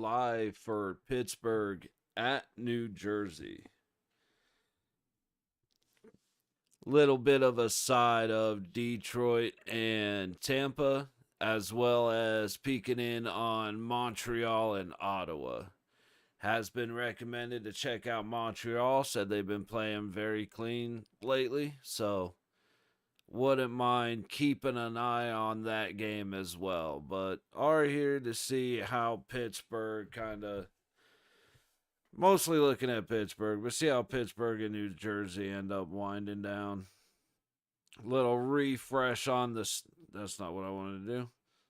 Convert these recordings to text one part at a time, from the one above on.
live for Pittsburgh at New Jersey. Little bit of a side of Detroit and Tampa, as well as peeking in on Montreal and Ottawa. Has been recommended to check out Montreal, said they've been playing very clean lately, so wouldn't mind keeping an eye on that game as well. But are here to see how Pittsburgh kind of, mostly looking at Pittsburgh, but see how Pittsburgh and New Jersey end up winding down. Little refresh on the, that's not what I wanted to do.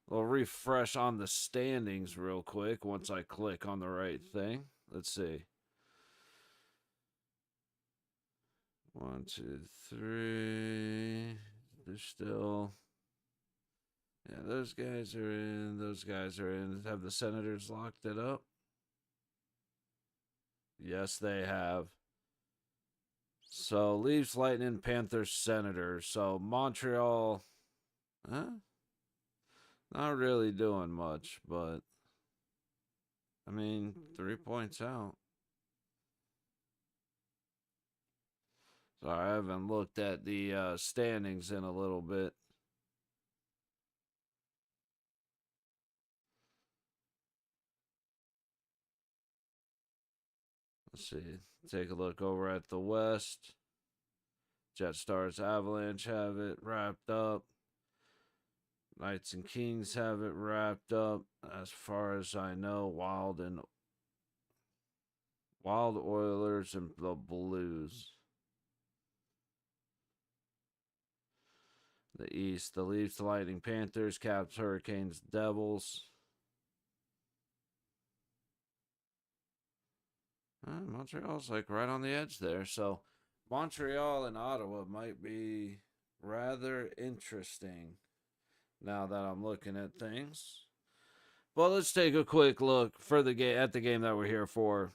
A little refresh on the standings real quick once I click on the right thing. Let's see. 1, 2, 3. They're still. Yeah, those guys are in. Those guys are in. Have the Senators locked it up? Yes, they have. So Leafs, Lightning, Panthers, Senators. So Montreal, not really doing much, but I mean, 3 points out. So I haven't looked at the standings in a little bit. Let's see. Take a look over at the West. Jet Stars, Avalanche have it wrapped up. Knights and Kings have it wrapped up. As far as I know, Wild Oilers and the Blues. The East, the Leafs, the Lightning, Panthers, Caps, Hurricanes, Devils. Montreal's like right on the edge there. So Montreal and Ottawa might be rather interesting now that I'm looking at things. But let's take a quick look for the game at the game that we're here for.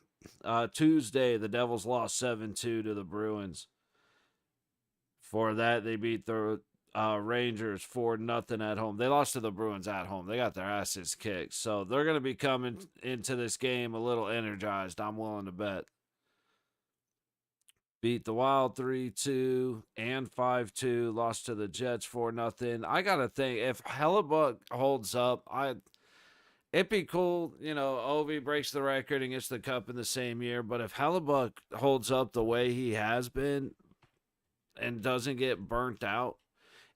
Tuesday, the Devils lost 7-2 to the Bruins. For that, they beat the Rangers 4-0 at home. They lost to the Bruins at home. They got their asses kicked. So they're going to be coming into this game a little energized, I'm willing to bet. Beat the Wild 3-2 and 5-2. Lost to the Jets 4-0. I got to think, if Hellebuck holds up, it'd be cool. You know, Ovi breaks the record and gets the cup in the same year. But if Hellebuck holds up the way he has been and doesn't get burnt out,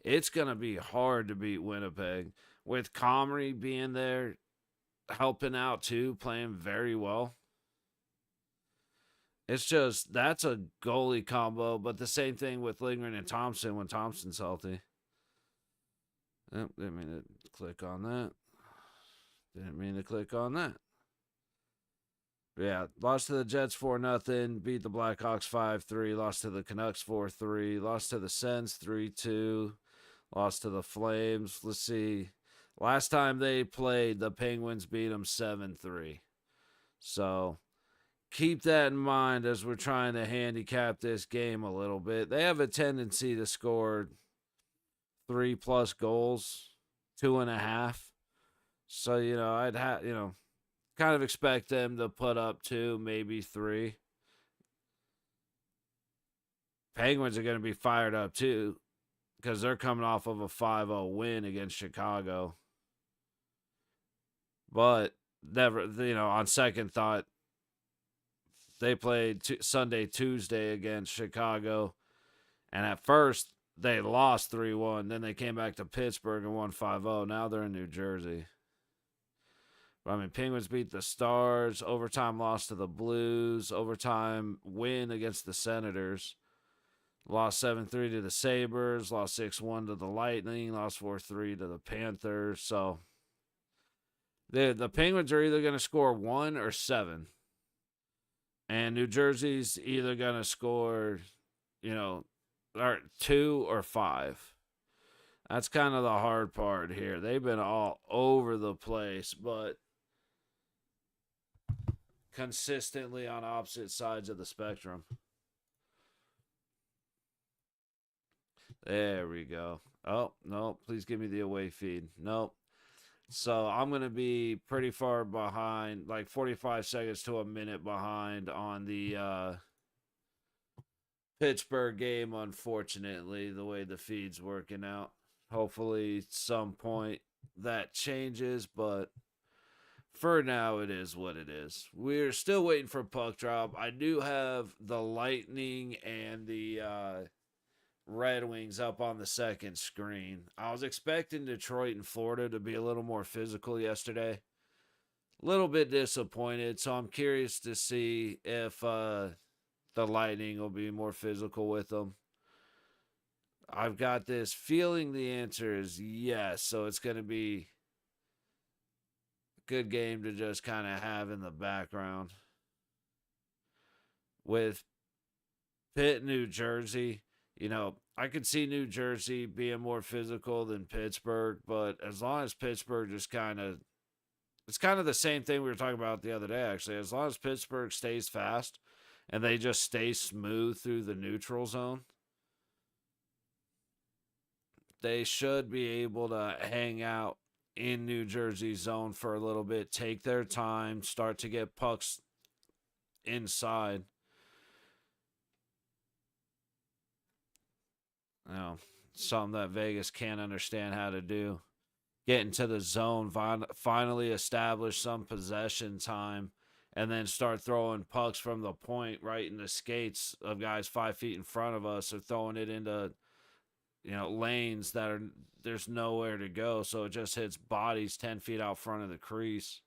it's going to be hard to beat Winnipeg. With Comrie being there, helping out too, playing very well. It's just, that's a goalie combo, but the same thing with Lindgren and Thompson when Thompson's healthy. Oh, didn't mean to click on that. Yeah, lost to the Jets 4-0, beat the Blackhawks 5-3, lost to the Canucks 4-3, lost to the Sens 3-2, lost to the Flames. Let's see. Last time they played, the Penguins beat them 7-3. So keep that in mind as we're trying to handicap this game a little bit. They have a tendency to score 3+ goals, 2.5. So, I'd have, kind of expect them to put up 2, maybe 3. Penguins are going to be fired up too because they're coming off of a 5-0 win against Chicago. But never, on second thought, they played Sunday, Tuesday against Chicago. And at first, they lost 3-1. Then they came back to Pittsburgh and won 5-0. Now they're in New Jersey. But, Penguins beat the Stars. Overtime loss to the Blues. Overtime win against the Senators. Lost 7-3 to the Sabres. Lost 6-1 to the Lightning. Lost 4-3 to the Panthers. So the Penguins are either going to score 1 or 7. And New Jersey's either going to score, or 2 or 5. That's kind of the hard part here. They've been all over the place, but consistently on opposite sides of the spectrum. There we go. Oh, no, please give me the away feed. Nope. So I'm going to be pretty far behind, like 45 seconds to a minute behind on the Pittsburgh game, unfortunately, the way the feed's working out. Hopefully, some point that changes, but for now, it is what it is. We're still waiting for puck drop. I do have the Lightning and the Red Wings up on the second screen. I was expecting Detroit and Florida to be a little more physical yesterday. A little bit disappointed, so I'm curious to see if the Lightning will be more physical with them. I've got this feeling the answer is yes, so it's going to be a good game to just kind of have in the background. With Pitt, New Jersey, I could see New Jersey being more physical than Pittsburgh, but as long as Pittsburgh just it's kind of the same thing we were talking about the other day, actually. As long as Pittsburgh stays fast and they just stay smooth through the neutral zone, they should be able to hang out in New Jersey's zone for a little bit, take their time, start to get pucks inside. Something that Vegas can't understand how to do. Get into the zone, finally establish some possession time, and then start throwing pucks from the point right in the skates of guys 5 feet in front of us, or throwing it into lanes that there's nowhere to go, so it just hits bodies 10 feet out front of the crease,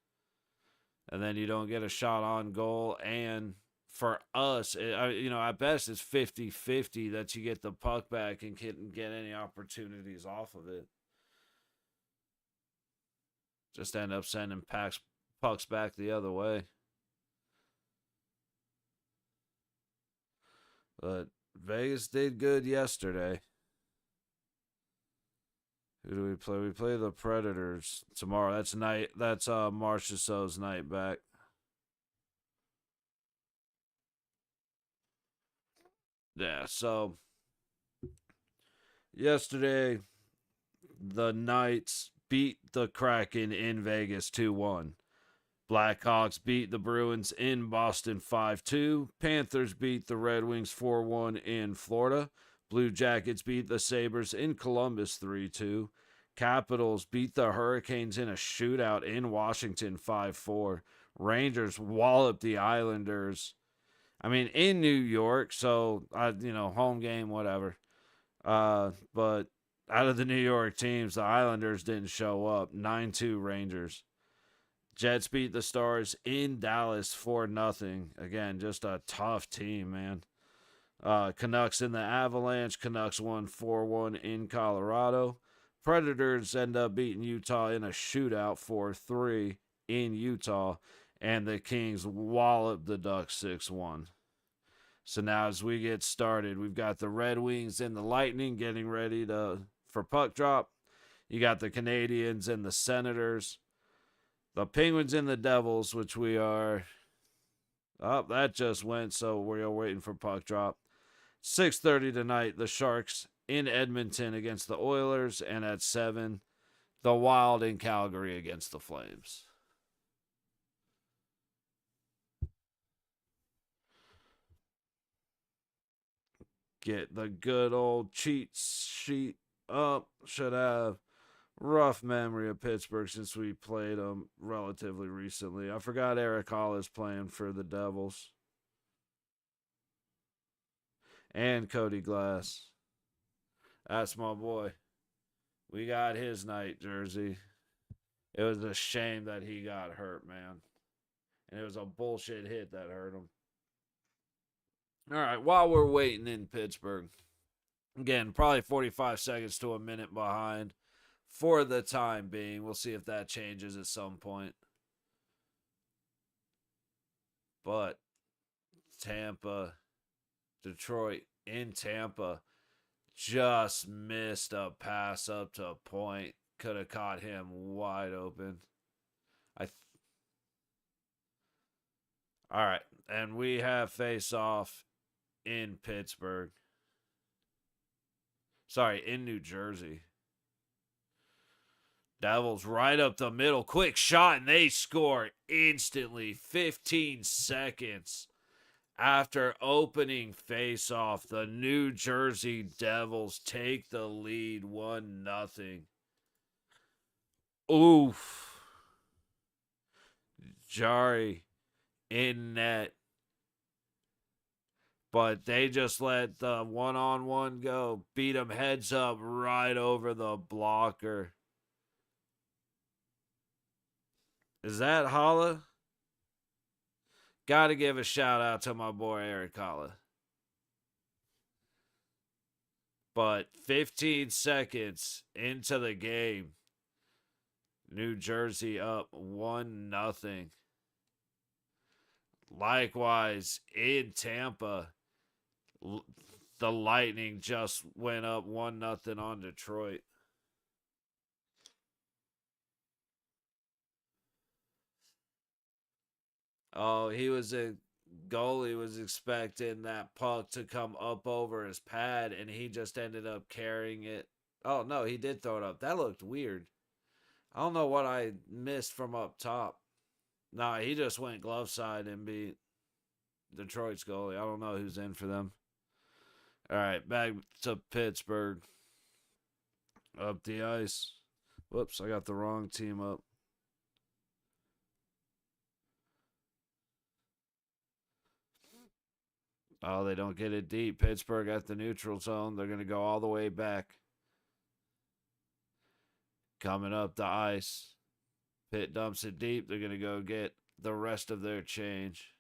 and then you don't get a shot on goal. And for us, at best it's 50-50 that you get the puck back and can't get any opportunities off of it. Just end up sending pucks back the other way. But Vegas did good yesterday. Who do we play? We play the Predators tomorrow. That's Marchessault's night back. Yeah, so yesterday the Knights beat the Kraken in Vegas 2-1. Blackhawks beat the Bruins in Boston 5-2. Panthers beat the Red Wings 4-1 in Florida. Blue Jackets beat the Sabres in Columbus 3-2. Capitals beat the Hurricanes in a shootout in Washington 5-4. Rangers walloped the Islanders. In New York, so, home game, whatever. But out of the New York teams, the Islanders didn't show up. 9-2 Rangers. Jets beat the Stars in Dallas 4-0. Again, just a tough team, man. Canucks in the Avalanche. Canucks won 4-1 in Colorado. Predators end up beating Utah in a shootout 4-3 in Utah. And the Kings walloped the Ducks 6-1. So now as we get started, we've got the Red Wings and the Lightning getting ready for puck drop. You got the Canadiens and the Senators. The Penguins and the Devils, which we are... Oh, that just went, so we're waiting for puck drop. 6:30 tonight, the Sharks in Edmonton against the Oilers. And at 7, the Wild in Calgary against the Flames. Get the good old cheat sheet up. Should have rough memory of Pittsburgh since we played them relatively recently. I forgot Eric Hall is playing for the Devils. And Cody Glass. That's my boy. We got his night jersey. It was a shame that he got hurt, man. And it was a bullshit hit that hurt him. All right, while we're waiting in Pittsburgh, again, probably 45 seconds to a minute behind for the time being. We'll see if that changes at some point. But Tampa, Detroit in Tampa, just missed a pass up to a point. Could have caught him wide open. All right, and we have face off in Pittsburgh. Sorry, in New Jersey. Devils right up the middle. Quick shot, and they score instantly. 15 seconds after opening faceoff, the New Jersey Devils take the lead 1-0. Oof. Jari in net. But they just let the one-on-one go. Beat him heads up right over the blocker. Is that Holla? Got to give a shout out to my boy Eric Holla. But 15 seconds into the game, New Jersey up 1-0. Likewise, in Tampa, the Lightning just went up 1-0 on Detroit. Oh, goalie was expecting that puck to come up over his pad, and he just ended up carrying it. Oh, no, he did throw it up. That looked weird. I don't know what I missed from up top. Nah, he just went glove side and beat Detroit's goalie. I don't know who's in for them. All right, back to Pittsburgh. Up the ice. Whoops, I got the wrong team up. Oh, they don't get it deep. Pittsburgh at the neutral zone. They're going to go all the way back. Coming up the ice. Pitt dumps it deep. They're going to go get the rest of their change.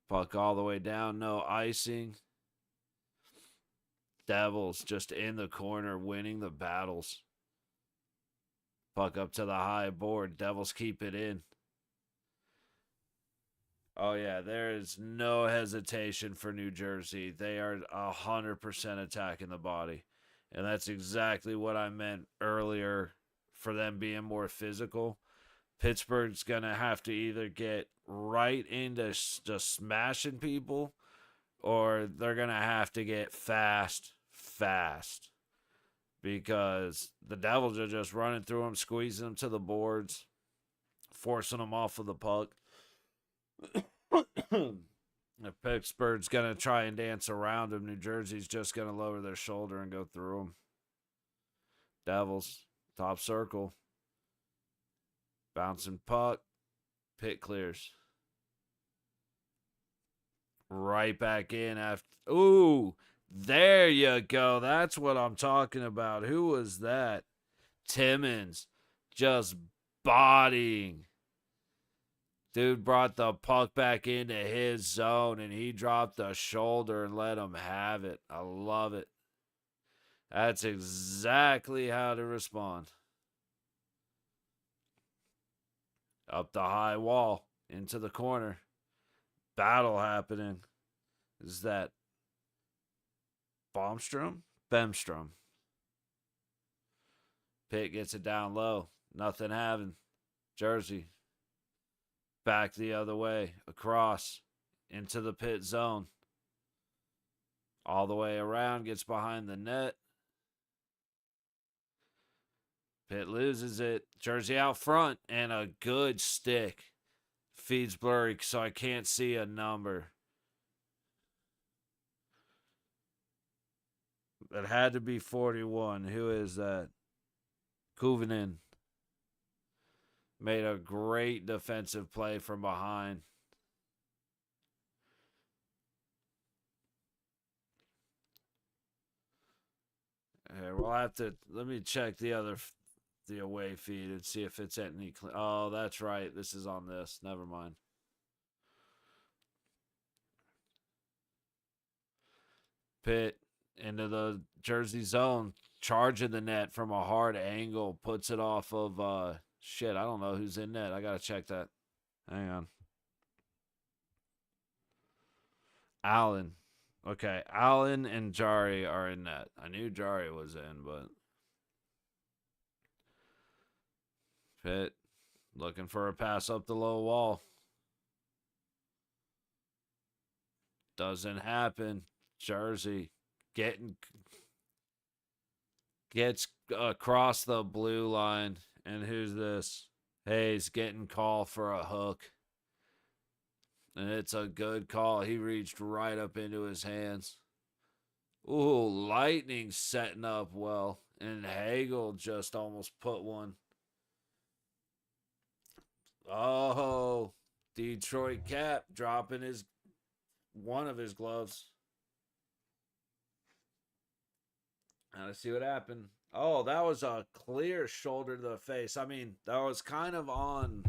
Puck all the way down. No icing. Devils just in the corner winning the battles. Puck up to the high board. Devils keep it in. Oh, yeah, there is no hesitation for New Jersey. They are 100% attacking the body. And that's exactly what I meant earlier for them being more physical. Pittsburgh's going to have to either get right into just smashing people, or they're going to have to get fast. Because the Devils are just running through them, squeezing them to the boards, forcing them off of the puck. If Pittsburgh's going to try and dance around him, New Jersey's just going to lower their shoulder and go through him. Devils, top circle. Bouncing puck. Pitt clears. Right back in after. Ooh, there you go. That's what I'm talking about. Who was that? Timmons. Just bodying. Dude brought the puck back into his zone, and he dropped the shoulder and let him have it. I love it. That's exactly how to respond. Up the high wall, into the corner. Battle happening. Is that Bemstrom? Pitt gets it down low. Nothing having. Jersey. Back the other way. Across. Into the Pitt zone. All the way around. Gets behind the net. Pitt loses it. Jersey out front. And a good stick. Feed's blurry, so I can't see a number. It had to be 41. Who is that? Kuvanen. Made a great defensive play from behind. Here, we'll have to. Let me check the away feed and see if it's at any. Oh, that's right. This is on this. Never mind. Pitt into the Jersey zone, charging the net from a hard angle, puts it off of shit. I don't know who's in net. I gotta check that. Hang on. Allen. Okay, Allen and Jari are in net. I knew Jari was in, but Pitt looking for a pass up the low wall. Doesn't happen. Jersey getting gets across the blue line, and who's this? Hayes getting called for a hook, and it's a good call. He reached right up into his hands. Ooh, Lightning setting up well, and Hagel just almost put one. Oh, Detroit Cap dropping his one of his gloves. Now let's see what happened. Oh, that was a clear shoulder to the face. I mean, that was kind of on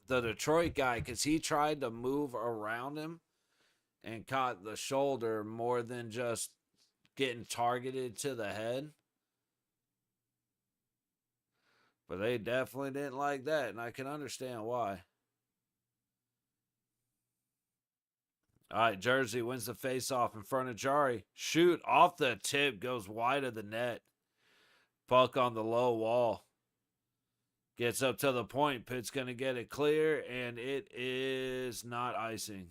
the Detroit guy because he tried to move around him and caught the shoulder more than just getting targeted to the head. But they definitely didn't like that, and I can understand why. All right, Jersey wins the faceoff in front of Jari. Shoot, off the tip, goes wide of the net. Puck on the low wall. Gets up to the point. Pitt's going to get it clear, and it is not icing.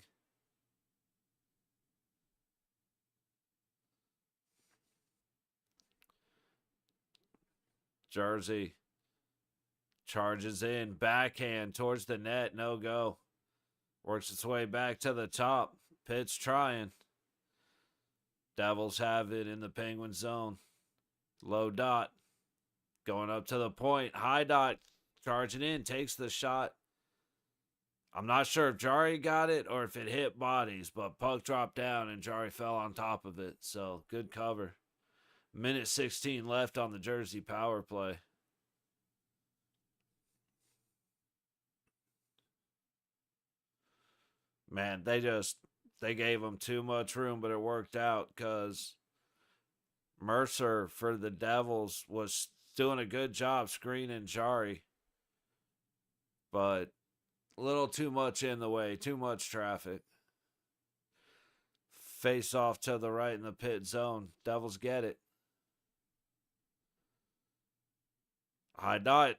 Jersey charges in. Backhand towards the net. No go. Works its way back to the top. Pitt's trying. Devils have it in the Penguin zone. Low dot. Going up to the point. High dot. Charging in. Takes the shot. I'm not sure if Jari got it or if it hit bodies, but puck dropped down and Jari fell on top of it. So good cover. Minute 16 left on the Jersey power play. Man, they gave him too much room, but it worked out because Mercer for the Devils was doing a good job screening Jari, but a little too much in the way, too much traffic. Face off to the right in the pit zone. Devils get it. High dot,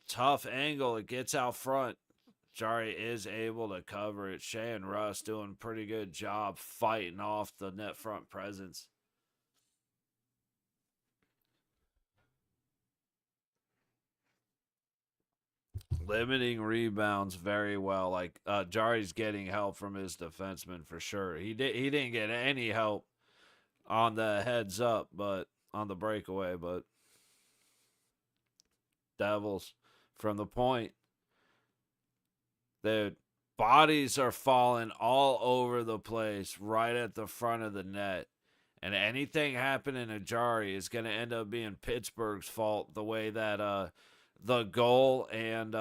tough angle. It gets out front. Jari is able to cover it. Shea and Russ doing a pretty good job fighting off the net front presence. Limiting rebounds very well. Like Jari's getting help from his defenseman for sure. He didn't get any help on the heads up, but on the breakaway. But Devils from the point. The bodies are falling all over the place right at the front of the net. And anything happening to Jari is going to end up being Pittsburgh's fault the way that the goal and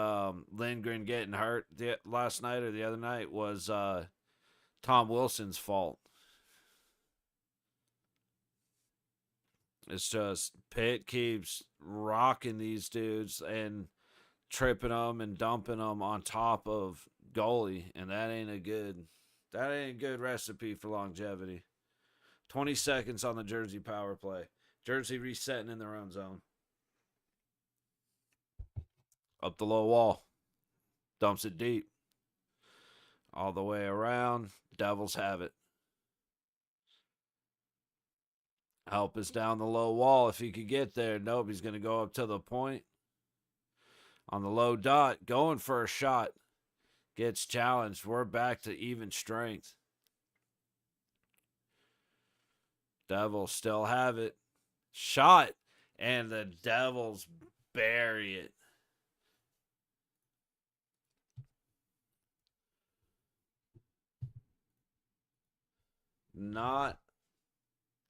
Lindgren getting hurt last night or the other night was Tom Wilson's fault. It's just Pitt keeps rocking these dudes and tripping them and dumping them on top of goalie, and that ain't a good recipe for longevity. 20 seconds on the Jersey power play. Jersey resetting in their own zone. Up the low wall. Dumps it deep. All the way around. Devils have it. Help is down the low wall if he could get there. Nope, he's going to go up to the point. On the low dot, going for a shot. Gets challenged. We're back to even strength. Devils still have it. Shot. And the Devils bury it. Not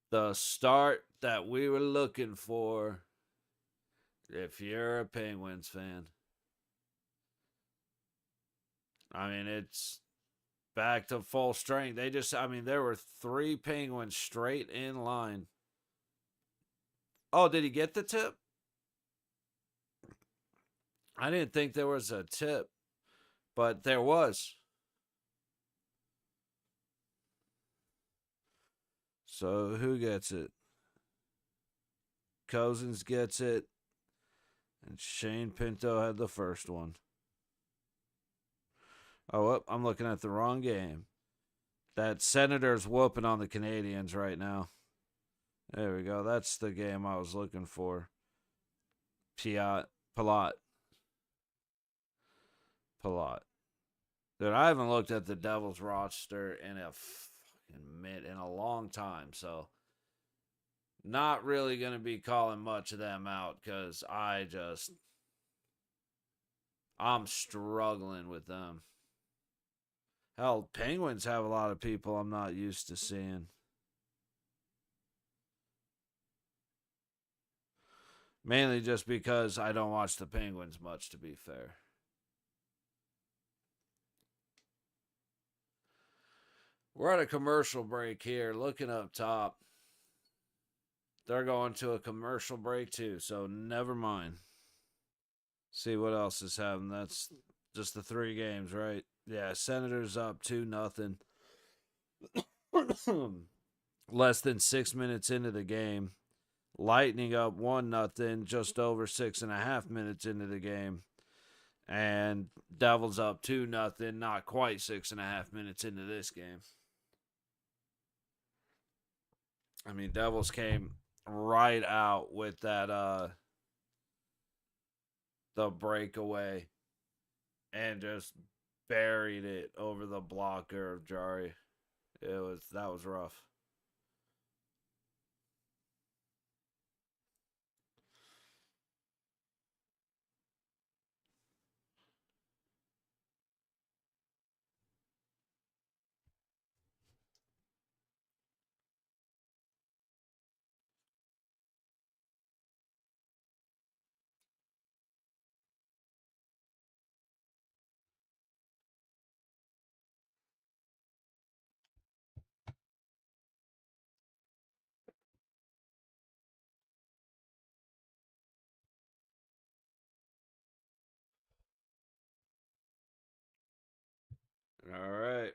the start that we were looking for if you're a Penguins fan. I mean, it's back to full strength. There were 3 Penguins straight in line. Oh, did he get the tip? I didn't think there was a tip, but there was. So who gets it? Cousins gets it. And Shane Pinto had the first one. Oh, I'm looking at the wrong game. That Senators whooping on the Canadians right now. There we go. That's the game I was looking for. Piat, Palat, Palat. Dude, I haven't looked at the Devils roster in a fucking minute, in a long time, so not really going to be calling much of them out because I'm struggling with them. Hell, Penguins have a lot of people I'm not used to seeing. Mainly just because I don't watch the Penguins much, to be fair. We're at a commercial break here. Looking up top, they're going to a commercial break too, so never mind. See what else is happening. That's just the 3 games, right? Yeah, Senators up 2-0. Less than 6 minutes into the game. Lightning up 1-0, just over 6.5 minutes into the game. And Devils up 2-0, not quite 6.5 minutes into this game. I mean, Devils came right out with that the breakaway and just buried it over the blocker of Jari. That was rough. All right.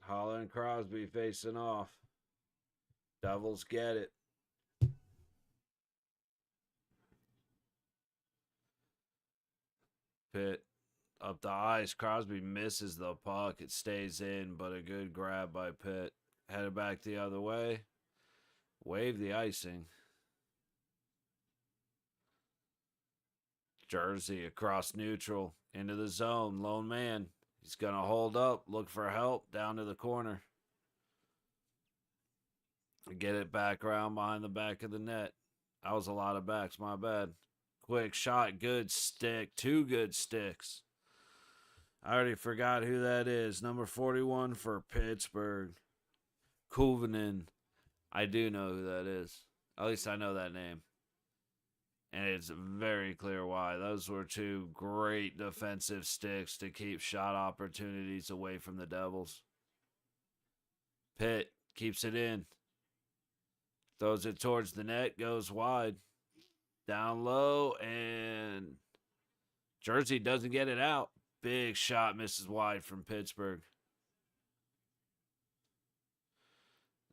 Holla and Crosby facing off. Devils get it. Pitt up the ice. Crosby misses the puck. It stays in, but a good grab by Pitt. Headed back the other way. Wave the icing. Jersey across neutral. Into the zone. Lone man. He's going to hold up. Look for help. Down to the corner. Get it back around behind the back of the net. That was a lot of backs. My bad. Quick shot. Good stick. 2 good sticks. I already forgot who that is. Number 41 for Pittsburgh. Kuvanen. I do know who that is. At least I know that name. And it's very clear why. Those were 2 great defensive sticks to keep shot opportunities away from the Devils. Pitt keeps it in. Throws it towards the net. Goes wide. Down low. And Jersey doesn't get it out. Big shot misses wide from Pittsburgh.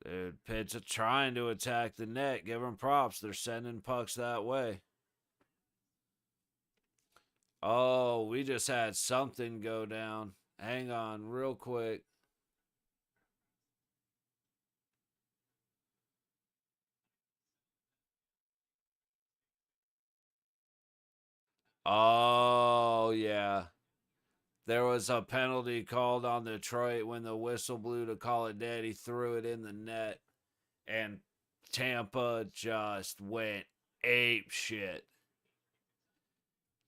Dude, Pitt's trying to attack the net. Give them props. They're sending pucks that way. Oh, we just had something go down. Hang on real quick. Oh, yeah. There was a penalty called on Detroit when the whistle blew to call it dead. He threw it in the net, and Tampa just went ape shit.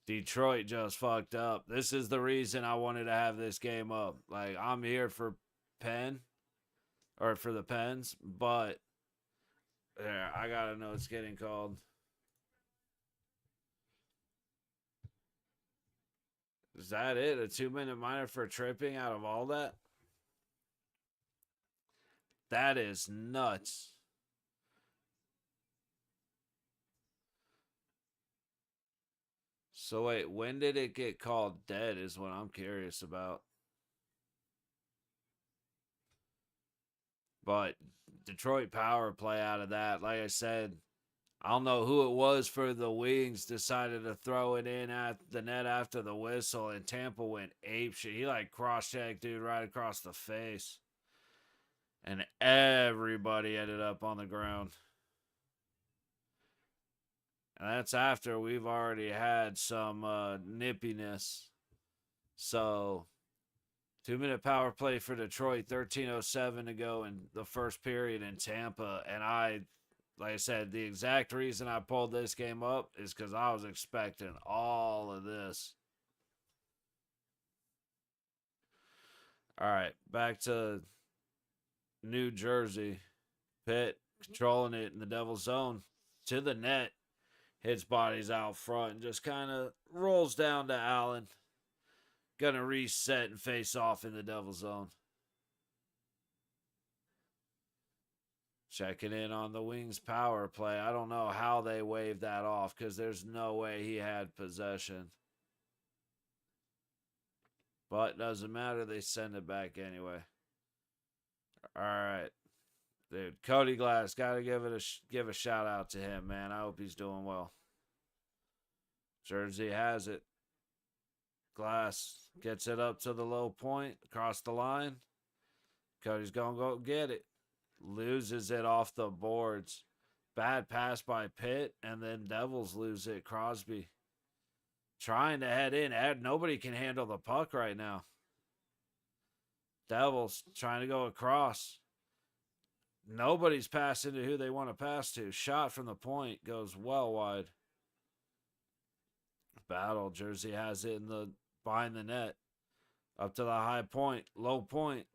Detroit just fucked up. This is the reason I wanted to have this game up. Like, I'm here for Penn, or for the Pens, but yeah, I gotta know it's getting called. Is that it? A 2-minute minor for tripping out of all that? That is nuts. So wait, when did it get called dead is what I'm curious about. But Detroit power play out of that, like I said, I don't know who it was for the Wings decided to throw it in at the net after the whistle, and Tampa went ape shit. He like cross-checked dude right across the face. And everybody ended up on the ground. And that's after we've already had some nippiness. So 2-minute power play for Detroit, 13:07 to go in the first period in Tampa. And like I said, the exact reason I pulled this game up is because I was expecting all of this. All right, back to New Jersey. Pitt controlling it in the Devil's zone to the net. Hits bodies out front and just kind of rolls down to Allen. Gonna reset and face off in the Devil's zone. Checking in on the Wings power play. I don't know how they waved that off because there's no way he had possession. But doesn't matter. They send it back anyway. All right. Dude, Cody Glass, gotta give a shout out to him, man. I hope he's doing well. Jersey has it. Glass gets it up to the low point, across the line. Cody's gonna go get it. Loses it off the boards. Bad pass by Pitt, and then Devils lose it. Crosby trying to head in. Nobody can handle the puck right now. Devils trying to go across. Nobody's passing to who they want to pass to. Shot from the point goes well wide. Battle. Jersey has it behind the net. Up to the high point. Low point.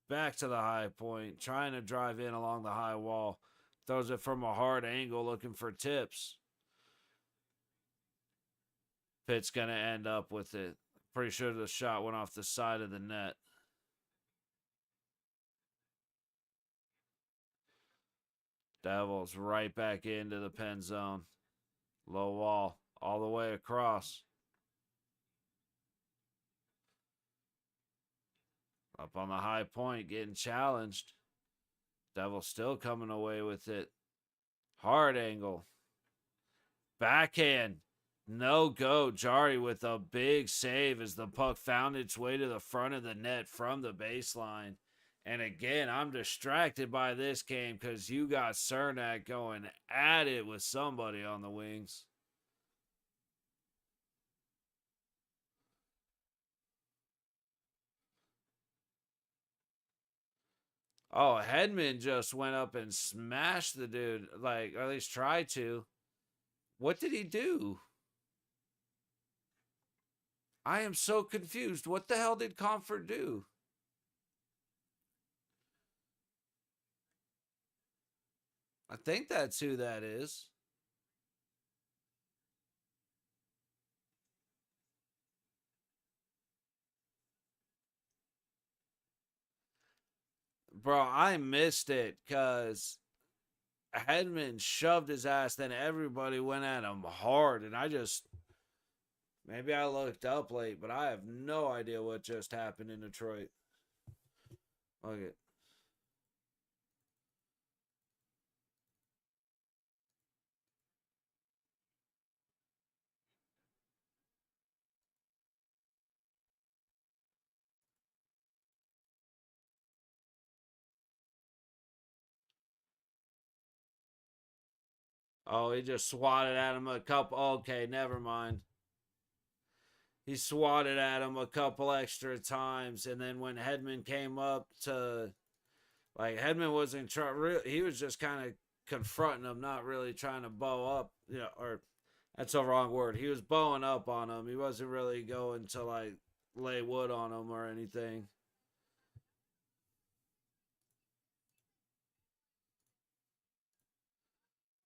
Back to the high point. Trying to drive in along the high wall. Throws it from a hard angle looking for tips. Pitt's going to end up with it. Pretty sure the shot went off the side of the net. Devils right back into the pen zone. Low wall. All the way across. Up on the high point, getting challenged. Devils still coming away with it. Hard angle. Backhand. No go. Jari with a big save as the puck found its way to the front of the net from the baseline. And again, I'm distracted by this game because you got Cernak going at it with somebody on the wings. Oh, Hedman just went up and smashed the dude, like, or at least tried to. What did he do? I am so confused. What the hell did Comfort do? I think that's who that is. Bro, I missed it because Hedman shoved his ass, then everybody went at him hard, and maybe I looked up late, but I have no idea what just happened in Detroit. Okay. Oh, he just swatted at him a couple. Okay, never mind. He swatted at him a couple extra times, and then when Hedman came up to, like, Hedman wasn't trying. He was just kind of confronting him, not really trying to bow up. Or that's a wrong word. He was bowing up on him. He wasn't really going to like lay wood on him or anything.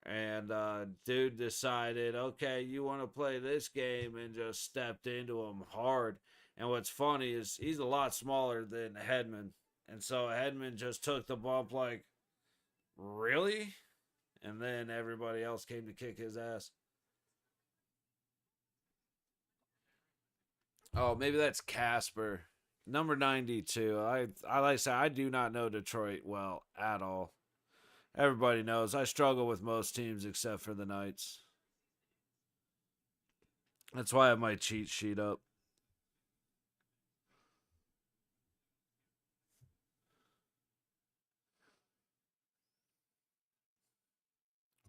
And dude decided, okay, you want to play this game, and just stepped into him hard. And what's funny is he's a lot smaller than Hedman. And so Hedman just took the bump like, really? And then everybody else came to kick his ass. Oh, maybe that's Casper. Number 92. I like to say, I do not know Detroit well at all. Everybody knows I struggle with most teams except for the Knights. That's why I have my cheat sheet up.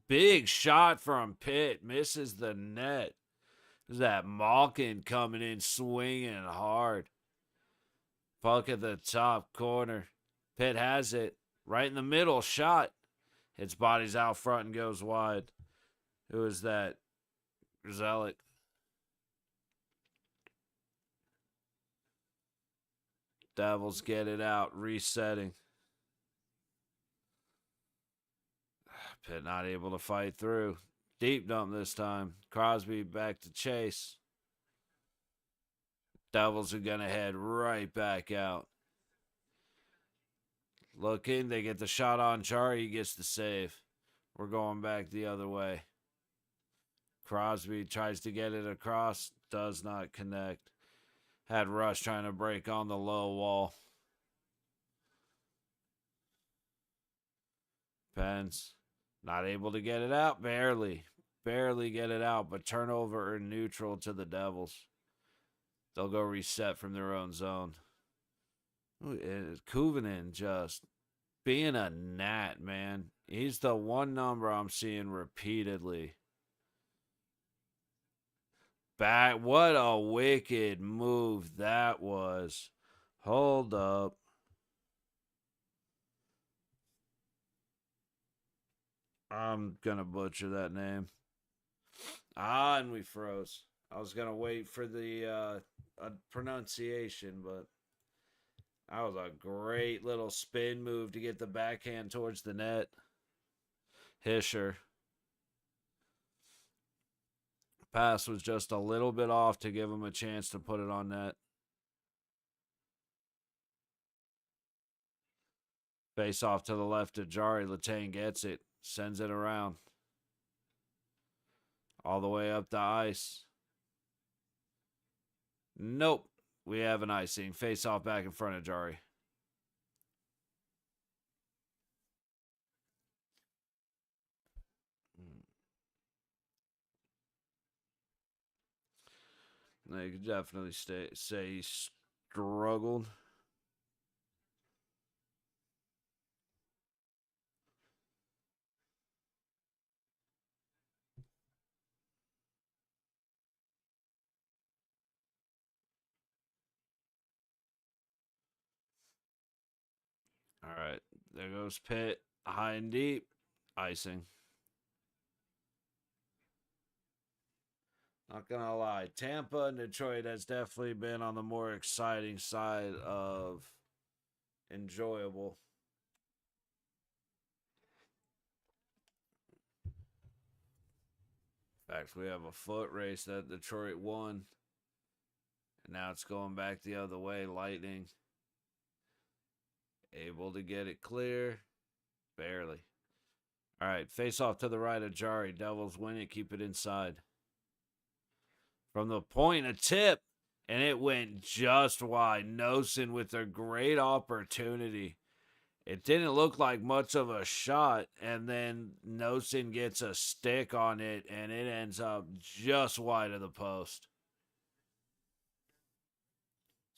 Big shot from Pitt. Misses the net. There's that Malkin coming in swinging hard. Puck at the top corner. Pitt has it. Right in the middle. Shot. Hits bodies out front and goes wide. Who is that? Zelic. Devils get it out. Resetting. Pitt not able to fight through. Deep dump this time. Crosby back to chase. Devils are going to head right back out. Looking, they get the shot on Chari. He gets the save. We're going back the other way. Crosby tries to get it across. Does not connect. Had Rush trying to break on the low wall. Pence not able to get it out. Barely get it out, but turnover in neutral to the Devils. They'll go reset from their own zone. Kuvanen just being a gnat, man. He's the one number I'm seeing repeatedly. Back, what a wicked move that was. Hold up. I'm going to butcher that name. And we froze. I was going to wait for the pronunciation, but that was a great little spin move to get the backhand towards the net. Hischer. Pass was just a little bit off to give him a chance to put it on net. Face off to the left of Jari. Letang gets it. Sends it around. All the way up the ice. Nope. We have an icing. Face off back in front of Jari. They could definitely say he struggled. All right. There goes Pitt. High and deep. Icing. Not going to lie. Tampa and Detroit has definitely been on the more exciting side of enjoyable. In fact, we have a foot race that Detroit won. And now it's going back the other way. Lightning able to get it clear. Barely. All right. Face off to the right of Jari. Devils win it. Keep it inside. From the point, a tip. And it went just wide. Nosen with a great opportunity. It didn't look like much of a shot, and then Nosen gets a stick on it, and it ends up just wide of the post.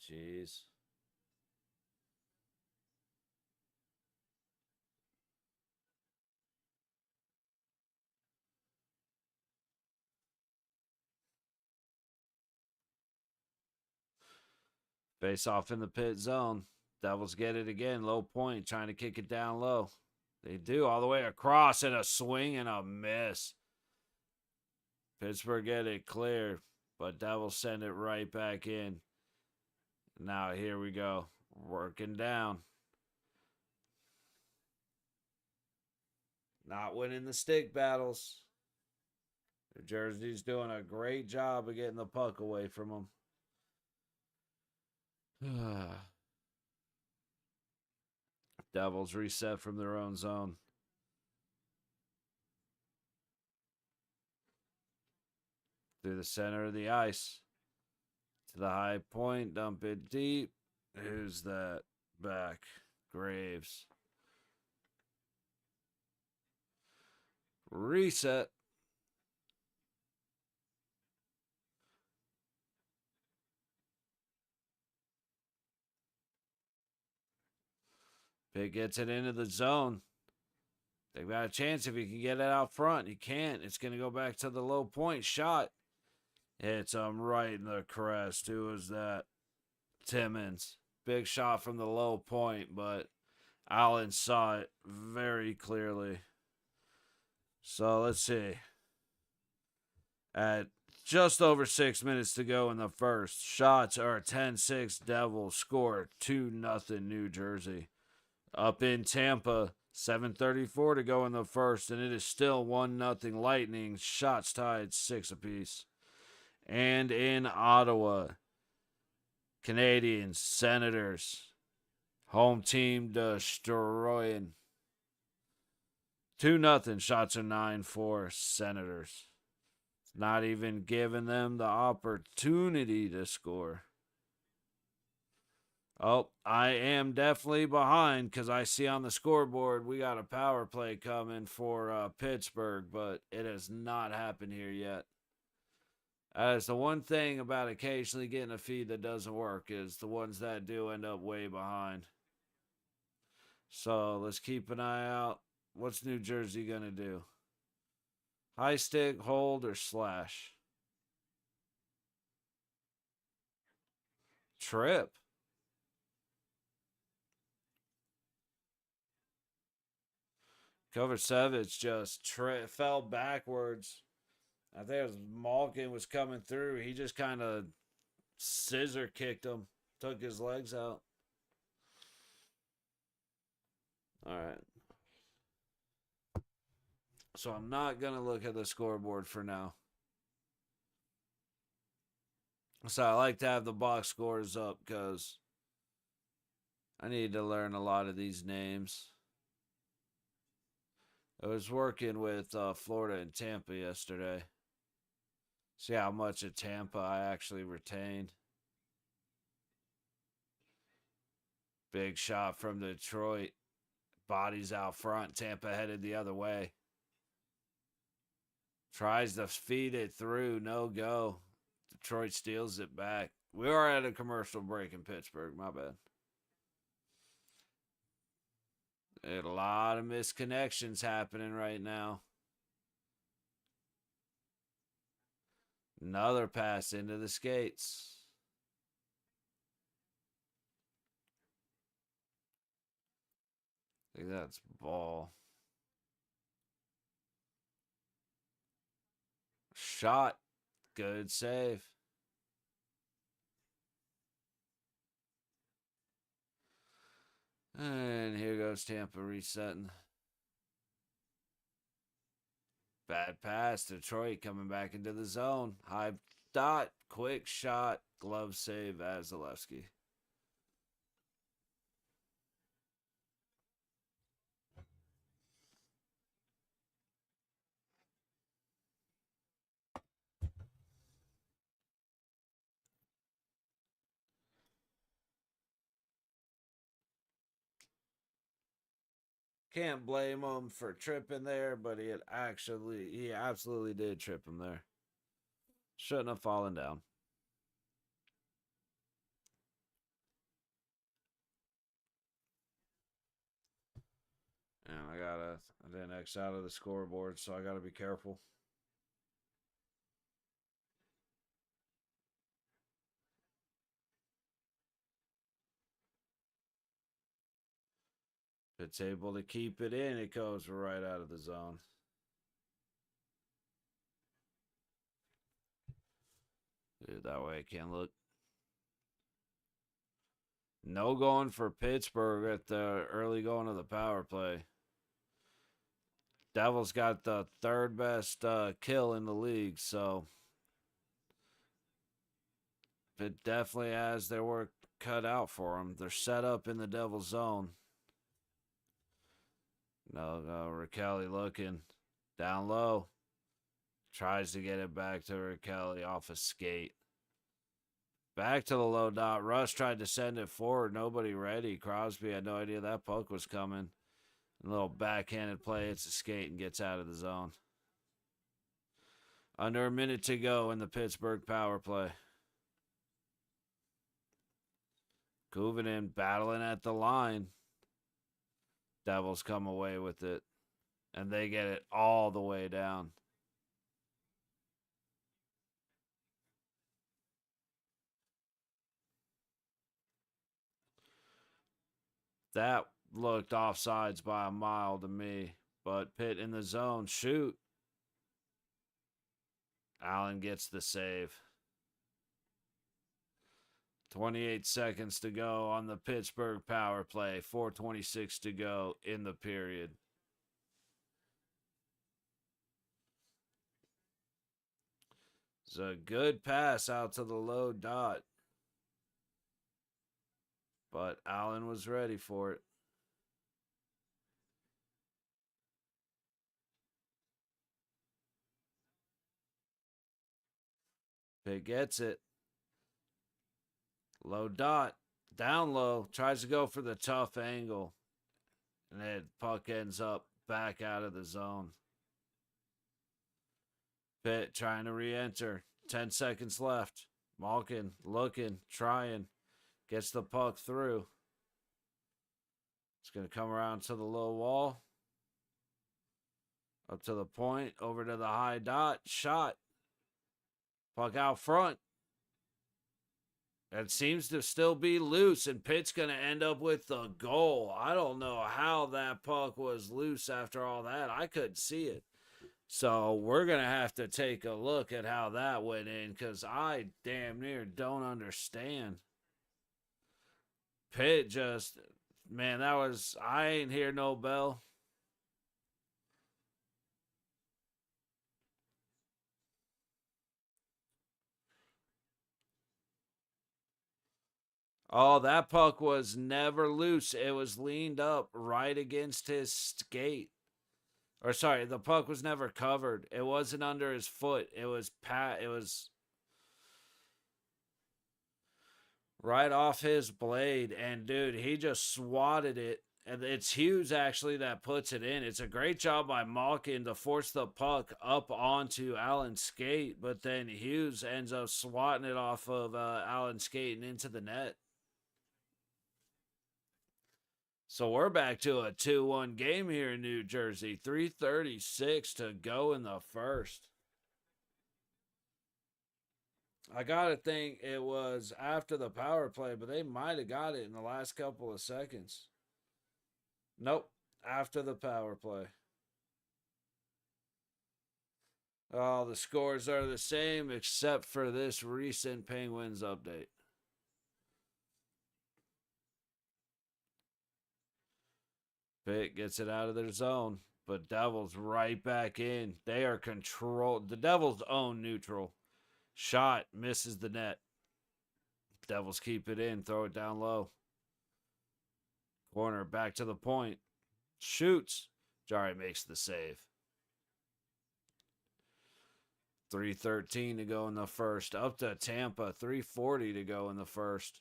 Jeez. Face off in the pit zone. Devils get it again. Low point, trying to kick it down low. They do all the way across, and a swing and a miss. Pittsburgh get it clear, but Devils send it right back in. Now here we go. Working down. Not winning the stick battles. New Jersey's doing a great job of getting the puck away from them. Devils reset from their own zone. Through the center of the ice. To the high point. Dump it deep. Who's that? Back. Graves. Reset. Pitt gets it into the zone. They've got a chance if he can get it out front. He can't. It's going to go back to the low point shot. Hits him right in the crest. Who was that? Timmons. Big shot from the low point, but Allen saw it very clearly. So let's see. At just over 6 minutes to go in the first, shots are 10-6 Devils, score 2-0 New Jersey. Up in Tampa, 7:34 to go in the first, and it is still 1-0 Lightning, shots tied 6 apiece. And in Ottawa, Canadiens, Senators, home team destroying. 2-0, shots are 9-4 Senators. Not even giving them the opportunity to score. Oh, I am definitely behind because I see on the scoreboard we got a power play coming for Pittsburgh, but it has not happened here yet. As the one thing about occasionally getting a feed that doesn't work is the ones that do end up way behind. So let's keep an eye out. What's New Jersey going to do? High stick, hold, or slash? Trip. Kovacevic just fell backwards. I think it was Malkin was coming through. He just kind of scissor kicked him. Took his legs out. All right. So I'm not going to look at the scoreboard for now. So I like to have the box scores up because I need to learn a lot of these names. I was working with Florida and Tampa yesterday. See how much of Tampa I actually retained. Big shot from Detroit. Bodies out front. Tampa headed the other way. Tries to feed it through. No go. Detroit steals it back. We are at a commercial break in Pittsburgh. My bad. There's a lot of misconnections happening right now. Another pass into the skates. I think that's ball. Shot. Good save. And here goes Tampa resetting. Bad pass. Detroit coming back into the zone. High dot. Quick shot. Glove save. Vasilevsky. Can't blame him for tripping there, but he absolutely did trip him there. Shouldn't have fallen down. And I didn't X out of the scoreboard, so I gotta be careful. If it's able to keep it in, it goes right out of the zone. Dude, that way it can't look. No going for Pittsburgh at the early going of the power play. Devils got the third best kill in the league, so it definitely has their work cut out for them. They're set up in the Devils zone. No, Raquel looking down low. Tries to get it back to Raquel off a skate. Back to the low dot. Russ tried to send it forward. Nobody ready. Crosby had no idea that puck was coming. A little backhanded play. It's a skate and gets out of the zone. Under a minute to go in the Pittsburgh power play. Kuvanen battling at the line. Devils come away with it. and they get it all the way down. That looked offsides by a mile to me, but Pitt in the zone, shoot. Allen gets the save. 28 seconds to go on the Pittsburgh power play. 4:26 to go in the period. It's a good pass out to the low dot. But Allen was ready for it. Pitt gets it. Low dot. Down low. Tries to go for the tough angle. And then puck ends up back out of the zone. Pitt trying to re-enter. 10 seconds left. Malkin looking, trying. Gets the puck through. It's going to come around to the low wall. Up to the point. Over to the high dot. Shot. Puck out front. It seems to still be loose, and Pitt's going to end up with the goal. I don't know how that puck was loose after all that. I couldn't see it. So we're going to have to take a look at how that went in, because I damn near don't understand. Pitt just, man, that was, I ain't hear no bell. Oh, that puck was never loose. It was leaned up right against his skate. Or sorry, the puck was never covered. It wasn't under his foot. It was right off his blade. And dude, he just swatted it. And it's Hughes actually that puts it in. It's a great job by Malkin to force the puck up onto Allen's skate, but then Hughes ends up swatting it off of Allen's skate and into the net. So we're back to a 2-1 game here in New Jersey. 3:36 to go in the first. I got to think it was after the power play, but they might have got it in the last couple of seconds. Nope, after the power play. Oh, the scores are the same except for this recent Penguins update. Pitt gets it out of their zone, but Devils right back in. They are controlled. The Devils own neutral. Shot misses the net. Devils keep it in, throw it down low. Corner back to the point. Shoots. Jari makes the save. 3:13 to go in the first. Up to Tampa. 3:40 to go in the first.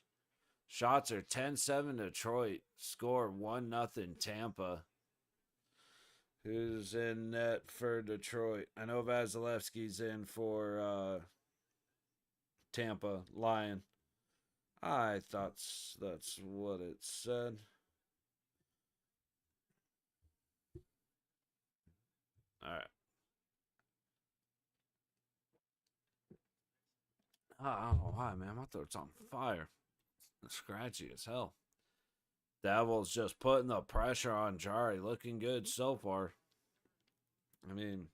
Shots are 10-7 Detroit. Score 1-0 Tampa. Who's in net for Detroit? I know Vasilevsky's in for Tampa. Lion. I thought that's what it said. All right. I don't know why, man. My throat's on fire. Scratchy as hell. Devils just putting the pressure on Jari. Looking good so far. I mean,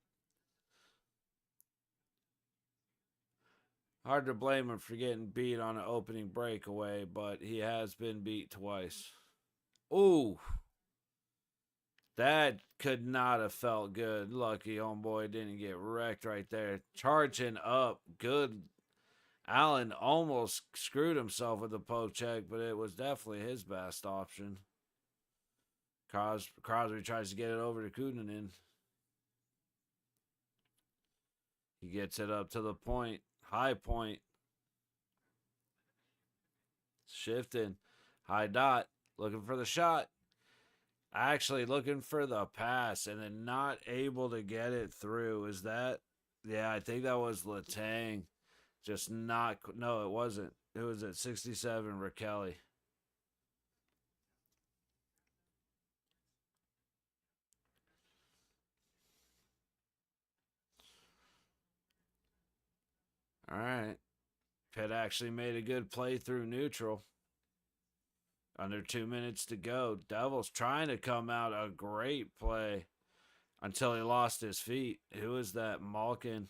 hard to blame him for getting beat on an opening breakaway, but he has been beat twice. Ooh. That could not have felt good. Lucky homeboy didn't get wrecked right there. Charging up. Good. Allen almost screwed himself with the poke check, but it was definitely his best option. Crosby tries to get it over to Kunin. He gets it up to the point. High point. Shifting. High dot. Looking for the shot. Actually looking for the pass and then not able to get it through. Is that? Yeah, I think that was Letang. Just not. No, it wasn't. It was at 67, Rakelli. All right. Pitt actually made a good play through neutral. Under 2 minutes to go. Devils trying to come out. A great play until he lost his feet. Who is that? Malkin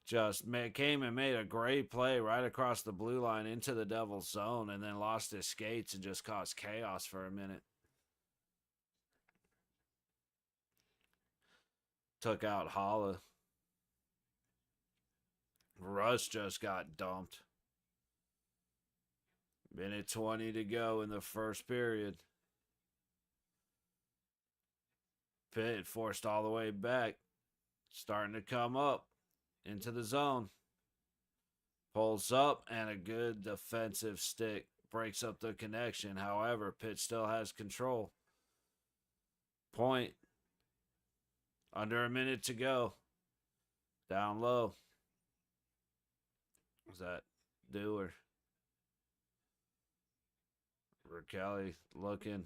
just came and made a great play right across the blue line into the Devils zone and then lost his skates and just caused chaos for a minute. Took out Holla. Russ just got dumped. Minute 20 to go in the first period. Pitt forced all the way back. Starting to come up into the zone. Pulls up and a good defensive stick. Breaks up the connection. However, Pitt still has control. Point. Under a minute to go. Down low. Was that Dewar? Kelly looking.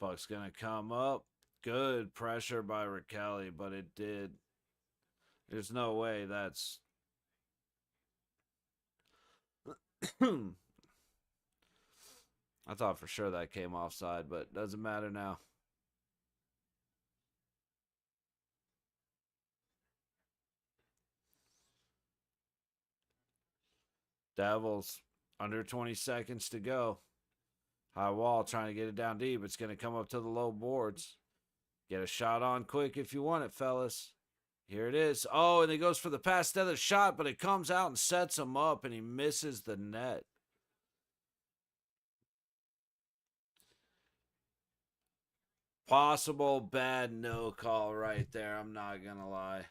Puck's going to come up. Good pressure by Kelly, but it did. There's no way that's. I thought for sure that came offside, but doesn't matter now. Devils, under 20 seconds to go. High wall trying to get it down deep. It's going to come up to the low boards. Get a shot on quick if you want it, fellas. Here it is. Oh, and he goes for the pass instead of the shot, but it comes out and sets him up, and he misses the net. Possible bad no call right there. I'm not going to lie.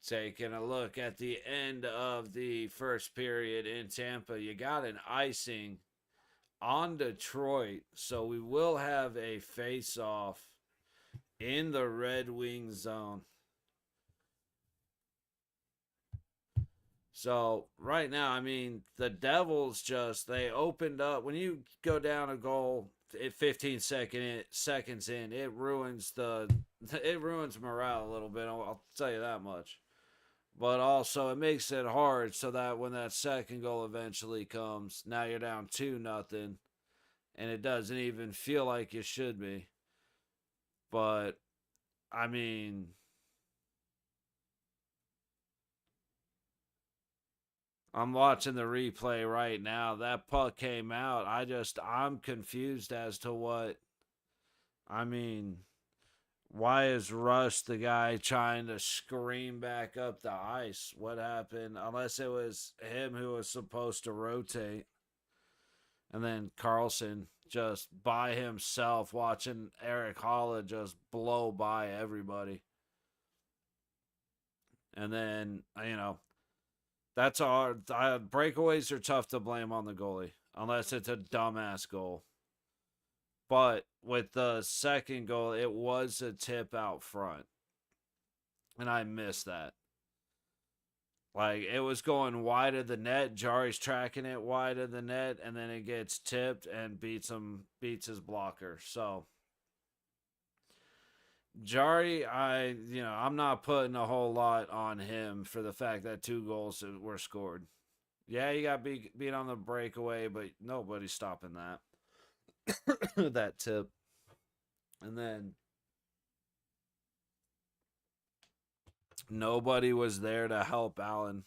Taking a look at the end of the first period in Tampa, you got an icing on Detroit, so we will have a face-off in the Red Wing zone. So right now, I mean, the Devils they opened up. When you go down a goal at 15 seconds in, it ruins morale a little bit. I'll tell you that much. But also, it makes it hard so that when that second goal eventually comes, now you're down 2-0, and it doesn't even feel like you should be. But, I mean, I'm watching the replay right now. That puck came out. I'm confused as to what, I mean, why is Russ the guy trying to scream back up the ice? What happened? Unless it was him who was supposed to rotate. And then Carlson just by himself watching Eric Holla just blow by everybody. And then, that's all. Breakaways are tough to blame on the goalie unless it's a dumbass goal. But with the second goal, it was a tip out front. And I missed that. Like, it was going wide of the net. Jari's tracking it wide of the net, and then it gets tipped and beats his blocker. So, Jari, I'm not putting a whole lot on him for the fact that 2 goals were scored. Yeah, he got beat on the breakaway, but nobody's stopping that. That tip. And then nobody was there to help Allen.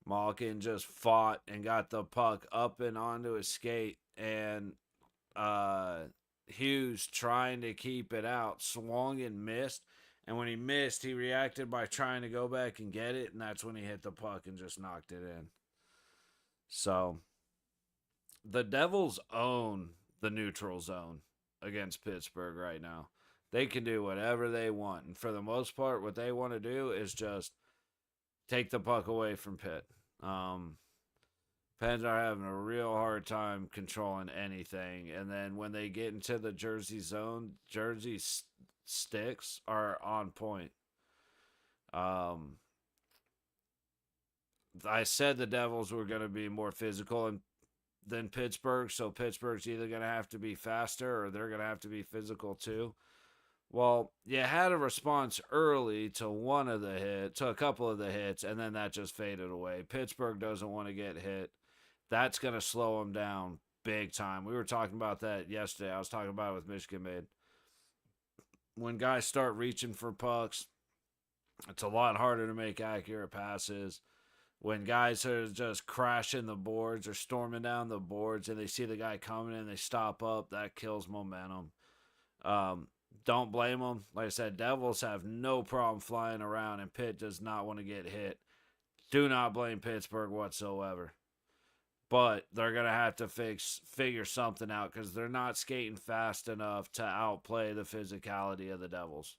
Malkin just fought and got the puck up and onto his skate, and Hughes trying to keep it out, swung and missed. And when he missed, he reacted by trying to go back and get it, and that's when he hit the puck and just knocked it in. So, the Devils own the neutral zone against Pittsburgh right now. They can do whatever they want. And for the most part, what they want to do is just take the puck away from Pitt. Pens are having a real hard time controlling anything. And then when they get into the Jersey zone, Jersey sticks are on point. I said the Devils were going to be more physical, and than Pittsburgh, so Pittsburgh's either going to have to be faster or they're going to have to be physical too. Well, you had a response early to to a couple of the hits, and then that just faded away. Pittsburgh doesn't want to get hit. That's going to slow them down big time. We were talking about that yesterday. I was talking about it with Michigan Made. When guys start reaching for pucks, it's a lot harder to make accurate passes. When guys are just crashing the boards or storming down the boards and they see the guy coming and they stop up, that kills momentum. Don't blame them. Like I said, Devils have no problem flying around, and Pitt does not want to get hit. Do not blame Pittsburgh whatsoever. But they're going to have to figure something out because they're not skating fast enough to outplay the physicality of the Devils.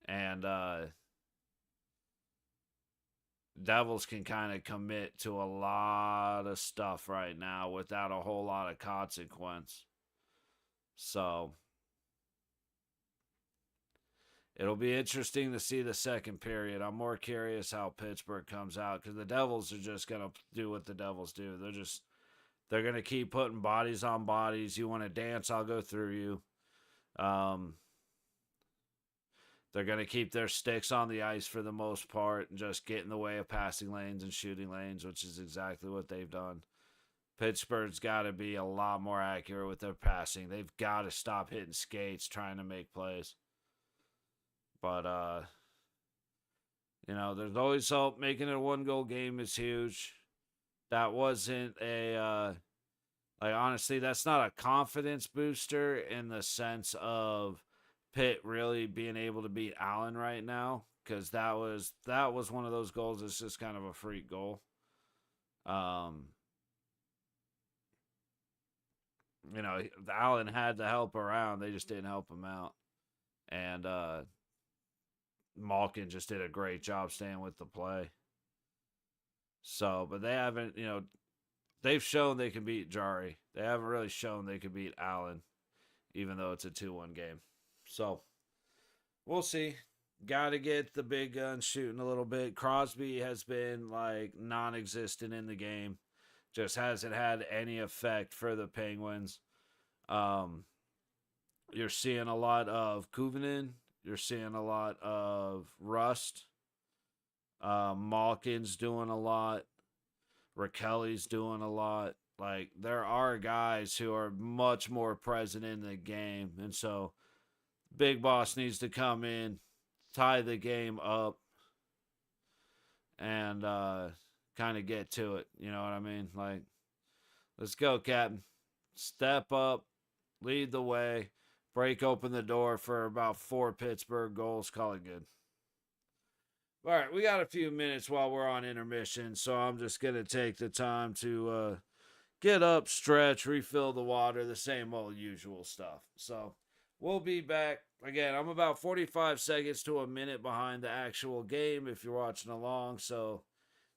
And Devils can kind of commit to a lot of stuff right now without a whole lot of consequence. So it'll be interesting to see the second period. I'm more curious how Pittsburgh comes out because the Devils are just going to do what the Devils do. They're going to keep putting bodies on bodies. You want to dance, I'll go through you. They're going to keep their sticks on the ice for the most part and just get in the way of passing lanes and shooting lanes, which is exactly what they've done. Pittsburgh's got to be a lot more accurate with their passing. They've got to stop hitting skates trying to make plays. But, there's always hope. Making it a one-goal game is huge. That wasn't honestly, that's not a confidence booster in the sense of Pitt really being able to beat Allen right now, because that was one of those goals that's just kind of a freak goal. Allen had to help around. They just didn't help him out. And Malkin just did a great job staying with the play. So, but they haven't, they've shown they can beat Jari. They haven't really shown they can beat Allen, even though it's a 2-1 game. So, we'll see. Got to get the big guns shooting a little bit. Crosby has been, non-existent in the game. Just hasn't had any effect for the Penguins. You're seeing a lot of Kuvanen. You're seeing a lot of Rust. Malkin's doing a lot. Rakelli's doing a lot. There are guys who are much more present in the game. And so, Big Boss needs to come in, tie the game up, and kind of get to it. You know what I mean? Let's go, Captain. Step up, lead the way, break open the door for about 4 Pittsburgh goals. Call it good. All right, we got a few minutes while we're on intermission, so I'm just going to take the time to get up, stretch, refill the water, the same old usual stuff. So we'll be back. Again, I'm about 45 seconds to a minute behind the actual game if you're watching along, so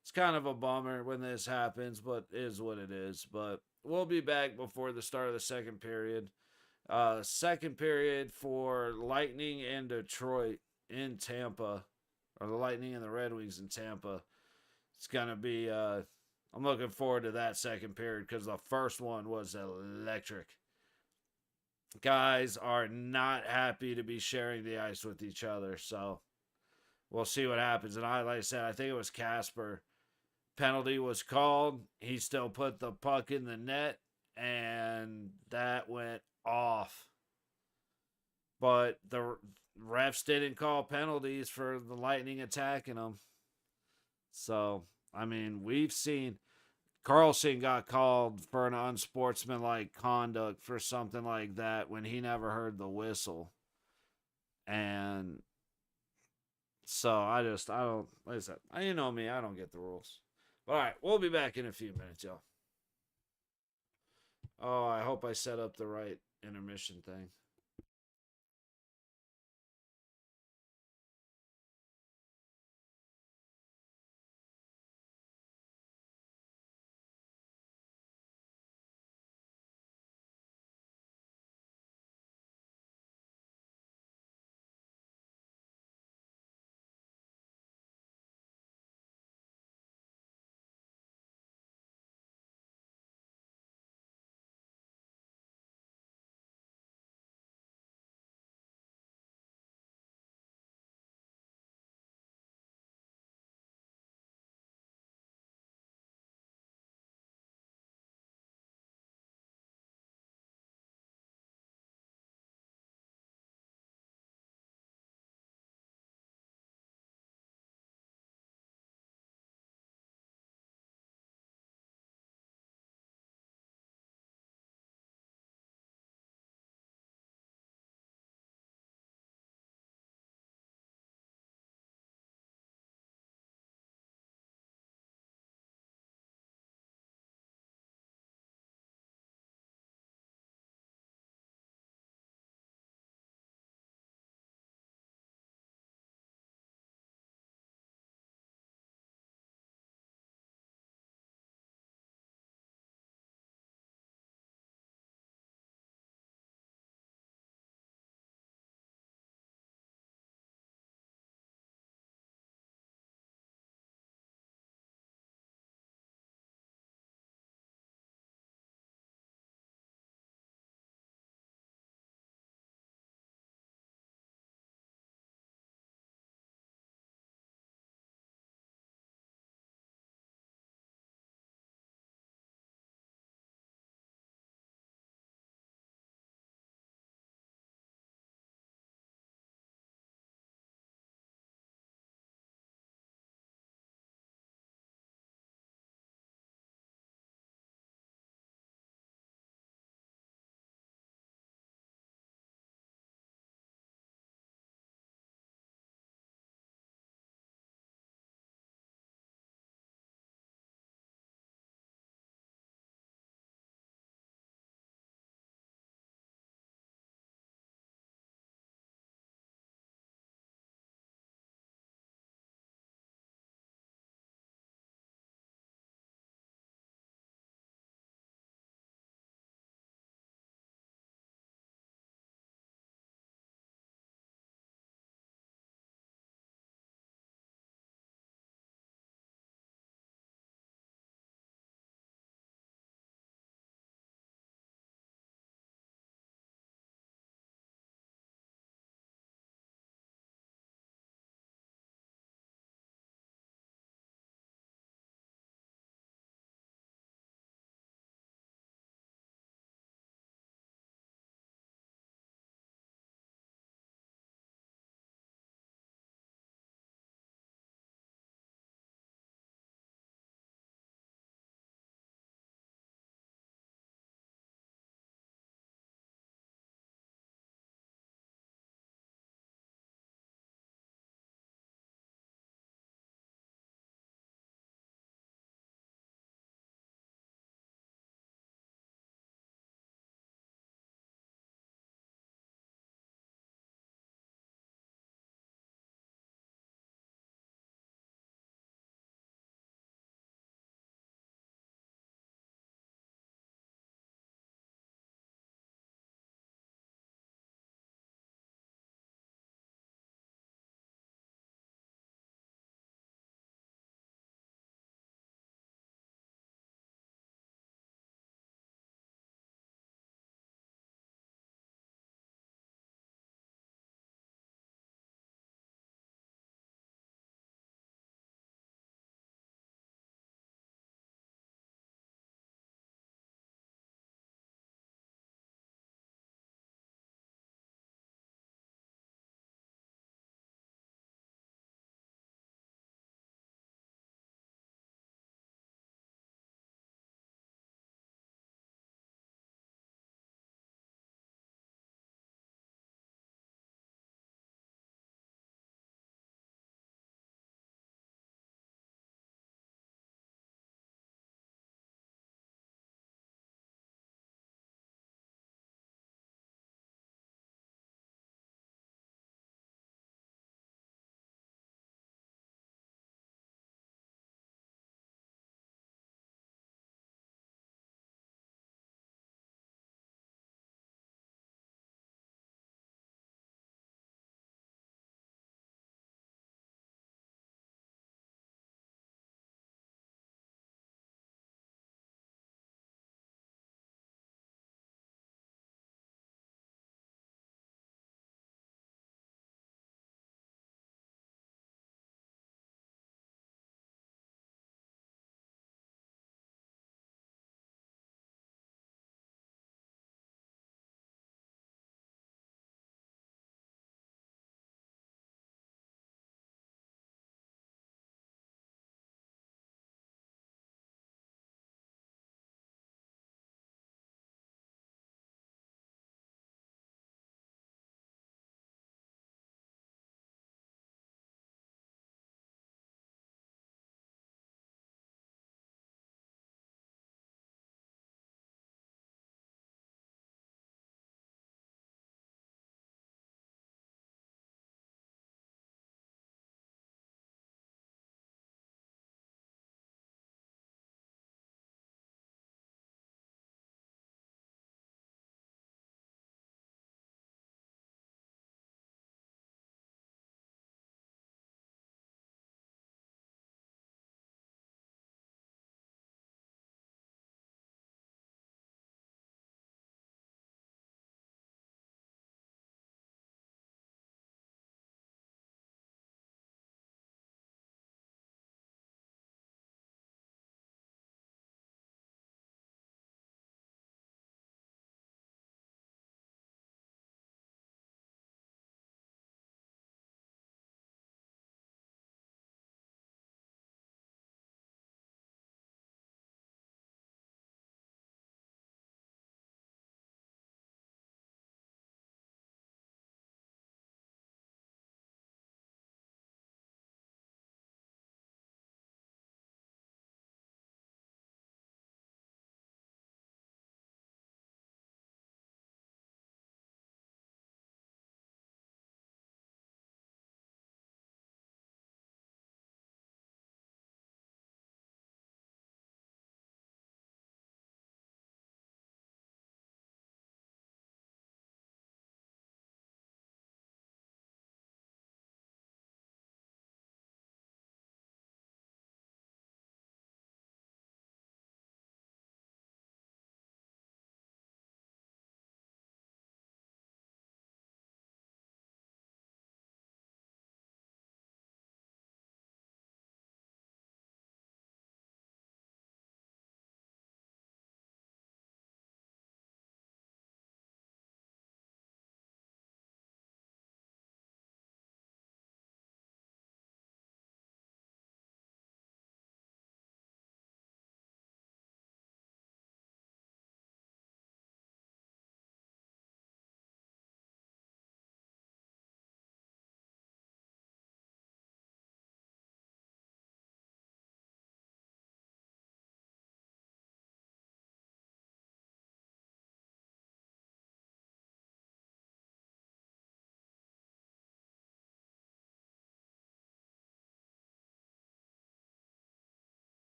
it's kind of a bummer when this happens, but it is what it is. But we'll be back before the start of the second period. Second period for Lightning and Detroit in Tampa, or the Lightning and the Red Wings in Tampa. It's going to be, I'm looking forward to that second period because the first one was electric. Guys are not happy to be sharing the ice with each other, so we'll see what happens. And like I said, I think it was Casper. Penalty was called. He still put the puck in the net, and that went off. But the refs didn't call penalties for the Lightning attacking them. So, we've seen Carlson got called for an unsportsmanlike conduct for something like that when he never heard the whistle. And so I don't, like I said, you know me, I don't get the rules. But all right, we'll be back in a few minutes, y'all. Oh, I hope I set up the right intermission thing.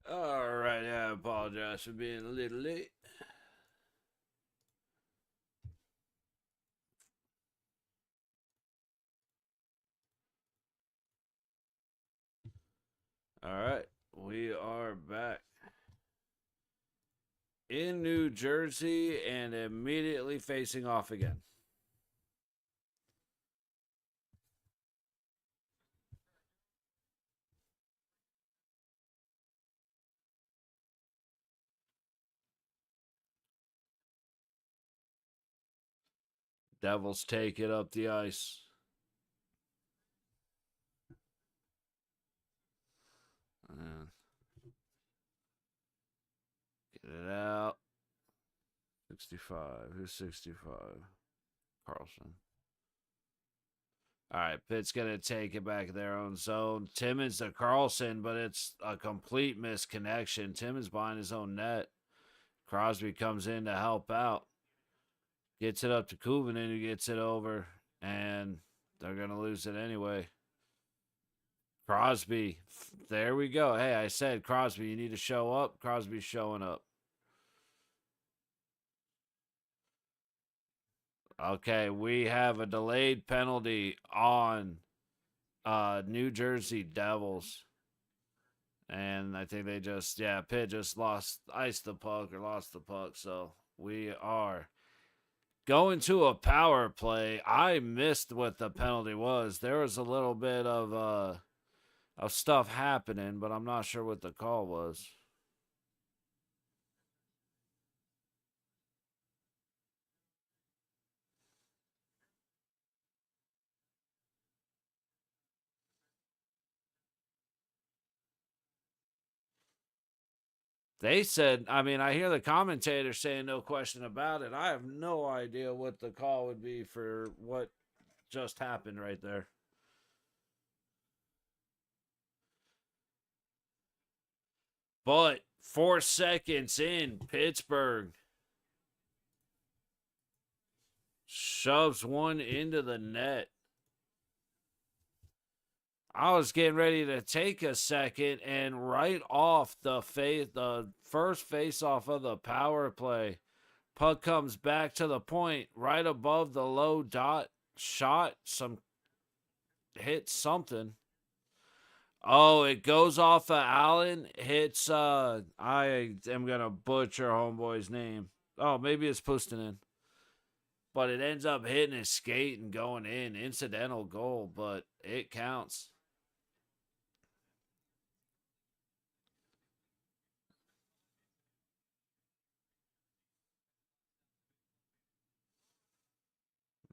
All right, I apologize for being a little late. All right, we are back in New Jersey and immediately facing off again. Devils take it up the ice. And get it out. 65. Who's 65? Carlson. All right, Pitt's going to take it back in their own zone. Timmons to Carlson, but it's a complete misconnection. Timmons behind his own net. Crosby comes in to help out. Gets it up to Kuvanen, who gets it over, and they're going to lose it anyway. Crosby, there we go. Hey, I said, Crosby, you need to show up. Crosby's showing up. Okay, we have a delayed penalty on New Jersey Devils. And I think they just, Pitt just iced the puck or lost the puck. So we are going to a power play. I missed what the penalty was. There was a little bit of stuff happening, but I'm not sure what the call was. They said, I mean, I hear the commentator saying no question about it. I have no idea what the call would be for what just happened right there. But 4 seconds in, Pittsburgh shoves one into the net. I was getting ready to take a second, and right off the first face off of the power play, puck comes back to the point right above the low dot. Shot, hit something. Oh, it goes off of Allen. Hits. I am gonna butcher homeboy's name. Oh, maybe it's Pustanen. But it ends up hitting his skate and going in. Incidental goal, but it counts.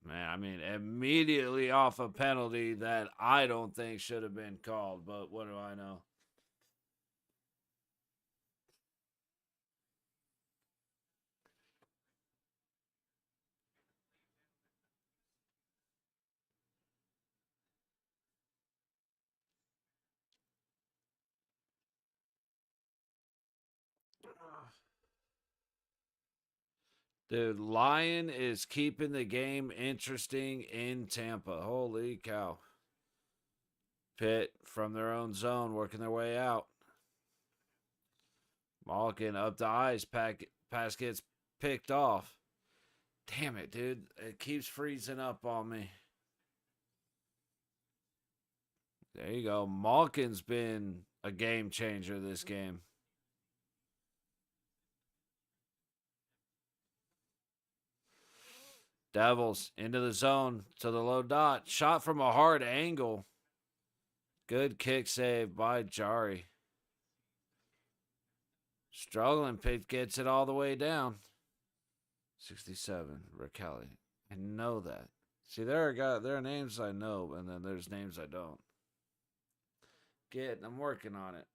Man, I mean, immediately off a penalty that I don't think should have been called, but what do I know? Dude, Lyon is keeping the game interesting in Tampa. Holy cow. Pitt from their own zone working their way out. Malkin up the ice. Pass gets picked off. Damn it, dude. It keeps freezing up on me. There you go. Malkin's been a game changer this game. Devils into the zone to the low dot. Shot from a hard angle. Good kick save by Jari. Struggling. Pitt gets it all the way down. 67. Raquel. I know that. See, there are names I know, and then there's names I don't. I'm working on it.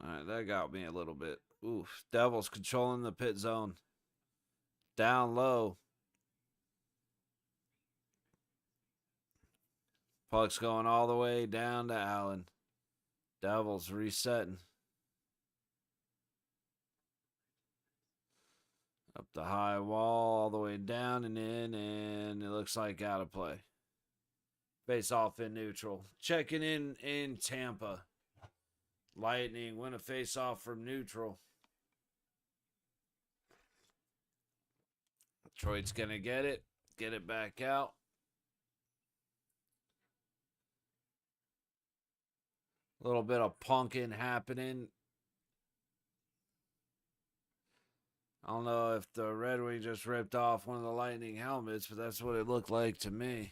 All right, that got me a little bit. Oof. Devils controlling the pit zone. Down low. Puck's going all the way down to Allen. Devils resetting. Up the high wall, all the way down and in, and it looks like out of play. Face off in neutral. Checking in Tampa. Lightning win a face off from neutral. Detroit's going to get it back out. A little bit of punking happening. I don't know if the Red Wing just ripped off one of the Lightning helmets, but that's what it looked like to me.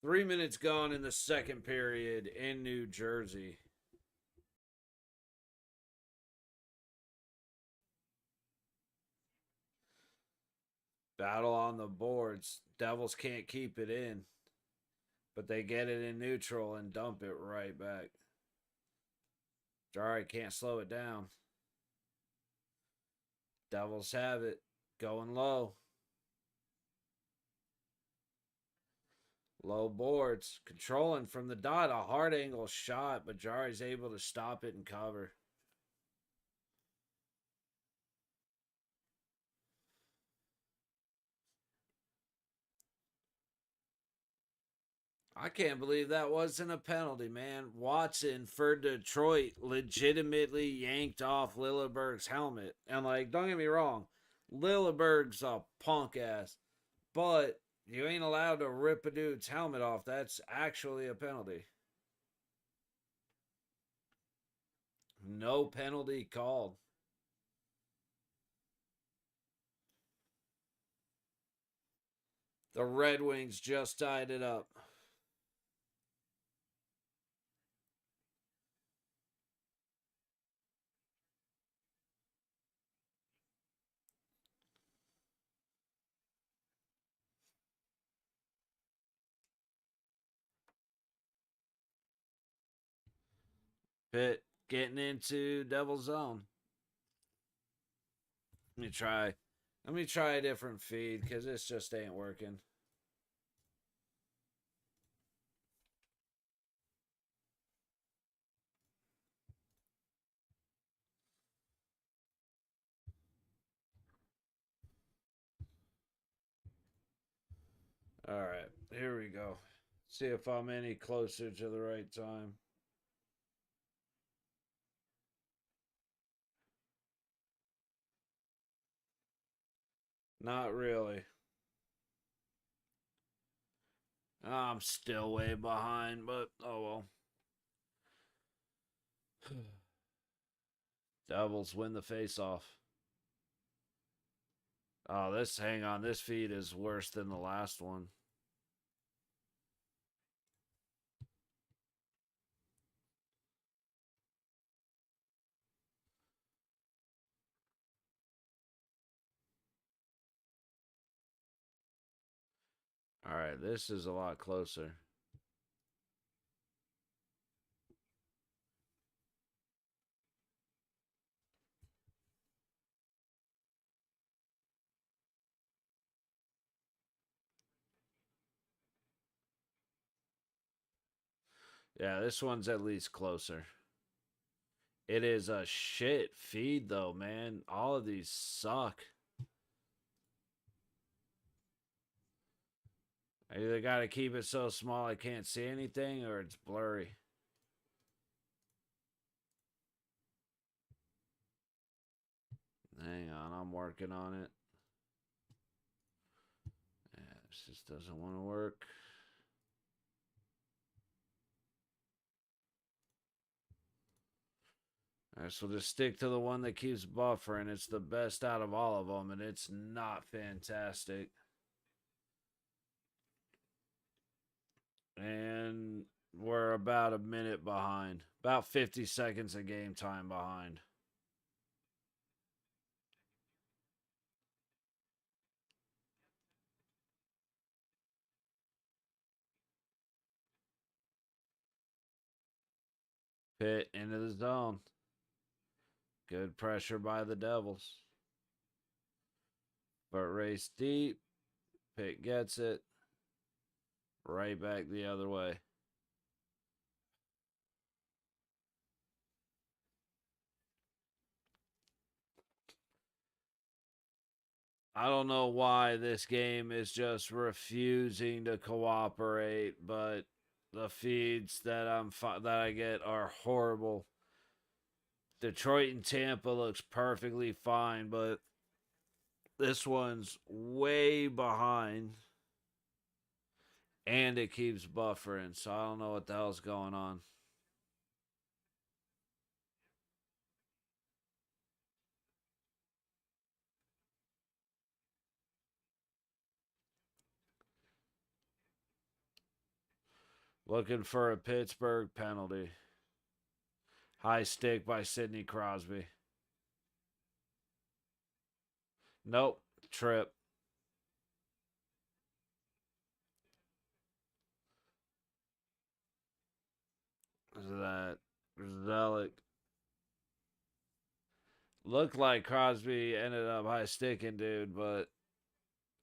3 minutes gone in the second period in New Jersey. Battle on the boards. Devils can't keep it in, but they get it in neutral and dump it right back. Jari can't slow it down. Devils have it. Going low. Low boards. Controlling from the dot. A hard angle shot, but Jari's able to stop it and cover. I can't believe that wasn't a penalty, man. Watson for Detroit legitimately yanked off Lilleberg's helmet. And, like, don't get me wrong, Lilleberg's a punk ass. But you ain't allowed to rip a dude's helmet off. That's actually a penalty. No penalty called. The Red Wings just tied it up. Pitt getting into Devil Zone. Let me try a different feed because this just ain't working. All right, here we go. See if I'm any closer to the right time. Not really. I'm still way behind, but oh well. Devils win the face-off. Oh, hang on, this feed is worse than the last one. All right, this is a lot closer. Yeah, this one's at least closer. It is a shit feed, though, man. All of these suck. I either got to keep it so small I can't see anything, or it's blurry. Hang on, I'm working on it. Yeah, this just doesn't want to work. Alright, so just stick to the one that keeps buffering. It's the best out of all of them, and it's not fantastic. And we're about a minute behind. About 50 seconds of game time behind. Pitt into the zone. Good pressure by the Devils. But race deep. Pitt gets it. Right back the other way. I don't know why this game is just refusing to cooperate, but the feeds that that I get are horrible. Detroit and Tampa looks perfectly fine, but this one's way behind and it keeps buffering, so I don't know what the hell's going on. Looking for a Pittsburgh penalty. High stick by Sidney Crosby. Nope. Trip. Is that Zelik? Looked like Crosby ended up high sticking, dude, but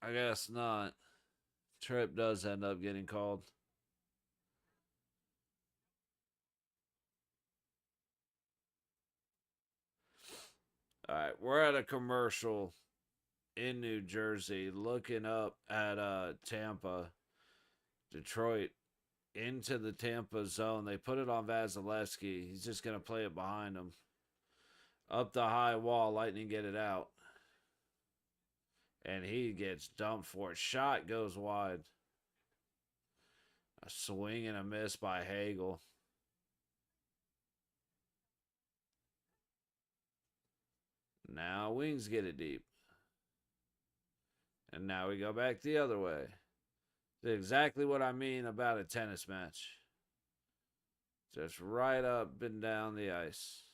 I guess not. Trip does end up getting called. All right, we're at a commercial in New Jersey looking up at Tampa, Detroit, into the Tampa zone. They put it on Vasilevsky. He's just going to play it behind him. Up the high wall, Lightning get it out. And he gets dumped for it. Shot goes wide. A swing and a miss by Hagel. Now Wings get it deep. And now we go back the other way. Exactly what I mean about a tennis match. Just right up and down the ice.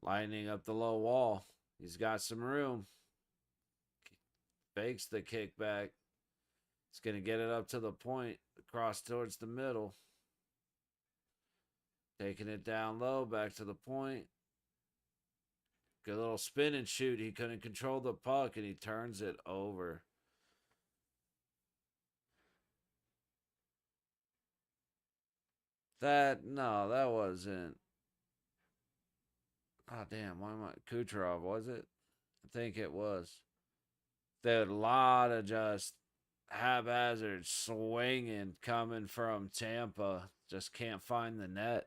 Lightning up the low wall. He's got some room. Fakes the kickback. He's going to get it up to the point. Across towards the middle. Taking it down low. Back to the point. Good little spin and shoot. He couldn't control the puck and he turns it over. No, that wasn't. Oh, damn. Why am I? Kucherov, was it? I think it was. There a lot of just haphazard swinging coming from Tampa. Just can't find the net.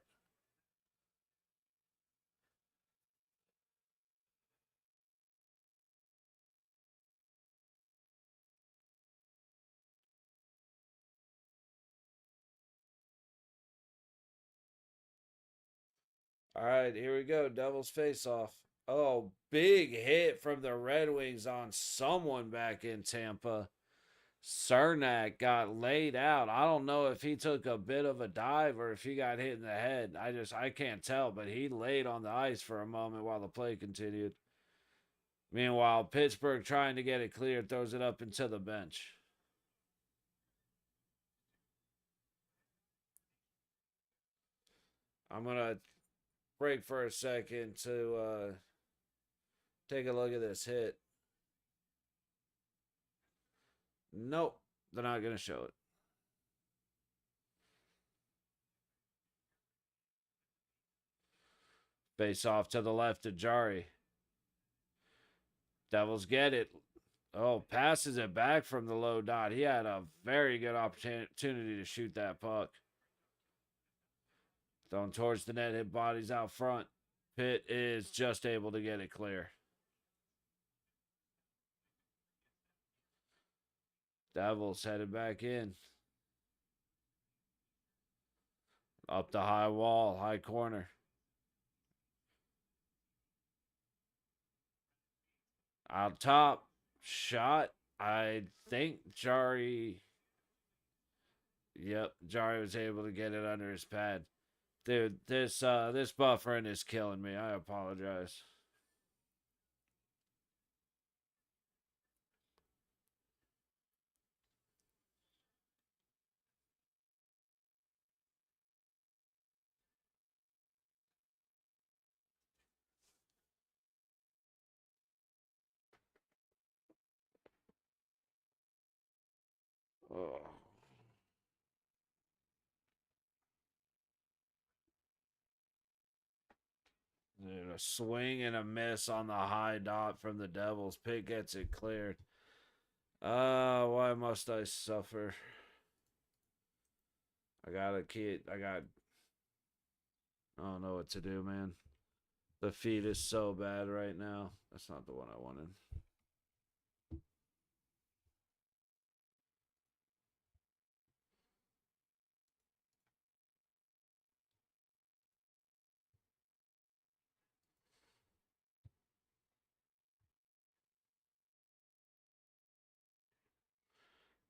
All right, here we go. Devils face off. Oh, big hit from the Red Wings on someone back in Tampa. Cernak got laid out. I don't know if he took a bit of a dive or if he got hit in the head. I can't tell, but he laid on the ice for a moment while the play continued. Meanwhile, Pittsburgh trying to get it clear, throws it up into the bench. I'm gonna break for a second to take a look at this hit. Nope, they're not gonna show it. Face off to the left of Jari. Devils get it. Oh, passes it back from the low dot. He had a very good opportunity to shoot that puck. Thrown towards the net, hit bodies out front. Pitt is just able to get it clear. Devils headed back in. Up the high wall, high corner. Out top, shot. I think Jari. Yep, Jari was able to get it under his pad. Dude, this buffering is killing me. I apologize. Oh. Dude, a swing and a miss on the high dot from the Devils. Pitt gets it cleared. Why must I suffer? I got a kid. I don't know what to do, man. The feed is so bad right now. That's not the one I wanted.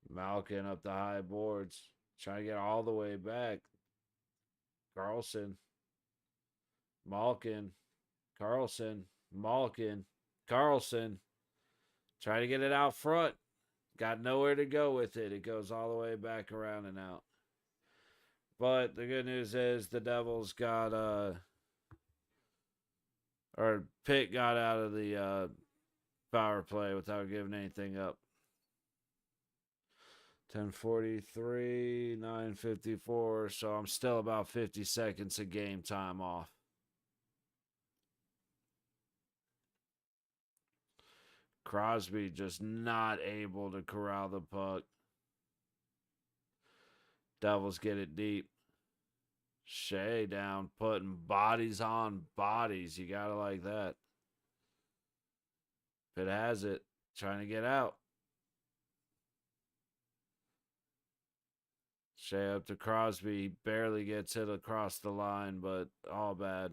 Malkin up the high boards. Trying to get all the way back. Carlson. Malkin. Carlson. Malkin. Carlson. Trying to get it out front. Got nowhere to go with it. It goes all the way back around and out. But the good news is the Devils got or Pitt got out of the power play without giving anything up. 10:43, 9:54. So I'm still about 50 seconds of game time off. Crosby just not able to corral the puck. Devils get it deep. Shea down, putting bodies on bodies. You gotta like that. Pitt has it. Trying to get out. Shea up to Crosby. Barely gets it across the line, but all bad.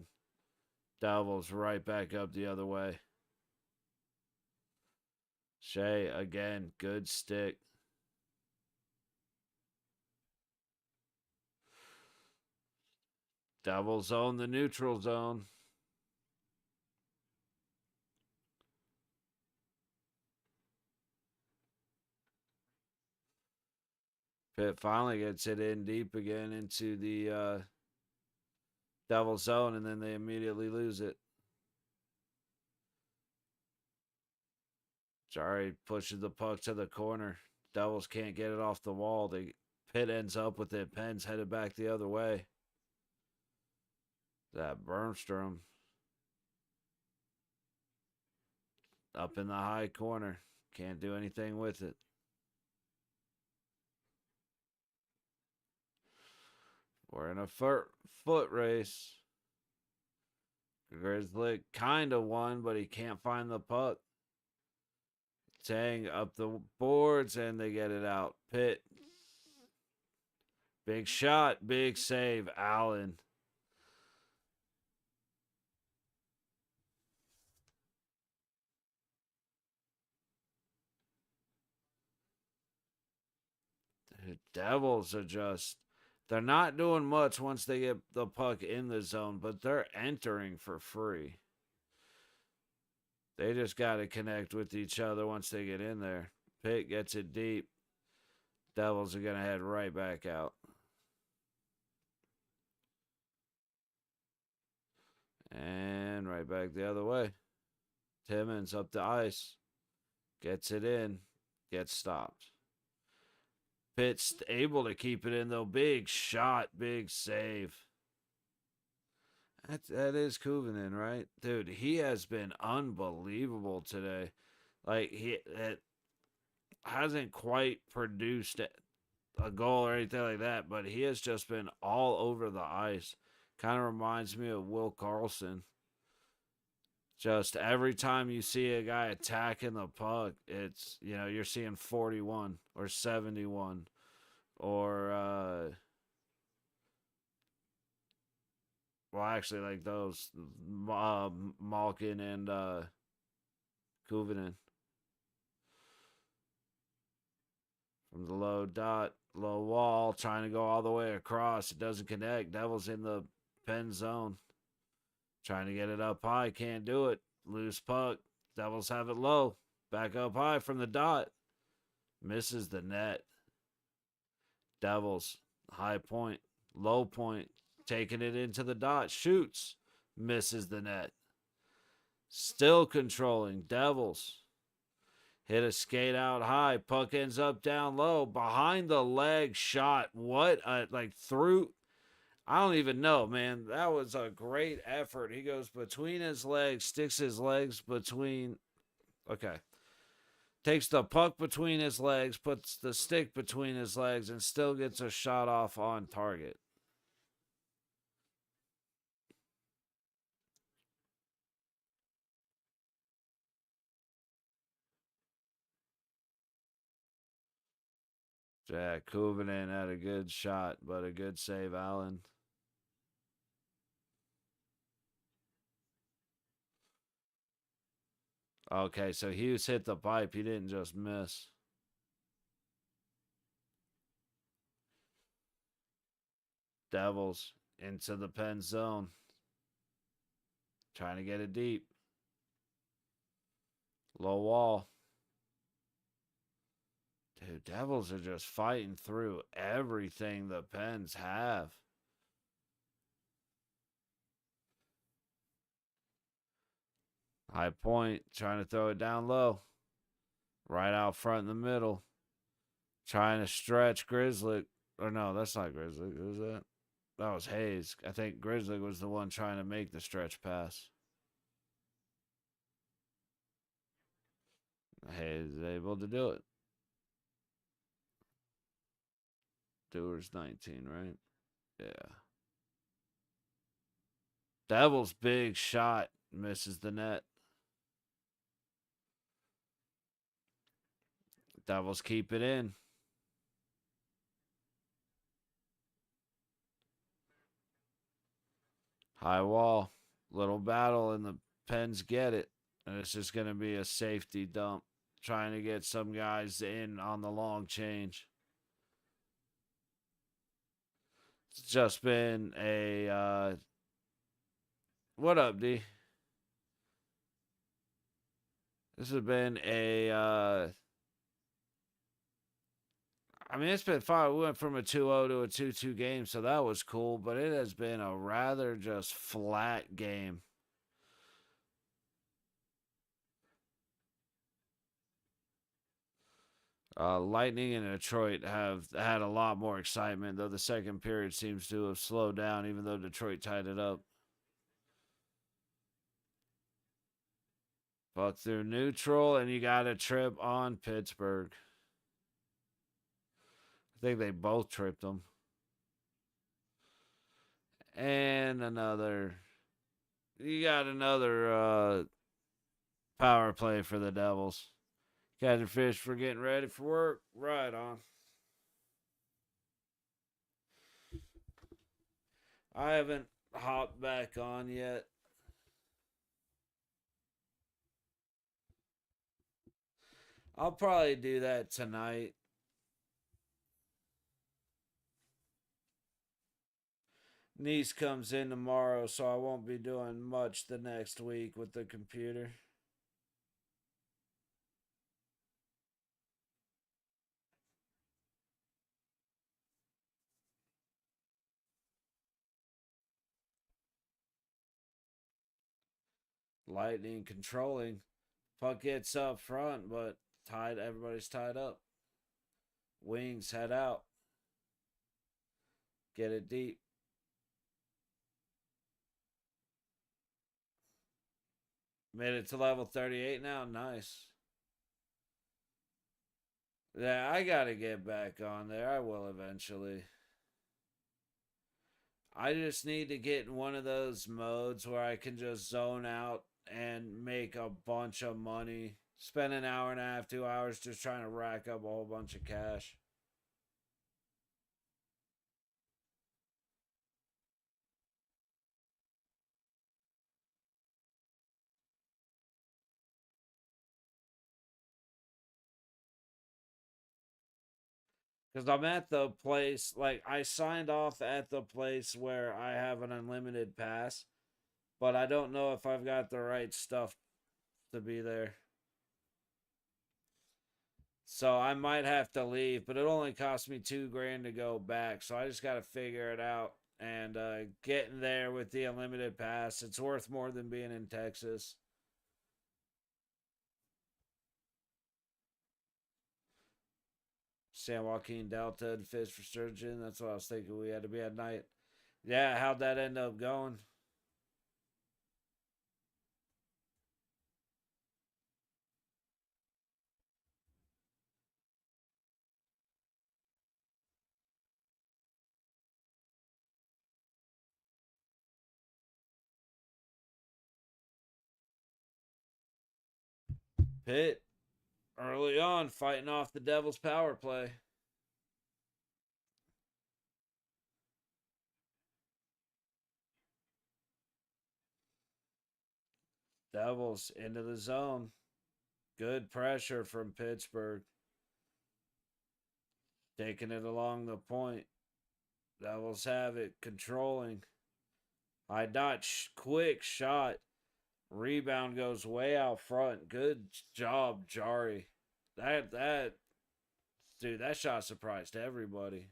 Devils right back up the other way. Shea again. Good stick. Devils own the neutral zone. Pitt finally gets it in deep again into the Devil zone, and then they immediately lose it. Jari pushes the puck to the corner. Devils can't get it off the wall. Pitt ends up with it. Penn's headed back the other way. That Bermstrom up in the high corner. Can't do anything with it. We're in a foot race. Grizzly kind of won, but he can't find the puck. Tang up the boards, and they get it out. Pitt. Big shot, big save, Allen. The Devils are just, they're not doing much once they get the puck in the zone, but they're entering for free. They just got to connect with each other once they get in there. Pitt gets it deep. Devils are going to head right back out. And right back the other way. Timmons up the ice. Gets it in. Gets stopped. Pitt's able to keep it in, though. Big shot. Big save. That is Kuvanen, right? Dude, he has been unbelievable today. Like, it hasn't quite produced a goal or anything like that, but he has just been all over the ice. Kind of reminds me of Will Carlson. Just every time you see a guy attacking the puck, it's, you're seeing 41 or 71 or, well, actually, like those Malkin and Kuvanen. From the low dot, low wall, trying to go all the way across. It doesn't connect. Devils in the pen zone. Trying to get it up high. Can't do it. Loose puck. Devils have it low. Back up high from the dot. Misses the net. Devils. High point. Low point. Taking it into the dot. Shoots. Misses the net. Still controlling. Devils. Hit a skate out high. Puck ends up down low. Behind the leg shot. What? Like through. I don't even know, man. That was a great effort. He goes between his legs, sticks his legs between. Okay. Takes the puck between his legs, puts the stick between his legs, and still gets a shot off on target. Jack Kuvanen had a good shot, but a good save, Allen. Okay, so Hughes hit the pipe. He didn't just miss. Devils into the pen zone. Trying to get it deep. Low wall. Dude, Devils are just fighting through everything the Pens have. High point, trying to throw it down low. Right out front in the middle. Trying to stretch Grizzly. Or no, that's not Grizzly. Who's that? That was Hayes. I think Grizzly was the one trying to make the stretch pass. Hayes is able to do it. Dewar's 19, right? Yeah. Devils big shot. Misses the net. Devils keep it in. High wall. Little battle, and the Pens get it. And it's just going to be a safety dump. Trying to get some guys in on the long change. It's just been a. What up, D? This has been a. I mean, it's been fine. We went from a 2-0 to a 2-2 game, so that was cool. But it has been a rather just flat game. Lightning and Detroit have had a lot more excitement, though the second period seems to have slowed down, even though Detroit tied it up. Puck through neutral, and you got a trip on Pittsburgh. I think they both tripped them. And another. You got another power play for the Devils. Catching fish for getting ready for work. Right on. I haven't hopped back on yet. I'll probably do that tonight. Niece comes in tomorrow, so I won't be doing much the next week with the computer. Lightning controlling. Puck gets up front, but tied. Everybody's tied up. Wings head out. Get it deep. Made it to level 38 now. Nice. Yeah, I gotta get back on there. I will eventually. I just need to get in one of those modes where I can just zone out and make a bunch of money. Spend an hour and a half, 2 hours just trying to rack up a whole bunch of cash. Because I'm at the place, like, I signed off at the place where I have an unlimited pass, but I don't know if I've got the right stuff to be there. So I might have to leave, but it only cost me $2,000 to go back. So I just got to figure it out and getting there with the unlimited pass. It's worth more than being in Texas. San Joaquin Delta and Fish for Sturgeon. That's what I was thinking we had to be at night. Yeah, how'd that end up going? Pitt, early on, fighting off the Devils' power play. Devils into the zone. Good pressure from Pittsburgh. Taking it along the point. Devils have it, controlling. High dot, quick shot. Rebound goes way out front. Good job, Jari. That dude, that shot surprised everybody.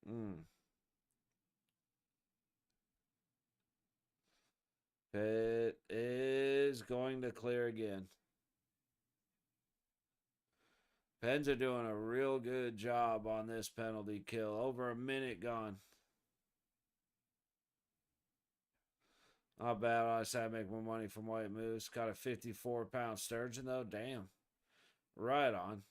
Mm. Pitt is going to clear again. Pens are doing a real good job on this penalty kill. Over a minute gone. Not bad. I said I make more money from White Moose. Got a 54-pound sturgeon, though. Damn. Right on.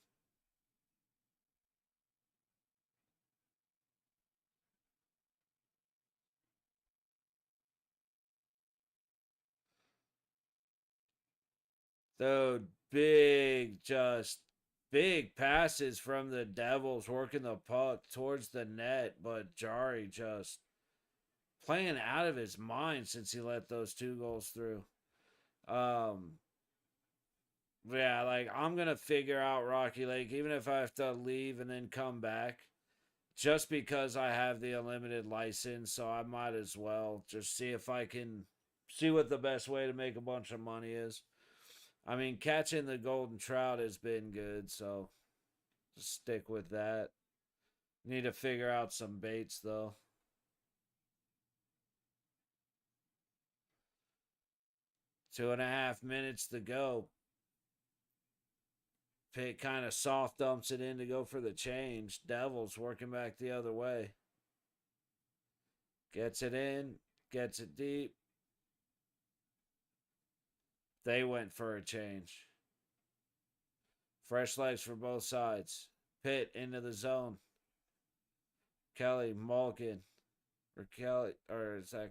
Dude, big passes from the Devils working the puck towards the net, but Jari just playing out of his mind since he let those 2 goals through. Um, yeah, like I'm gonna figure out Rocky Lake, even if I have to leave and then come back, just because I have the unlimited license. So I might as well just see if I can see what the best way to make a bunch of money is. I mean, catching the golden trout has been good, so just stick with that. Need to figure out some baits though. 2.5 minutes to go. Pitt kind of soft dumps it in to go for the change. Devils working back the other way. Gets it in, gets it deep. They went for a change. Fresh legs for both sides. Pitt into the zone. Kelly, Malkin, or is that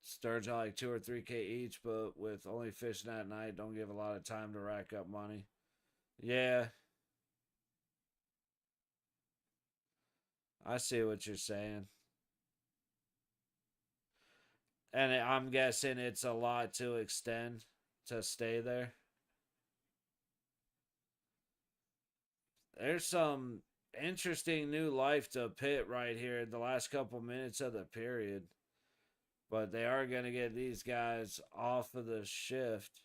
Sturgeon like 2 or 3K each, but with only fishing at night, don't give a lot of time to rack up money. Yeah, I see what you're saying. And I'm guessing it's a lot to extend to stay there. There's some interesting new life to Pitt right here in the last couple minutes of the period. But they are going to get these guys off of the shift.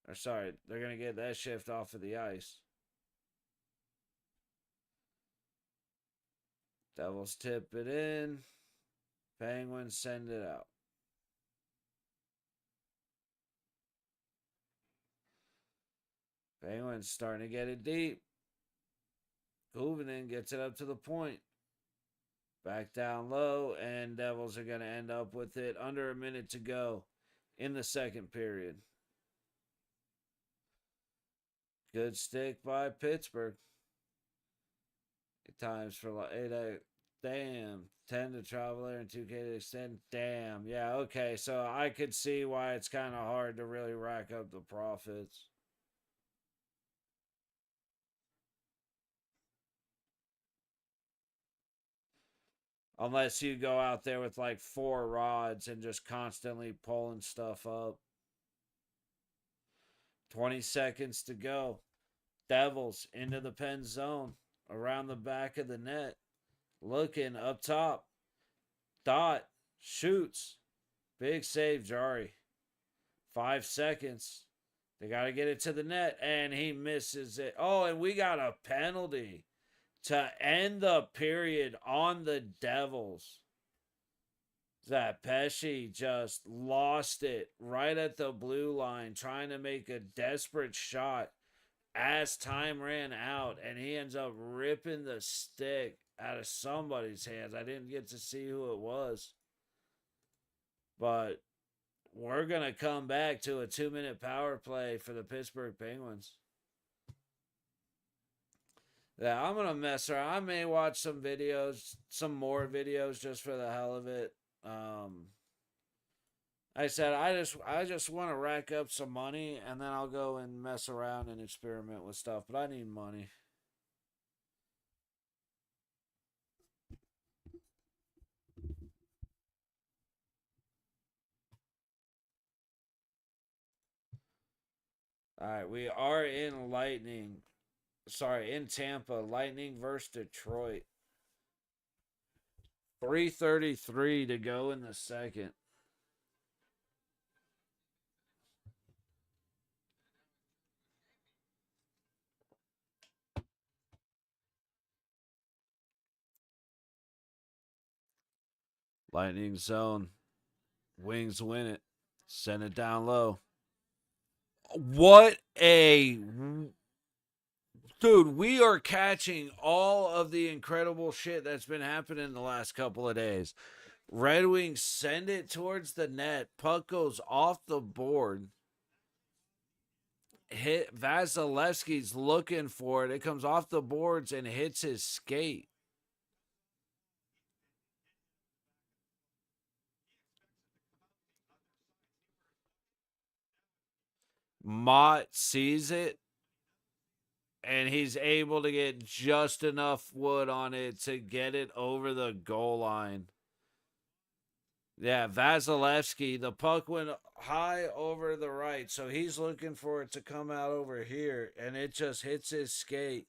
Or sorry, they're going to get that shift off of the ice. Devils tip it in. Penguins send it out. Penguins starting to get it deep. Hoovenen gets it up to the point. Back down low, and Devils are going to end up with it under a minute to go in the second period. Good stick by Pittsburgh. 8 times for like 8. Damn. 10 to travel there and 2K to extend. Damn. Yeah, okay. So I could see why it's kind of hard to really rack up the profits. Unless you go out there with like 4 rods and just constantly pulling stuff up. 20 seconds to go. Devils into the pen zone. Around the back of the net. Looking up top. Dot. Shoots. Big save, Jari. 5 seconds. They got to get it to the net, and he misses it. Oh, and we got a penalty to end the period on the Devils. that Pesci just lost it right at the blue line, trying to make a desperate shot as time ran out, and he ends up ripping the stick out of somebody's hands. I didn't get to see who it was, but we're going to come back to a 2-minute power play for the Pittsburgh Penguins. Yeah, I'm going to mess around. I may watch some videos, some more videos just for the hell of it. I said I just want to rack up some money, and then I'll go and mess around and experiment with stuff, but I need money. All right, we are in Lightning. Sorry, in Tampa. Lightning versus Detroit. 3:33 to go in the second. Lightning zone. Wings win it. Send it down low. What a. Dude, we are catching all of the incredible shit that's been happening the last couple of days. Red Wings send it towards the net. Puck goes off the board. Hit Vasilevsky's looking for it. It comes off the boards and hits his skate. Mott sees it, and he's able to get just enough wood on it to get it over the goal line. Yeah, Vasilevsky, the puck went high over the right, so he's looking for it to come out over here, and it just hits his skate,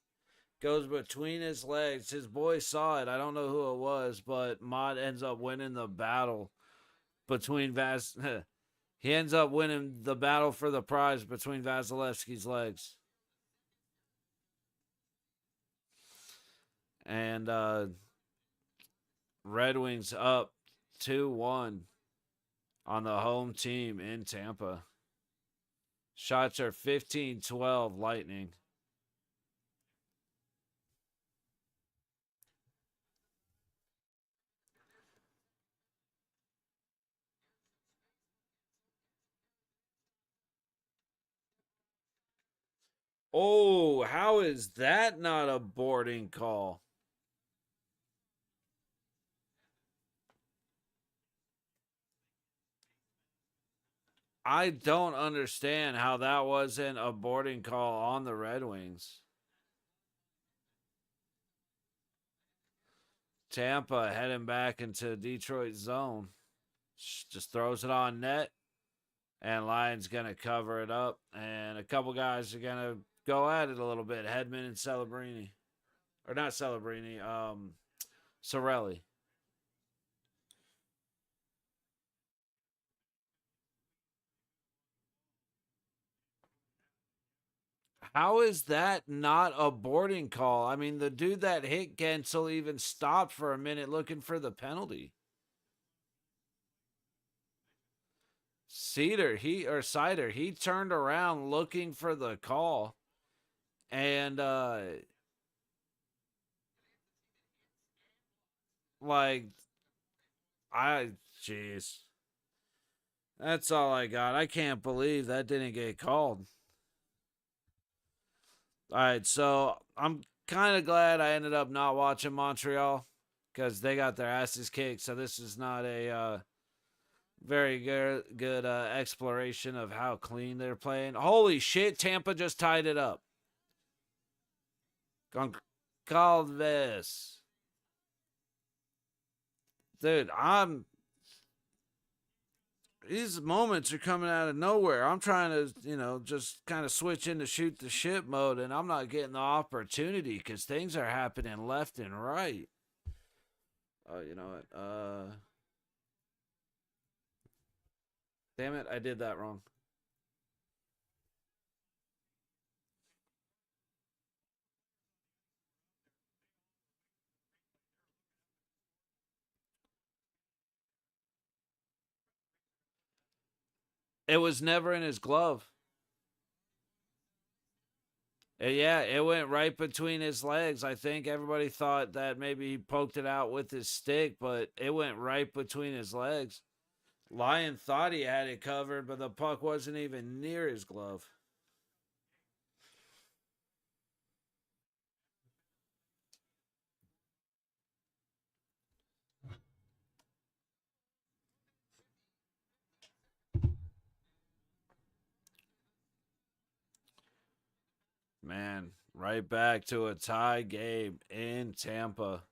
goes between his legs. His boy saw it. I don't know who it was, but Mott ends up winning the battle between He ends up winning the battle for the prize between Vasilevsky's legs. And Red Wings up 2-1 on the home team in Tampa. Shots are 15-12 Lightning. Oh, how is that not a boarding call? I don't understand how that wasn't a boarding call on the Red Wings. Tampa heading back into Detroit zone. Just throws it on net, and Lions going to cover it up. And a couple guys are going to go at it a little bit. Hedman and Celebrini. Or not Celebrini, Sorelli. How is that not a boarding call? I mean, the dude that hit Gensel even stopped for a minute looking for the penalty. Cider, he turned around looking for the call. And like jeez. That's all I got. I can't believe that didn't get called. All right, so I'm kind of glad I ended up not watching Montreal because they got their asses kicked. So this is not a very good exploration of how clean they're playing. Holy shit, Tampa just tied it up. Goncalves. Dude, these moments are coming out of nowhere. I'm trying to, just kind of switch into shoot the shit mode, and I'm not getting the opportunity because things are happening left and right. Oh, you know what? Damn it, I did that wrong. It was never in his glove. Yeah, it went right between his legs. I think everybody thought that maybe he poked it out with his stick, but it went right between his legs. Lyon thought he had it covered, but the puck wasn't even near his glove. Man, right back to a tie game in Tampa.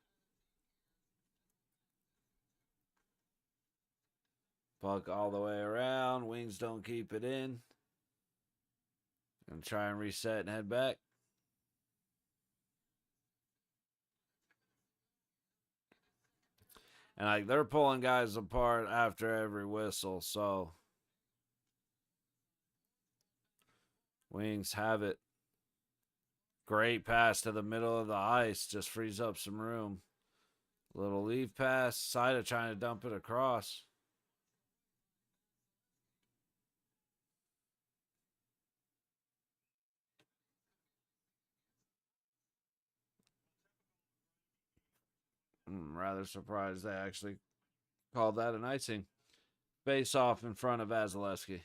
Puck all the way around. Wings don't keep it in. And try and reset and head back. And like they're pulling guys apart after every whistle, so Wings have it. Great pass to the middle of the ice, just frees up some room. Little leave pass, Sida trying to dump it across. I'm rather surprised they actually called that an icing. Face off in front of Vasilevsky.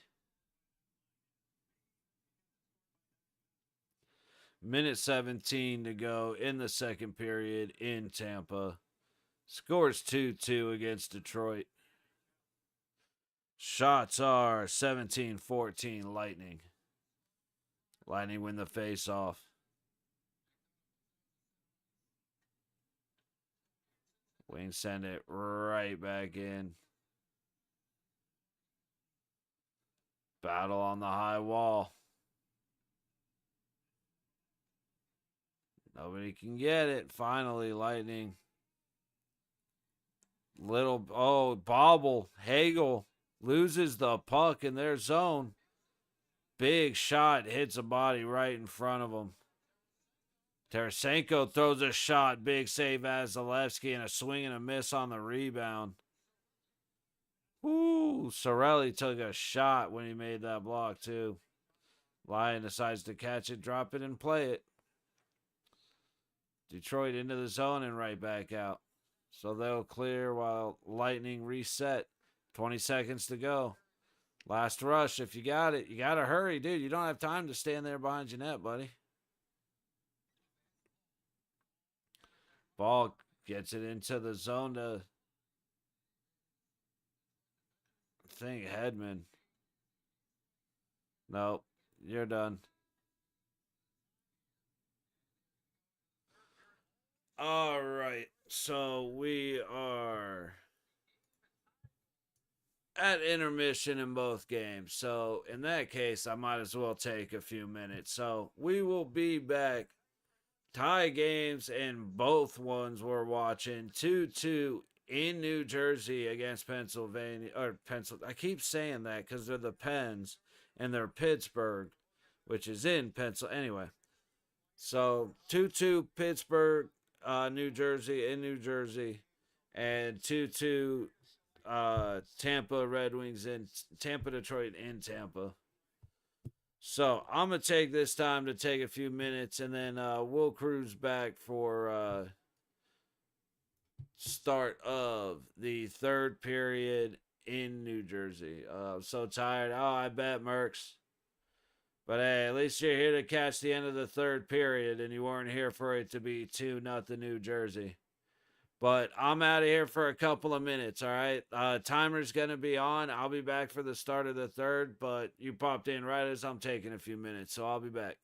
Minute 17 to go in the second period in Tampa. Scores 2-2 against Detroit. Shots are 17-14 Lightning. Lightning win the face-off. Wings send it right back in. Battle on the high wall. Nobody can get it. Finally, Lightning. Bobble. Hagel loses the puck in their zone. Big shot hits a body right in front of him. Tarasenko throws a shot. Big save Vasilevsky and a swing and a miss on the rebound. Ooh, Sorelli took a shot when he made that block too. Lyon decides to catch it, drop it, and play it. Detroit into the zone and right back out. So they'll clear while Lightning reset. 20 seconds to go. Last rush. If you got it, you got to hurry, dude. You don't have time to stand there behind your net, buddy. Ball gets it into the zone to, I think, Hedman. Nope, you're done. All right. So we are at intermission in both games. So in that case, I might as well take a few minutes. So we will be back. Tie games in both ones we're watching. 2-2 in New Jersey against Pennsylvania. I keep saying that because they're the Pens and they're Pittsburgh, which is in Pennsylvania. Anyway, so 2-2 Pittsburgh, New Jersey in New Jersey, and 2-2 Tampa Red Wings in Tampa, Detroit in Tampa. So I'm gonna take this time to take a few minutes, and then we'll cruise back for start of the third period in New Jersey. I'm so tired. Oh, I bet Mercs. But hey, at least you're here to catch the end of the third period, and you weren't here for it to be 2-0 New Jersey. But I'm out of here for a couple of minutes, all right? Timer's going to be on. I'll be back for the start of the third, but you popped in right as I'm taking a few minutes, so I'll be back.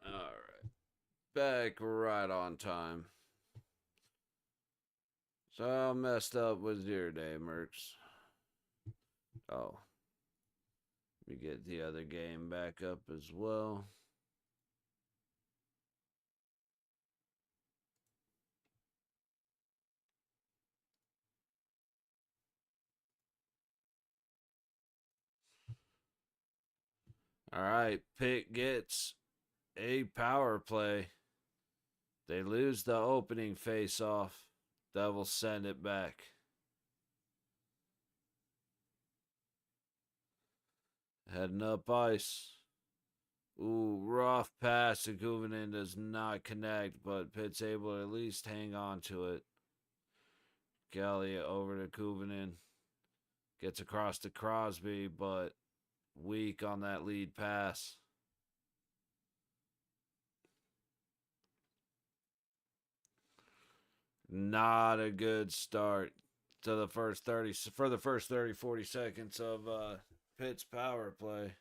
All right. Back right on time. So how messed up was your day, Mercs? Oh, we get the other game back up as well. All right, Pitt gets a power play. They lose the opening face-off. Devils send it back. Heading up ice. Ooh, rough pass to Kuvanen does not connect, but Pitt's able to at least hang on to it. Kelly over to Kuvanen. Gets across to Crosby, but weak on that lead pass. Not a good start to the first 40 seconds of Pitt's power play.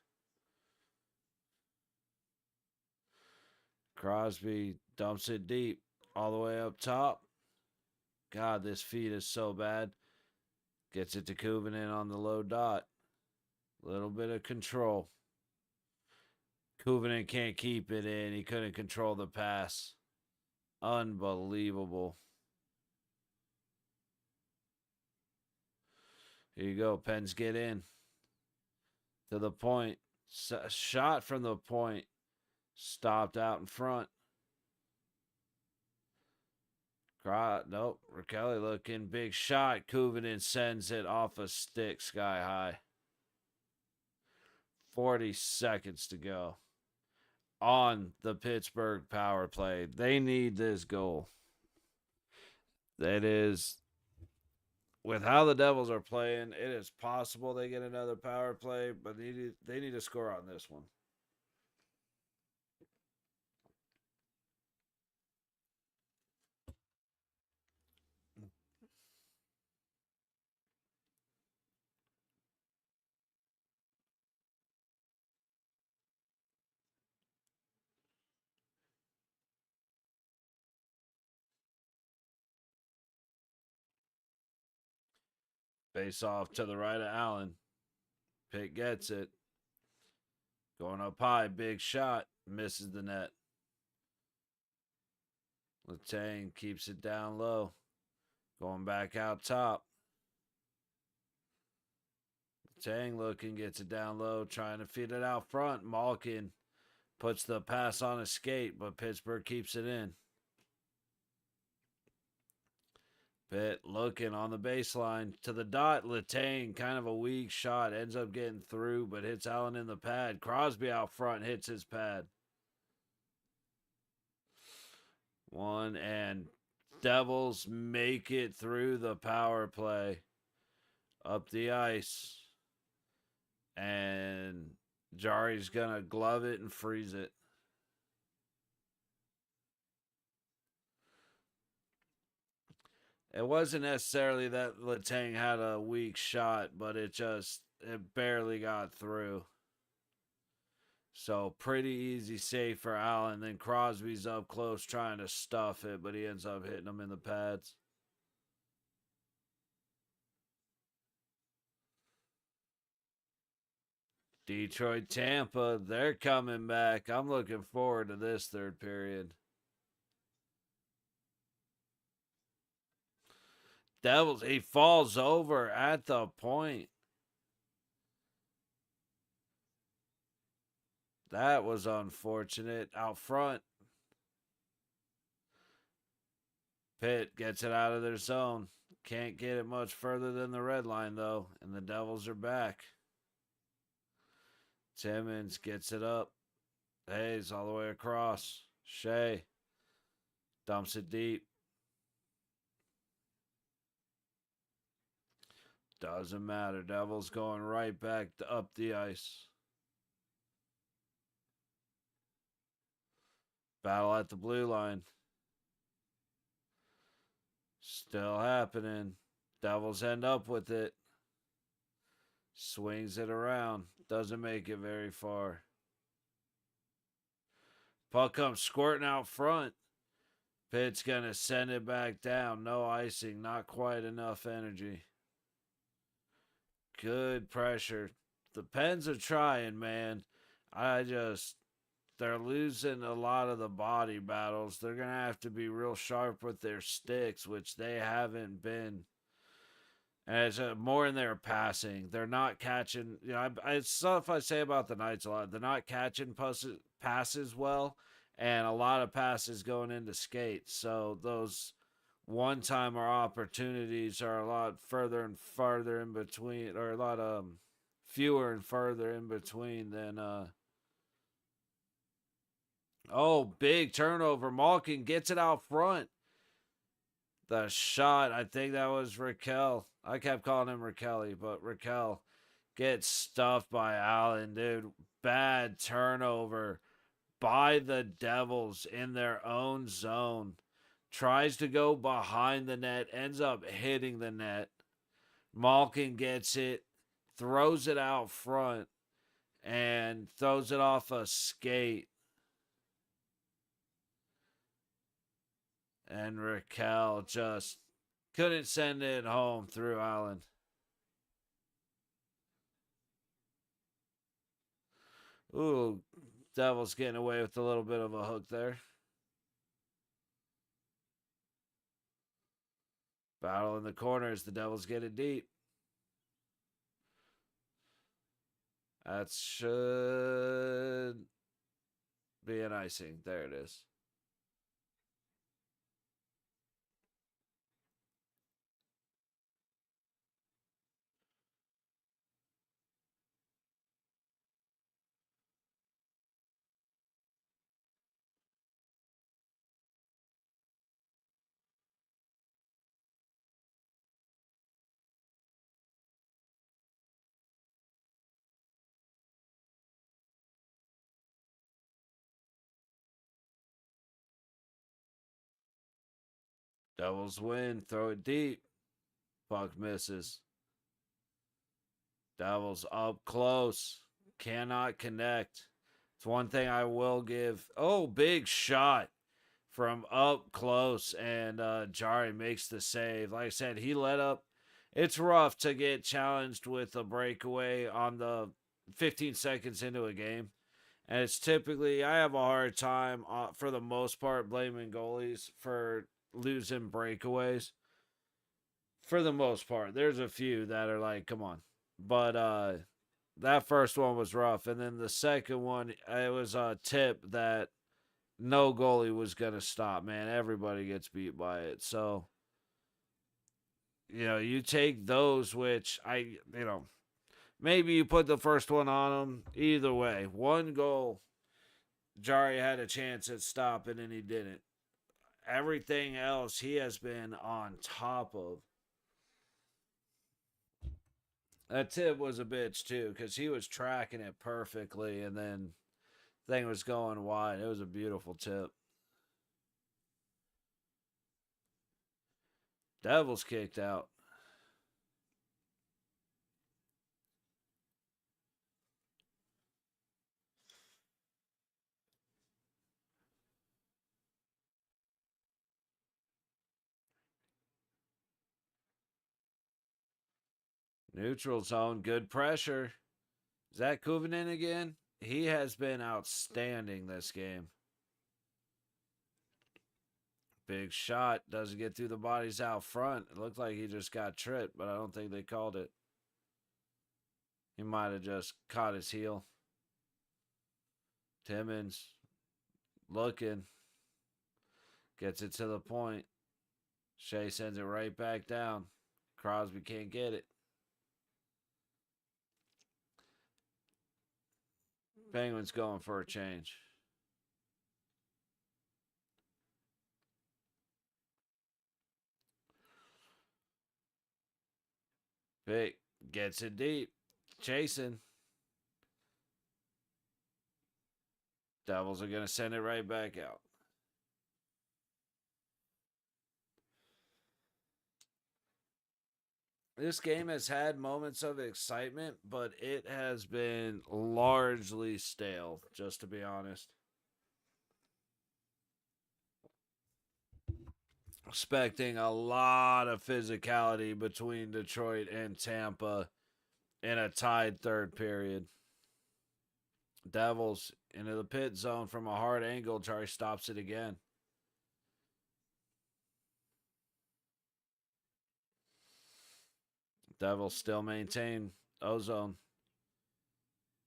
Crosby dumps it deep all the way up top. God, this feed is so bad. Gets it to Kuvanen on the low dot. Little bit of control. Kuvanen can't keep it in. He couldn't control the pass. Unbelievable. Here you go. Pens get in. To the point. Shot from the point. Stopped out in front. Nope. Raquel looking. Big shot. Kuvanen sends it off a stick sky high. 40 seconds to go. On the Pittsburgh power play. They need this goal. That is, with how the Devils are playing, it is possible they get another power play, but they need to score on this one. Face off to the right of Allen. Pitt gets it. Going up high, big shot. Misses the net. Letang keeps it down low. Going back out top. Letang looking, gets it down low, trying to feed it out front. Malkin puts the pass on a skate, but Pittsburgh keeps it in. Pitt looking on the baseline to the dot. Letang, kind of a weak shot, ends up getting through, but hits Allen in the pad. Crosby out front hits his pad. One, and Devils make it through the power play. Up the ice. And Jari's going to glove it and freeze it. It wasn't necessarily that Letang had a weak shot, but it barely got through. So pretty easy save for Allen. Then Crosby's up close trying to stuff it, but he ends up hitting him in the pads. Detroit, Tampa, they're coming back. I'm looking forward to this third period. Devils, he falls over at the point. That was unfortunate. Out front. Pitt gets it out of their zone. Can't get it much further than the red line, though, and the Devils are back. Timmons gets it up. Hayes all the way across. Shea dumps it deep. Doesn't matter. Devils going right back up the ice. Battle at the blue line. Still happening. Devils end up with it. Swings it around. Doesn't make it very far. Puck comes squirting out front. Pitt's going to send it back down. No icing. Not quite enough energy. Good pressure. The Pens are trying, man. They're losing a lot of the body battles. They're going to have to be real sharp with their sticks, which they haven't been. And it's more in their passing. They're not catching. It's stuff I say about the Knights a lot. They're not catching passes well, and a lot of passes going into skates. So those one-timer opportunities are a lot further and farther in between, or a lot fewer and further in between than. Oh, big turnover. Malkin gets it out front. The shot, I think that was Raquel. I kept calling him Raquel, but Raquel gets stuffed by Allen, dude. Bad turnover by the Devils in their own zone. Tries to go behind the net, ends up hitting the net. Malkin gets it, throws it out front, and throws it off a skate. And Raquel just couldn't send it home through Allen. Ooh, Devils getting away with a little bit of a hook there. Battle in the corners. The Devils get it deep. That should be an icing. There it is. Devils win. Throw it deep. Puck misses. Devils up close. Cannot connect. It's one thing I will give. Oh, big shot from up close. And Jari makes the save. Like I said, he let up. It's rough to get challenged with a breakaway on the 15 seconds into a game. And it's typically, I have a hard time, for the most part, blaming goalies for losing breakaways. For the most part, there's a few that are like, come on. But that first one was rough. And then the second one, it was a tip that no goalie was going to stop, man. Everybody gets beat by it. So, you take those, which maybe you put the first one on them. Either way, one goal, Jari had a chance at stopping and he didn't. Everything else he has been on top of. That tip was a bitch too, because he was tracking it perfectly and then thing was going wide. It was a beautiful tip. Devils kicked out. Neutral zone, good pressure. Is that Kuvanen again? He has been outstanding this game. Big shot. Doesn't get through the bodies out front. It looked like he just got tripped, but I don't think they called it. He might have just caught his heel. Timmons looking. Gets it to the point. Shea sends it right back down. Crosby can't get it. Penguins going for a change. Pick gets it deep. Chasing. Devils are going to send it right back out. This game has had moments of excitement, but it has been largely stale, just to be honest. Expecting a lot of physicality between Detroit and Tampa in a tied third period. Devils into the pit zone from a hard angle. Jari stops it again. Devils still maintain ozone.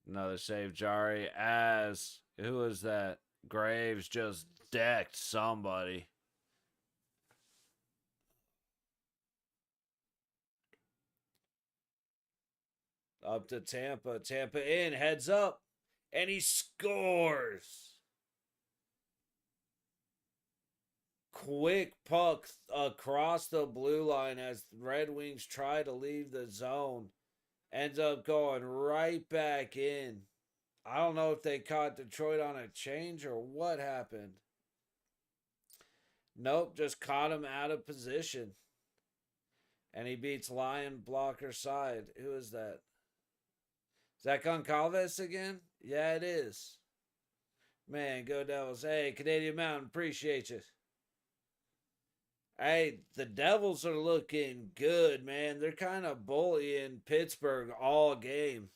Another save, Jari. As who is that? Graves just decked somebody. Up to Tampa. Tampa in, heads up. And he scores. Quick puck across the blue line as Red Wings try to leave the zone. Ends up going right back in. I don't know if they caught Detroit on a change or what happened. Nope, just caught him out of position. And he beats Lion blocker side. Who is that? Is that Goncalves again? Yeah, it is. Man, go Devils. Hey, Canadian Mountain, appreciate you. Hey, the Devils are looking good, man. They're kind of bullying Pittsburgh all game.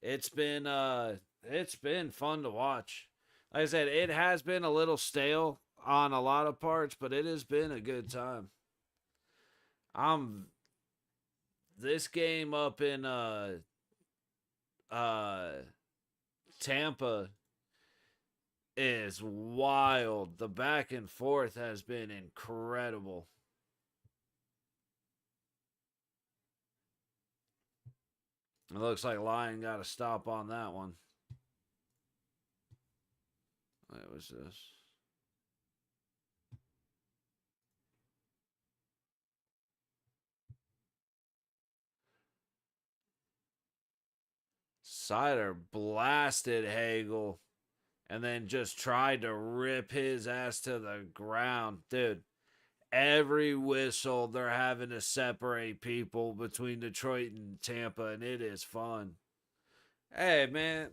It's been fun to watch. Like I said, it has been a little stale on a lot of parts, but it has been a good time. This game up in Tampa is wild. The back and forth has been incredible. It looks like Lion got a stop on that one. What was this? Sider blasted Hagel and then just tried to rip his ass to the ground. Dude, every whistle they're having to separate people between Detroit and Tampa, and it is fun. Hey, man.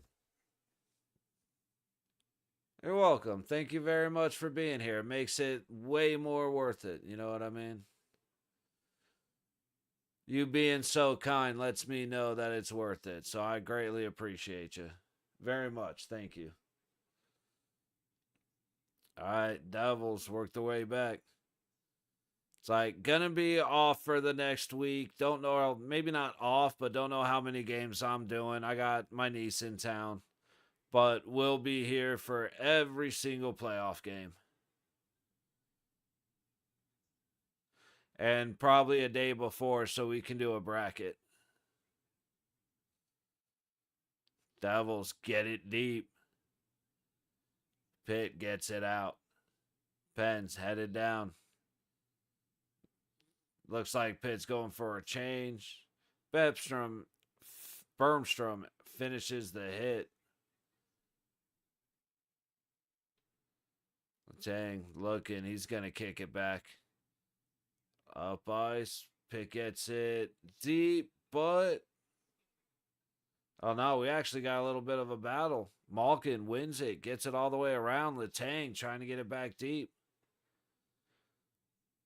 You're welcome. Thank you very much for being here. It makes it way more worth it. You know what I mean? You being so kind lets me know that it's worth it. So I greatly appreciate you. Very much. Thank you. All right, Devils work their way back. It's like gonna be off for the next week. Don't know, maybe not off, but don't know how many games I'm doing. I got my niece in town, but we'll be here for every single playoff game. And probably a day before so we can do a bracket. Devils get it deep. Pitt gets it out. Penn's headed down. Looks like Pitt's going for a change. Bermstrom finishes the hit. Tang looking. He's going to kick it back. Up ice. Pitt gets it deep, but... Oh, no, we actually got a little bit of a battle. Malkin wins it. Gets it all the way around. Letang trying to get it back deep.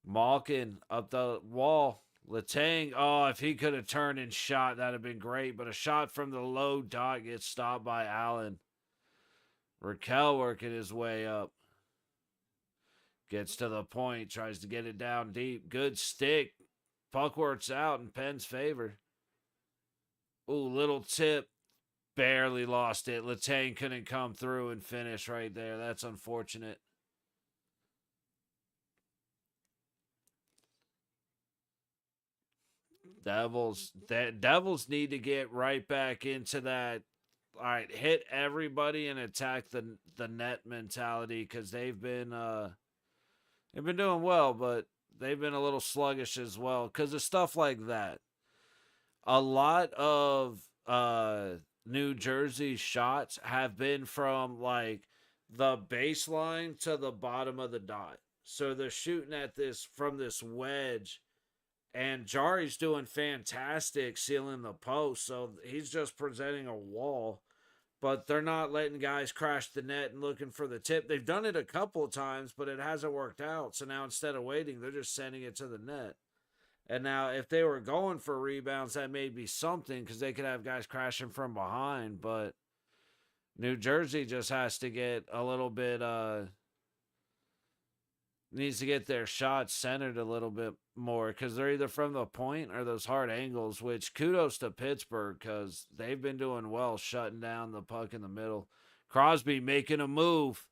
Malkin up the wall. Letang, oh, if he could have turned and shot, that would have been great. But a shot from the low dot gets stopped by Allen. Raquel working his way up. Gets to the point, tries to get it down deep. Good stick. Puck works out in Penn's favor. Ooh, little tip. Barely lost it. Letang couldn't come through and finish right there. That's unfortunate. Devils need to get right back into that. All right, hit everybody and attack the net mentality because they've been doing well, but they've been a little sluggish as well because of stuff like that. A lot of New Jersey shots have been from like the baseline to the bottom of the dot. So they're shooting at this from this wedge. And Jari's doing fantastic sealing the post, so he's just presenting a wall. but they're not letting guys crash the net and looking for the tip. They've done it a couple of times, but it hasn't worked out. So now instead of waiting, they're just sending it to the net. And now, if they were going for rebounds, that may be something because they could have guys crashing from behind. But New Jersey just has to get a little bit, needs to get their shots centered a little bit more because they're either from the point or those hard angles, which kudos to Pittsburgh because they've been doing well shutting down the puck in the middle. Crosby making a move.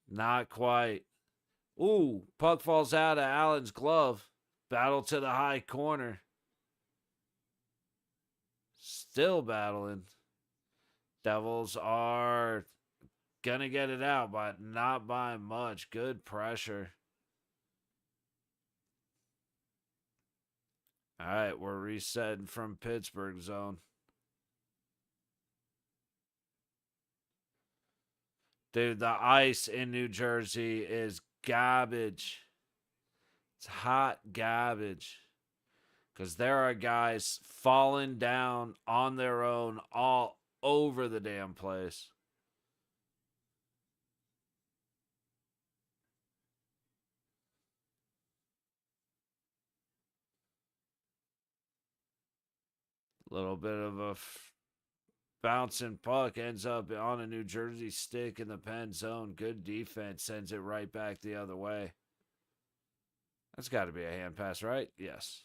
Not quite. Ooh, puck falls out of Allen's glove. Battle to the high corner. Still battling. Devils are going to get it out, but not by much. Good pressure. All right, we're resetting from Pittsburgh zone. Dude, the ice in New Jersey is garbage. It's hot garbage. Because there are guys falling down on their own all over the damn place. Little bit of a bouncing puck ends up on a New Jersey stick in the pen zone. Good defense sends it right back the other way. That's got to be a hand pass, right? Yes.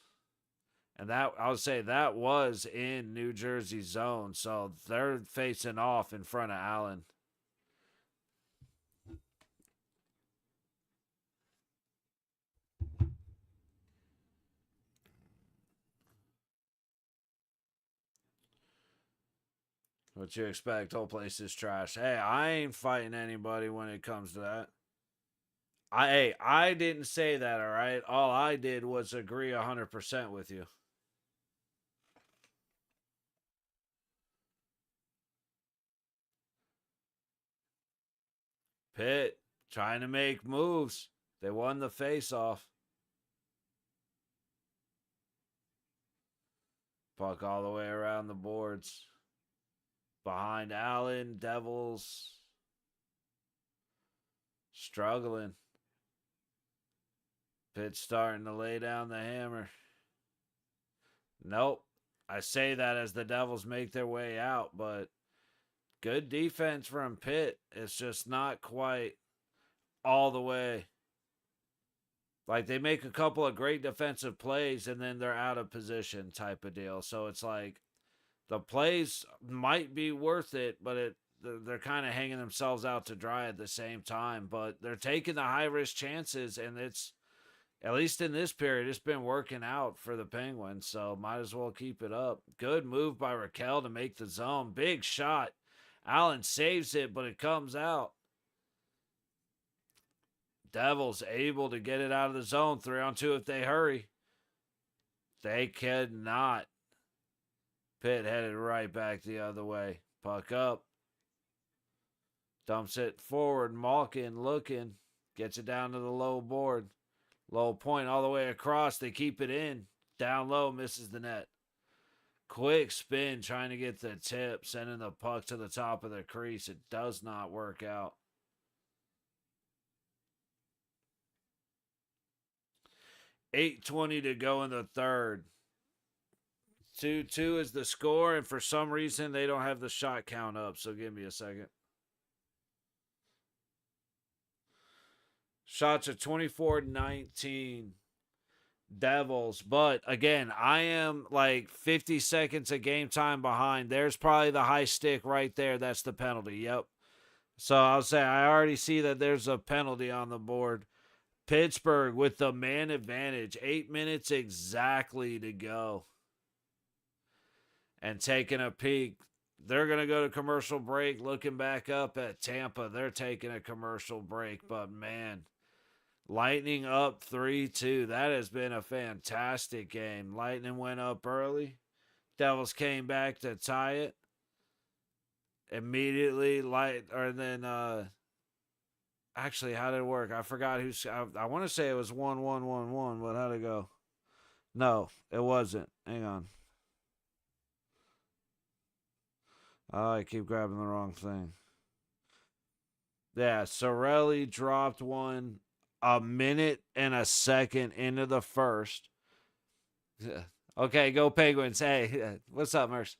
And that, I would say that was in New Jersey zone. So they're facing off in front of Allen. What you expect? Whole place is trash. Hey, I ain't fighting anybody when it comes to that. I didn't say that, all right? All I did was agree 100% with you. Pitt trying to make moves. They won the face-off. Puck all the way around the boards. Behind Allen, Devils struggling. Pitt starting to lay down the hammer. Nope. I say that as the Devils make their way out, but good defense from Pitt. It's just not quite all the way. Like, they make a couple of great defensive plays and then they're out of position type of deal. So it's like the plays might be worth it, but they're kind of hanging themselves out to dry at the same time. But they're taking the high-risk chances, and it's, at least in this period, it's been working out for the Penguins, so might as well keep it up. Good move by Raquel to make the zone. Big shot. Allen saves it, but it comes out. Devils able to get it out of the zone. 3-on-2 if they hurry. They could not. Pitt headed right back the other way. Puck up. Dumps it forward. Malkin looking. Gets it down to the low board. Low point all the way across. They keep it in. Down low. Misses the net. Quick spin trying to get the tip. Sending the puck to the top of the crease. It does not work out. 8:20 to go in the third. 2-2 is the score, and for some reason they don't have the shot count up, so give me a second. Shots are 24-19 Devils, but again, I am like 50 seconds of game time behind. There's probably the high stick right there. That's the penalty. Yep. So I'll say I already see that there's a penalty on the board. Pittsburgh with the man advantage. 8 minutes exactly to go. And taking a peek, they're going to go to commercial break. Looking back up at Tampa, they're taking a commercial break. But, man, Lightning up 3-2. That has been a fantastic game. Lightning went up early. Devils came back to tie it. Immediately, actually, how did it work? I forgot who's. I want to say it was 1-1-1-1, but how'd it go? No, it wasn't. Hang on. Oh, I keep grabbing the wrong thing. Yeah, Sorelli dropped one a minute and a second into the first. Okay, go Penguins. Hey, what's up, Merce?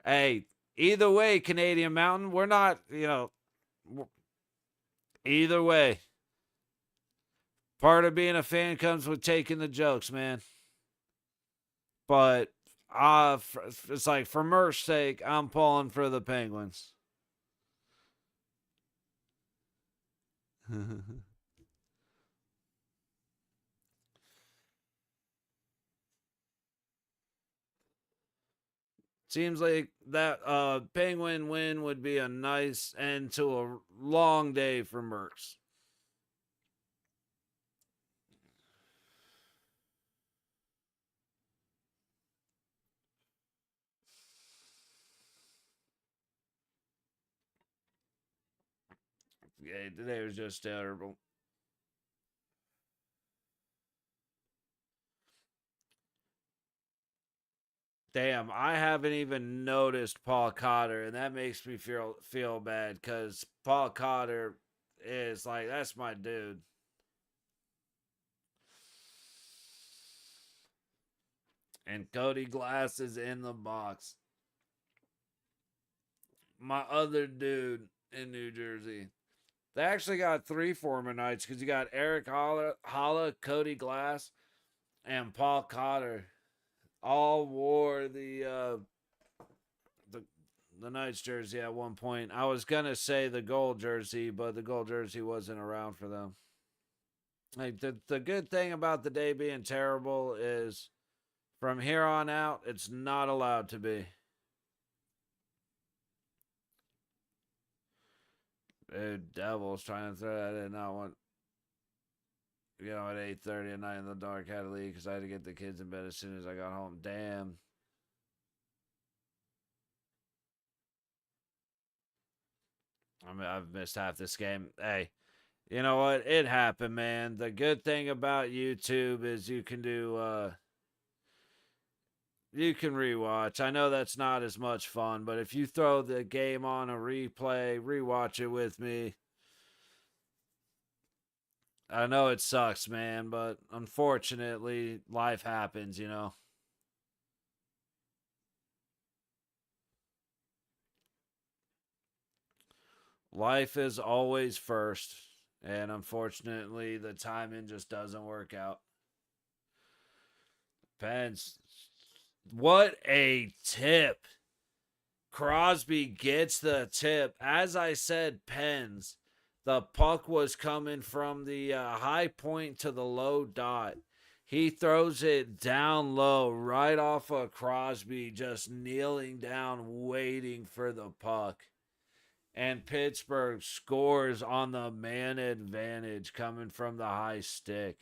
Hey, either way, Canadian Mountain, we're not, either way. Part of being a fan comes with taking the jokes, man. But it's like for Merce's sake, I'm pulling for the Penguins. Seems like that Penguin win would be a nice end to a long day for Mercs. Yeah, today was just terrible. Damn, I haven't even noticed Paul Cotter, and that makes me feel bad because Paul Cotter is like that's my dude. And Cody Glass is in the box. My other dude in New Jersey. They actually got three former Knights because you got Eric Holla, Cody Glass, and Paul Cotter. All wore the the Knights jersey at one point. I was gonna say the gold jersey, but the gold jersey wasn't around for them. Like the good thing about the day being terrible is from here on out, it's not allowed to be. Dude, Devils trying to throw that in. Not want at 8:30 at night in the dark had to leave because I had to get the kids in bed as soon as I got home. Damn. I mean, I've missed half this game. Hey, you know what? It happened, man. The good thing about YouTube is you can rewatch. I know that's not as much fun, but if you throw the game on a replay, rewatch it with me. I know it sucks, man, but unfortunately, life happens. Life is always first, and unfortunately, the timing just doesn't work out. Pence, what a tip. Crosby gets the tip. As I said, Pens. The puck was coming from the high point to the low dot. He throws it down low, right off of Crosby, just kneeling down, waiting for the puck. And Pittsburgh scores on the man advantage coming from the high stick.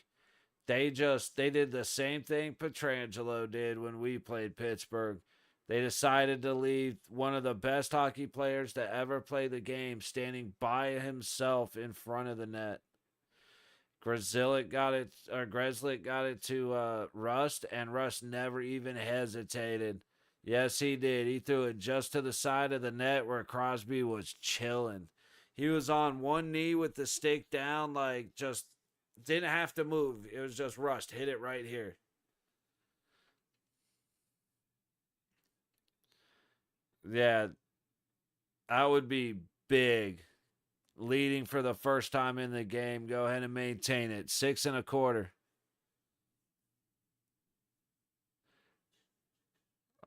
They did the same thing Petrangelo did when we played Pittsburgh. They decided to leave one of the best hockey players to ever play the game standing by himself in front of the net. Grzelcyk got it to Rust, and Rust never even hesitated. Yes, he did. He threw it just to the side of the net where Crosby was chilling. He was on one knee with the stick down, like just didn't have to move. It was just Rust. Hit it right here. Yeah, that would be big. Leading for the first time in the game. Go ahead and maintain it. 6.25.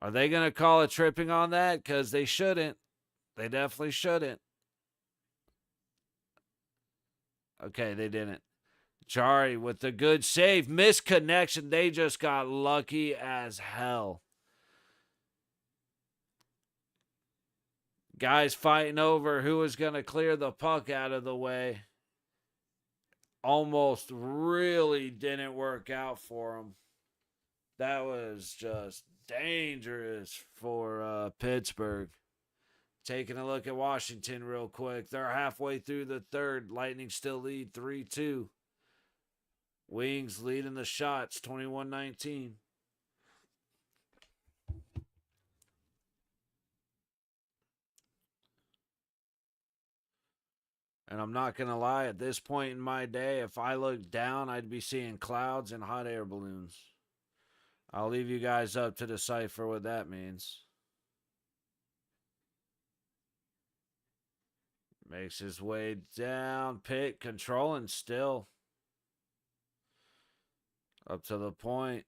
Are they going to call a tripping on that? Because they shouldn't. They definitely shouldn't. Okay, they didn't. Jari with the good save. Missed connection. They just got lucky as hell. Guys fighting over who was going to clear the puck out of the way. Almost really didn't work out for them. That was just dangerous for Pittsburgh. Taking a look at Washington real quick. They're halfway through the third. Lightning still lead 3-2. Wings leading the shots 21-19. And I'm not going to lie, at this point in my day, if I looked down, I'd be seeing clouds and hot air balloons. I'll leave you guys up to decipher what that means. Makes his way down. Pitt controlling still. Up to the point.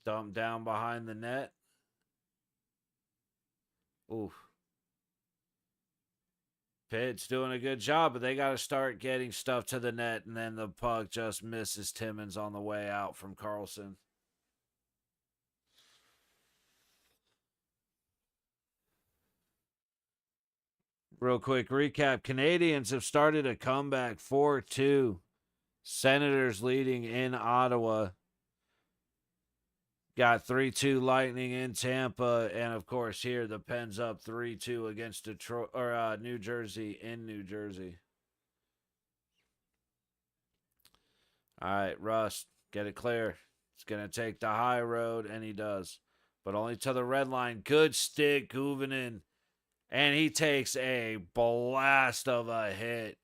Dumped down behind the net. Oof. Pitt's doing a good job, but they got to start getting stuff to the net, and then the puck just misses Timmons on the way out from Carlson. Real quick recap. Canadians have started a comeback 4-2. Senators leading in Ottawa. Got 3-2 Lightning in Tampa. And, of course, here the Pens up 3-2 against Detroit or New Jersey in New Jersey. All right, Rust, get it clear. It's going to take the high road, and he does. But only to the red line. Good stick, Guvinen. And he takes a blast of a hit,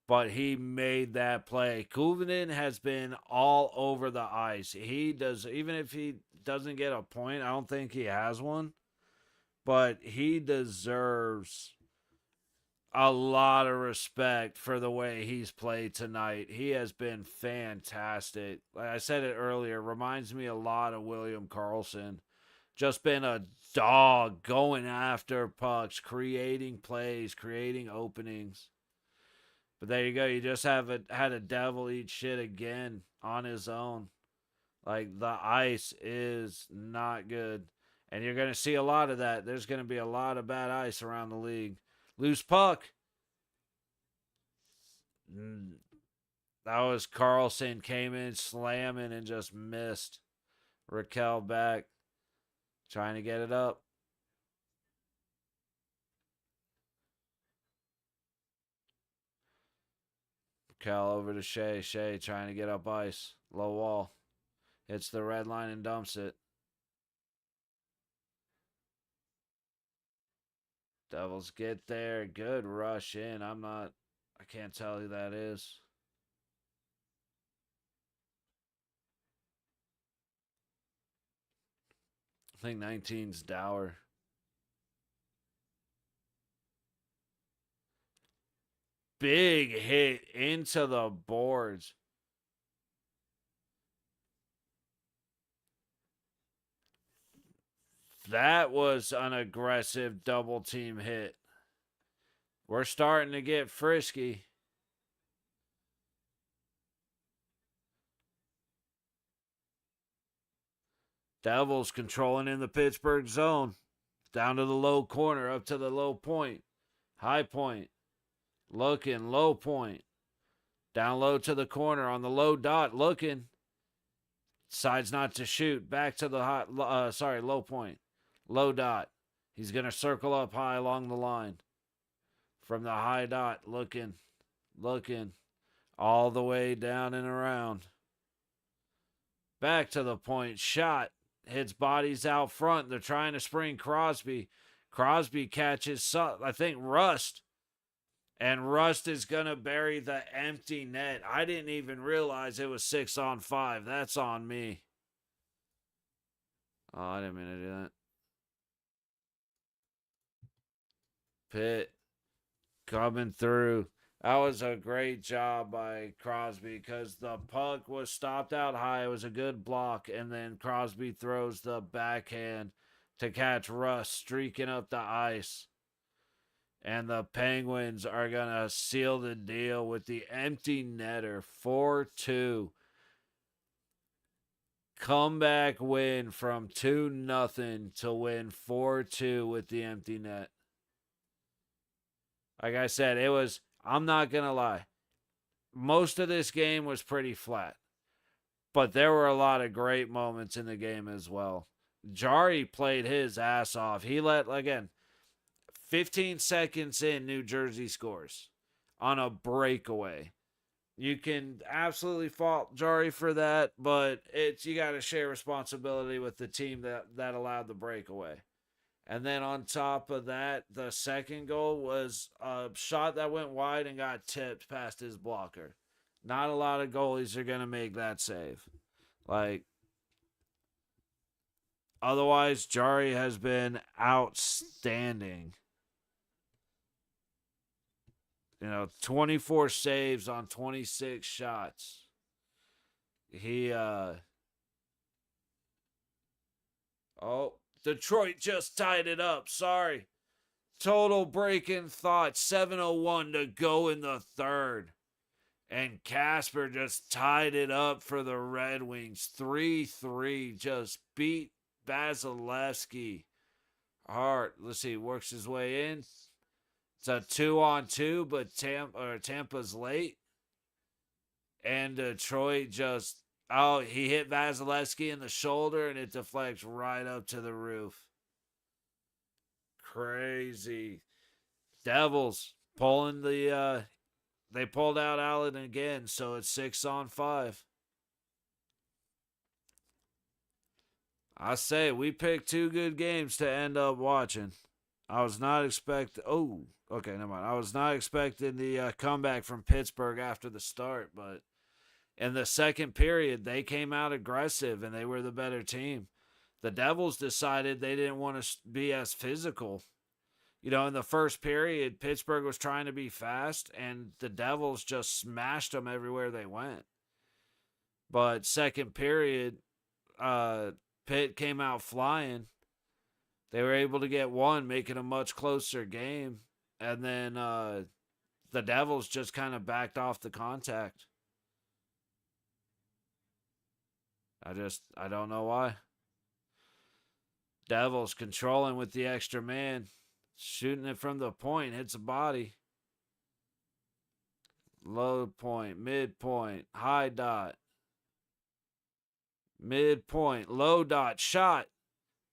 but he made that play. Kuvinin has been all over the ice. He does, even if he doesn't get a point, I don't think he has one, but he deserves a lot of respect for the way he's played tonight. He has been fantastic. Like I said it earlier, reminds me a lot of William Karlsson. Just been a dog going after pucks, creating plays, creating openings. But there you go. You just had a devil eat shit again on his own. Like, the ice is not good. And you're going to see a lot of that. There's going to be a lot of bad ice around the league. Loose puck. That was Carlson, came in slamming and just missed. Raquel back. Trying to get it up. Cal over to Shea. Shea trying to get up ice. Low wall. Hits the red line and dumps it. Devils get there. Good rush in. I can't tell who that is. I think 19's Dower. Big hit into the boards. That was an aggressive double team hit. We're starting to get frisky. Devils controlling in the Pittsburgh zone. Down to the low corner, up to the low point. High point. Looking, low point. Down low to the corner on the low dot, looking. Decides not to shoot. Back to the low point. Low dot. He's going to circle up high along the line. From the high dot, looking. All the way down and around. Back to the point. Shot. Hits bodies out front. They're trying to spring Crosby. Crosby catches, I think, Rust. And Rust is going to bury the empty net. I didn't even realize it was 6-on-5. That's on me. Oh, I didn't mean to do that. Pitt coming through. That was a great job by Crosby because the puck was stopped out high. It was a good block. And then Crosby throws the backhand to catch Rust streaking up the ice. And the Penguins are going to seal the deal with the empty netter. 4-2. Comeback win from 2-0 to win 4-2 with the empty net. Like I said, I'm not going to lie. Most of this game was pretty flat. But there were a lot of great moments in the game as well. Jari played his ass off. He again, 15 seconds in, New Jersey scores on a breakaway. You can absolutely fault Jari for that, but you got to share responsibility with the team that allowed the breakaway. And then on top of that, the second goal was a shot that went wide and got tipped past his blocker. Not a lot of goalies are going to make that save. Like, otherwise, Jari has been outstanding. 24 saves on 26 shots. Detroit just tied it up. Sorry. Total break-in thought. 7:01 to go in the third. And Casper just tied it up for the Red Wings. 3-3. Just beat Vasilevsky. Hart, let's see, works his way in. It's a 2-on-2, but Tampa's late. And Detroit just, he hit Vasilevsky in the shoulder, and it deflects right up to the roof. Crazy. Devils pulling they pulled out Allen again, so it's 6-on-5. I say, we picked two good games to end up watching. I was not expecting... Oh, okay, never mind. I was not expecting the comeback from Pittsburgh after the start, but in the second period, they came out aggressive, and they were the better team. The Devils decided they didn't want to be as physical. In the first period, Pittsburgh was trying to be fast, and the Devils just smashed them everywhere they went. But second period, Pitt came out flying. They were able to get one, making a much closer game. And then the Devils just kind of backed off the contact. I don't know why. Devils controlling with the extra man. Shooting it from the point. Hits a body. Low point. Midpoint. High dot. Midpoint. Low dot. Shot.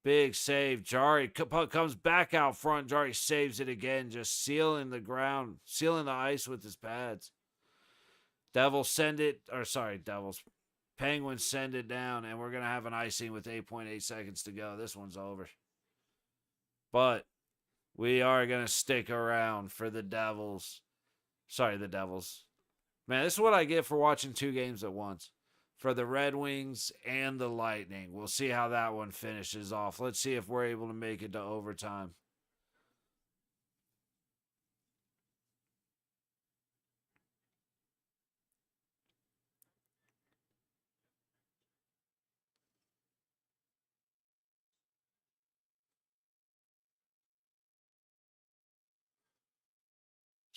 Big save. Jari comes back out front. Jari saves it again. Just sealing the ground. Sealing the ice with his pads. Devils send it. Penguins send it down. And we're going to have an icing with 8.8 seconds to go. This one's over. But we are going to stick around for the Devils. Sorry, the Devils. Man, this is what I get for watching two games at once. For the Red Wings and the Lightning. We'll see how that one finishes off. Let's see if we're able to make it to overtime.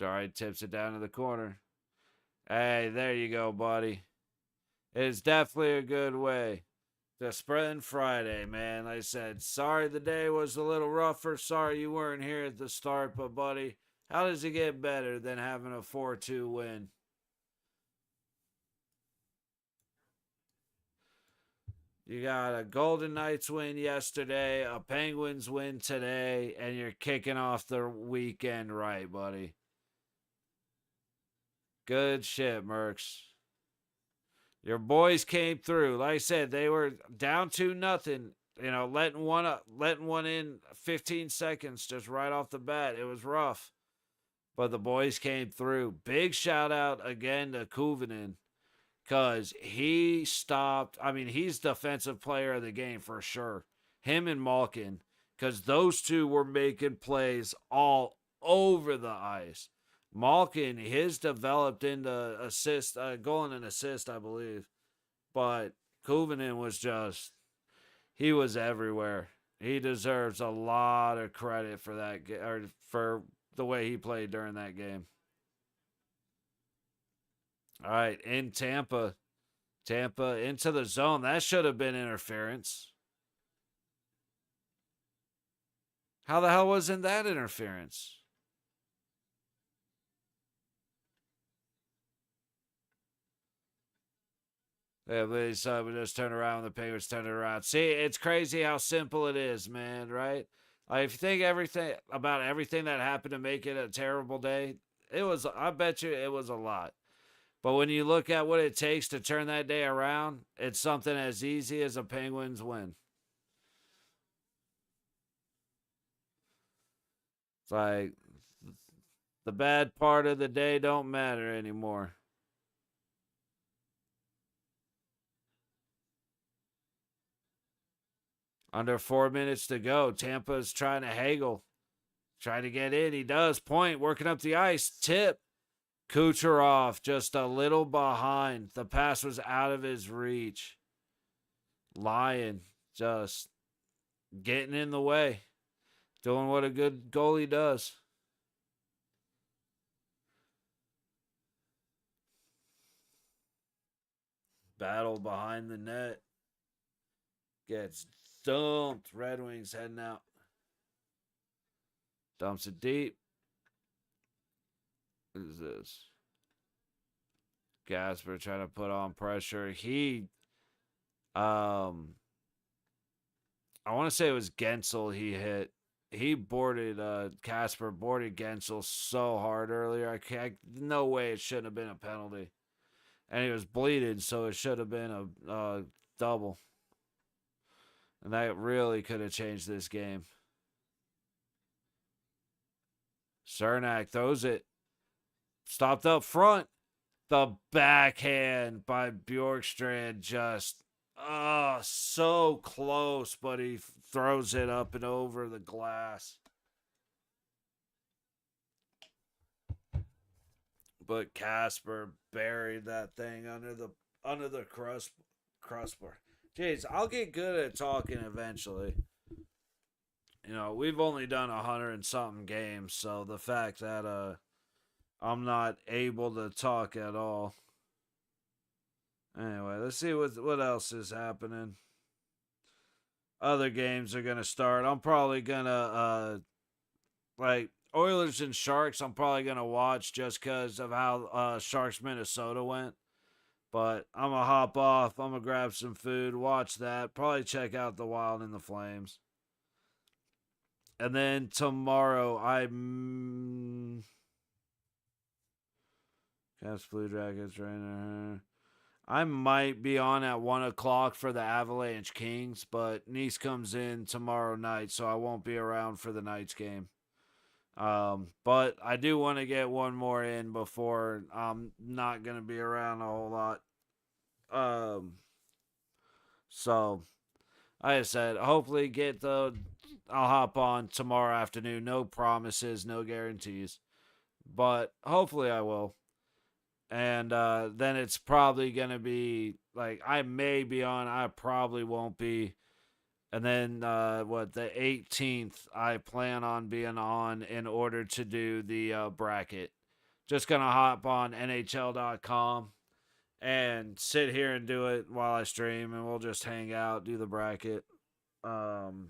Jari tips it down to the corner. Hey, there you go, buddy. It's definitely a good way. The Spreading Friday, man. Like I said, sorry the day was a little rougher. Sorry you weren't here at the start, but buddy, how does it get better than having a 4-2 win? You got a Golden Knights win yesterday, a Penguins win today, and you're kicking off the weekend right, buddy. Good shit, Mercs. Your boys came through. Like I said, they were down 2-0. Letting one in 15 seconds just right off the bat. It was rough. But the boys came through. Big shout out again to Kuvanen. Because he stopped. He's defensive player of the game for sure. Him and Malkin. Because those two were making plays all over the ice. Malkin, his developed into assist, goal and an assist, I believe. But Kuvanen was he was everywhere. He deserves a lot of credit for that, or for the way he played during that game. All right, in Tampa into the zone. That should have been interference. How the hell wasn't that interference? Yeah, we just turn around. The Penguins turn it around. See, it's crazy how simple it is, man. Right? Like, if you think about everything that happened to make it a terrible day, I bet you it was a lot. But when you look at what it takes to turn that day around, it's something as easy as a Penguins win. It's like the bad part of the day don't matter anymore. Under 4 minutes to go. Tampa's trying to haggle, trying to get in. He does. Point, working up the ice. Tip. Kucherov just a little behind. The pass was out of his reach. Lyon just getting in the way. Doing what a good goalie does. Battle behind the net. Gets dumped. Red Wings heading out. Dumps it deep. What is this? Gasper trying to put on pressure. I want to say it was Gensel he hit. He boarded, Casper boarded Gensel so hard earlier. No way it shouldn't have been a penalty. And he was bleeding, so it should have been a double. And that really could have changed this game. Cernak throws it. Stopped up front. The backhand by Bjorkstrand just, so close, but he throws it up and over the glass. But Casper buried that thing under the crossbar. Jeez, I'll get good at talking eventually. You know, we've only done 100 and something games, so the fact that I'm not able to talk at all. Anyway, let's see what else is happening. Other games are gonna start. I'm probably gonna like Oilers and Sharks. I'm probably gonna watch just because of how Sharks Minnesota went. But I'm gonna hop off. I'm gonna grab some food, watch that. Probably check out the Wild and the Flames. And then tomorrow, Caps, Blue Jackets, right? I might be on at 1 o'clock for the Avalanche Kings, but Nice comes in tomorrow night, so I won't be around for the night's game. But I do want to get one more in before I'm not going to be around a whole lot. So, like I said, hopefully I'll hop on tomorrow afternoon. No promises, no guarantees, but hopefully I will. And then it's probably going to be like I may be on, I probably won't be. And then the 18th, I plan on being on in order to do the bracket. Just going to hop on NHL.com and sit here and do it while I stream, and we'll just hang out, do the bracket. And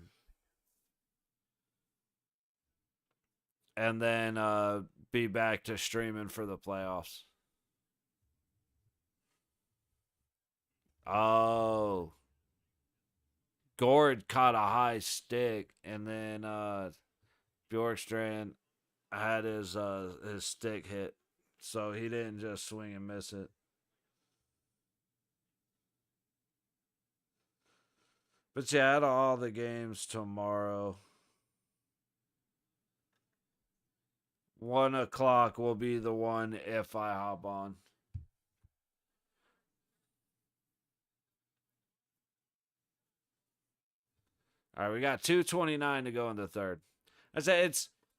then be back to streaming for the playoffs. Oh. Gord caught a high stick, and then Bjorkstrand had his stick hit, so he didn't just swing and miss it. But yeah, out of all the games tomorrow, 1 o'clock will be the one if I hop on. All right, we got 2:29 to go in the third. I say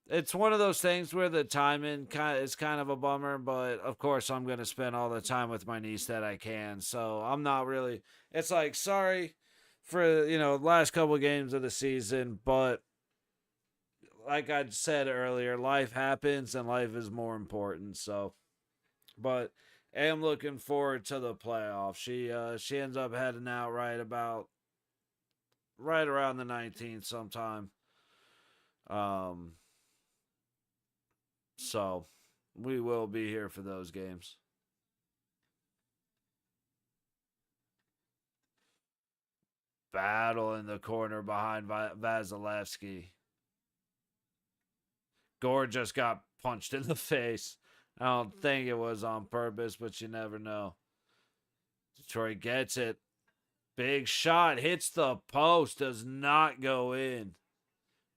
it's one of those things where the timing is kind of a bummer, but of course I'm going to spend all the time with my niece that I can. So I'm not really. It's like sorry for last couple of games of the season, but like I said earlier, life happens and life is more important. So, but I am looking forward to the playoffs. She ends up heading out right around the 19th sometime. So we will be here for those games. Battle in the corner behind Vasilevsky. Gore just got punched in the face. I don't think it was on purpose, but you never know. Detroit gets it. Big shot, hits the post, does not go in.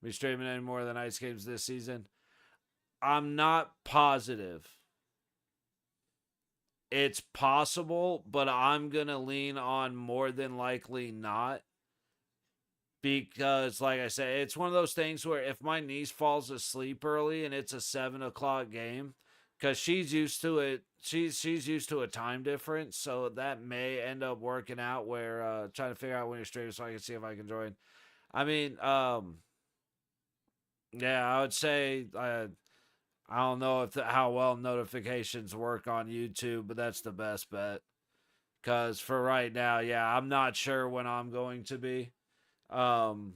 be streaming any more of the Knights games this season. I'm not positive. It's possible, but I'm going to lean on more than likely not. Because, like I said, it's one of those things where if my niece falls asleep early and it's a 7 o'clock game, because she's used to it, she's used to a time difference, so that may end up working out. Where trying to figure out when you're streaming so I can see if I can join. I mean, yeah, I would say I don't know how well notifications work on YouTube, but that's the best bet. Because for right now, yeah, I'm not sure when I'm going to be. Um,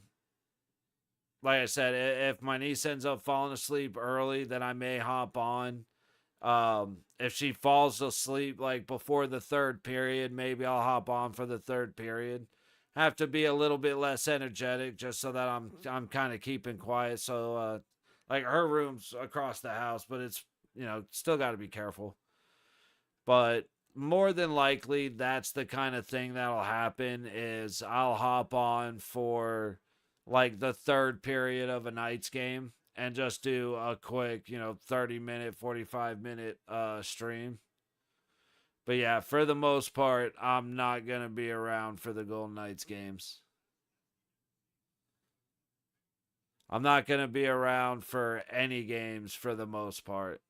like I said, if my niece ends up falling asleep early, then I may hop on. If she falls asleep like before the third period, maybe I'll hop on for the third period. Have to be a little bit less energetic just so that I'm kind of keeping quiet. So like her room's across the house, but it's still got to be careful. But more than likely, that's the kind of thing that'll happen. Is I'll hop on for like the third period of a Knights game and just do a quick 30-minute 45-minute stream. But yeah, for the most part, I'm not gonna be around for the Golden Knights games. I'm not gonna be around for any games for the most part.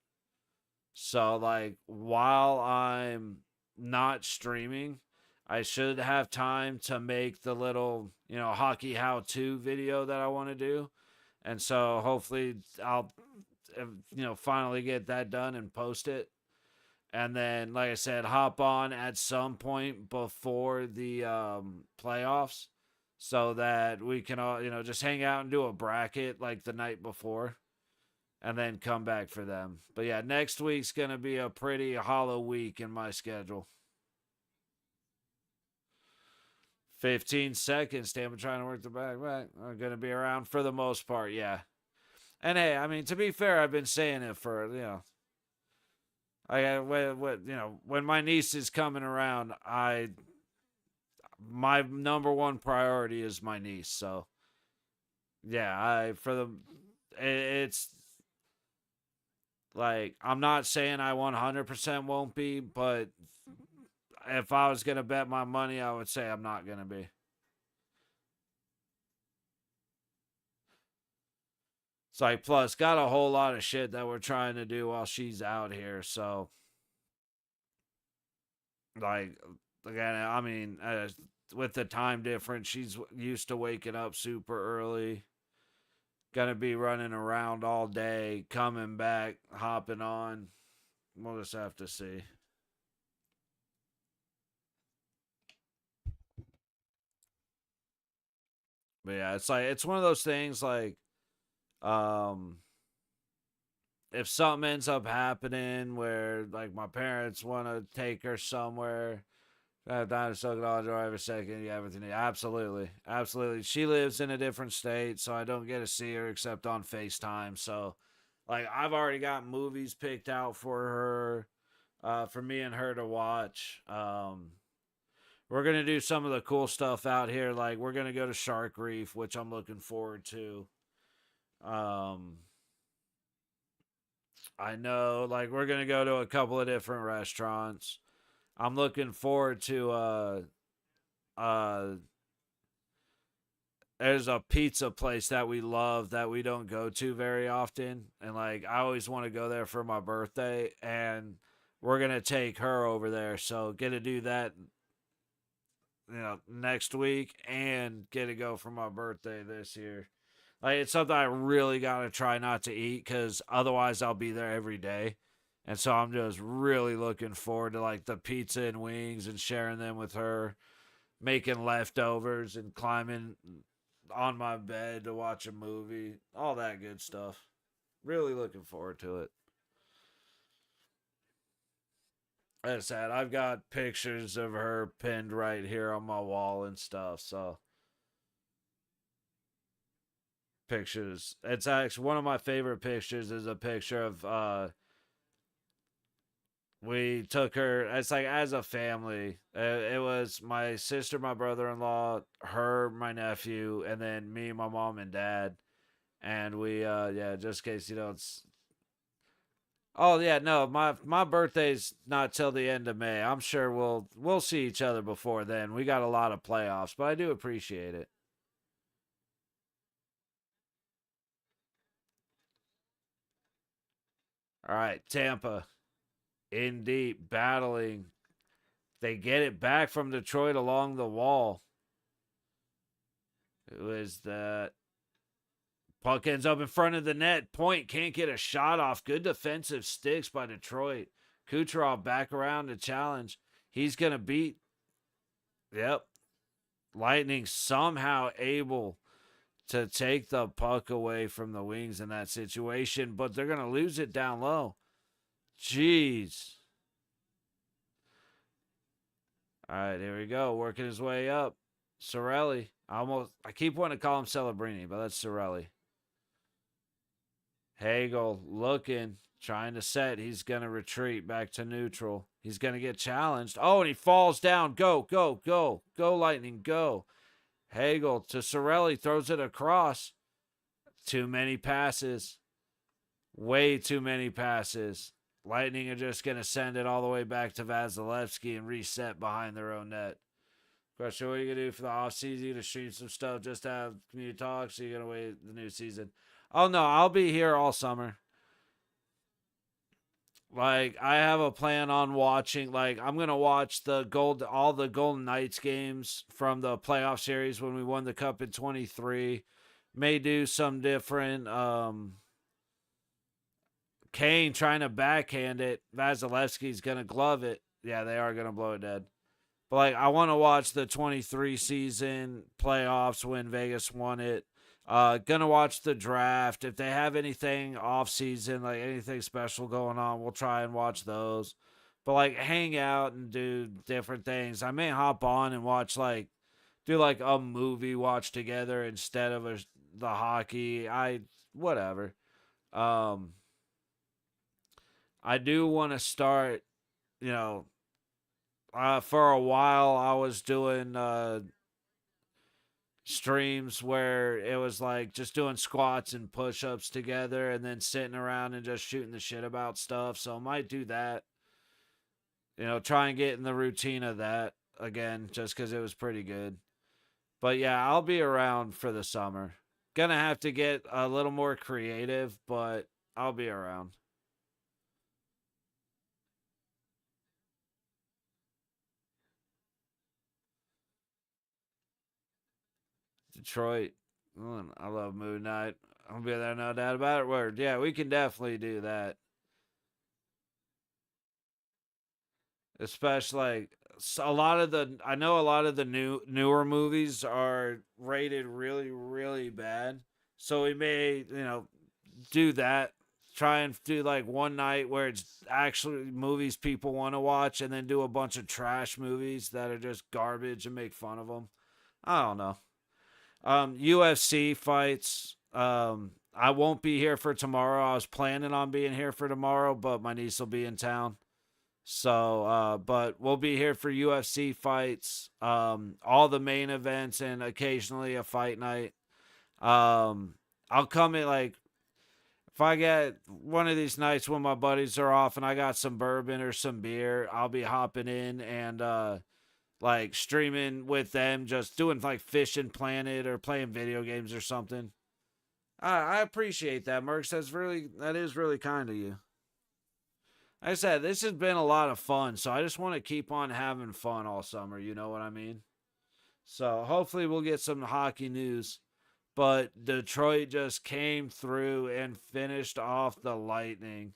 So like while I'm not streaming, I should have time to make the little, hockey how-to video that I want to do. And so hopefully I'll finally get that done and post it. And then, like I said, hop on at some point before the playoffs so that we can all, just hang out and do a bracket like the night before and then come back for them. But yeah, next week's going to be a pretty hollow week in my schedule. 15 seconds. Damn, I'm trying to work the back. I'm going to be around for the most part, yeah. And hey, I mean, to be fair, I've been saying it for, when my niece is coming around, my number one priority is my niece. So, yeah, it's like, I'm not saying I 100% won't be, but if I was going to bet my money, I would say I'm not going to be. It's like, plus, got a whole lot of shit that we're trying to do while she's out here. So, like, again, I mean, with the time difference, she's used to waking up super early. Gonna be running around all day, coming back, hopping on. We'll just have to see. But yeah, it's one of those things like, um, if something ends up happening where like my parents want to take her somewhere, I have time to soak it all, enjoy every second, yeah, everything. Absolutely, absolutely. She lives in a different state, so I don't get to see her except on FaceTime. So, like, I've already got movies picked out for her, for me and her to watch. We're gonna do some of the cool stuff out here. Like, we're gonna go to Shark Reef, which I'm looking forward to. Um, I know, like, we're gonna go to a couple of different restaurants. I'm looking forward to uh there's a pizza place that we love that we don't go to very often, and like I always want to go there for my birthday, and we're gonna take her over there, so get to do that next week and get to go for my birthday this year. Like, it's something I really gotta try not to eat because otherwise I'll be there every day. And so I'm just really looking forward to like the pizza and wings and sharing them with her, making leftovers and climbing on my bed to watch a movie, all that good stuff. Really looking forward to it. As I said, I've got pictures of her pinned right here on my wall and stuff. So, pictures. It's actually one of my favorite pictures is a picture of we took her. It's like as a family. It was my sister, my brother-in-law, her, my nephew, and then me, my mom, and dad. And we yeah, just in case you know it's. Oh yeah, no, my birthday's not till the end of May. I'm sure we'll see each other before then. We got a lot of playoffs, but I do appreciate it. All right, Tampa in deep battling. They get it back from Detroit along the wall. Who is that? Puck ends up in front of the net. Point can't get a shot off. Good defensive sticks by Detroit. Kucherov back around to challenge. He's going to beat. Yep. Lightning somehow able to take the puck away from the Wings in that situation, but they're going to lose it down low. Jeez. All right, here we go. Working his way up. Sorelli. I keep wanting to call him Celebrini, but that's Sorelli. Hagel looking, trying to set. He's going to retreat back to neutral. He's going to get challenged. Oh, and he falls down. Go, go, go. Go, Lightning, go. Hagel to Sorelli, throws it across. Too many passes. Way too many passes. Lightning are just going to send it all the way back to Vasilevsky and reset behind their own net. Question, what are you going to do for the offseason? You going to stream some stuff just to have community talks? Or are you going to wait the new season? Oh, no, I'll be here all summer. Like, I have a plan on watching. Like, I'm going to watch all the Golden Knights games from the playoff series when we won the Cup in 23. May do some different Kane trying to backhand it. Vasilevsky's going to glove it. Yeah, they are going to blow it dead. But, like, I want to watch the 23 season playoffs when Vegas won it. Gonna watch the draft. If they have anything off season, like anything special going on, we'll try and watch those. But, like, hang out and do different things. I may hop on and watch, like, do like a movie watch together instead of the hockey. Whatever. Um, I do want to start, you know, for a while I was doing streams where it was like just doing squats and push-ups together and then sitting around and just shooting the shit about stuff. So I might do that. You know, try and get in the routine of that again just because it was pretty good. But yeah, I'll be around for the summer. Gonna have to get a little more creative, but I'll be around. Detroit. I love Moon Knight. I'll be there, no doubt about it. Word. Yeah, we can definitely do that. Especially like a lot of I know a lot of the newer movies are rated really really bad. So we may, do that. Try and do like one night where it's actually movies people want to watch and then do a bunch of trash movies that are just garbage and make fun of them. I don't know. UFC fights. I won't be here for tomorrow. I was planning on being here for tomorrow, but my niece will be in town. So, but we'll be here for UFC fights, all the main events, and occasionally a fight night. I'll come in like if I get one of these nights when my buddies are off and I got some bourbon or some beer, I'll be hopping in and like streaming with them, just doing like Fishing Planet or playing video games or something. I appreciate that, Mercs. That is really kind of you. Like I said, this has been a lot of fun, so I just want to keep on having fun all summer. You know what I mean? So hopefully we'll get some hockey news. But Detroit just came through and finished off the Lightning.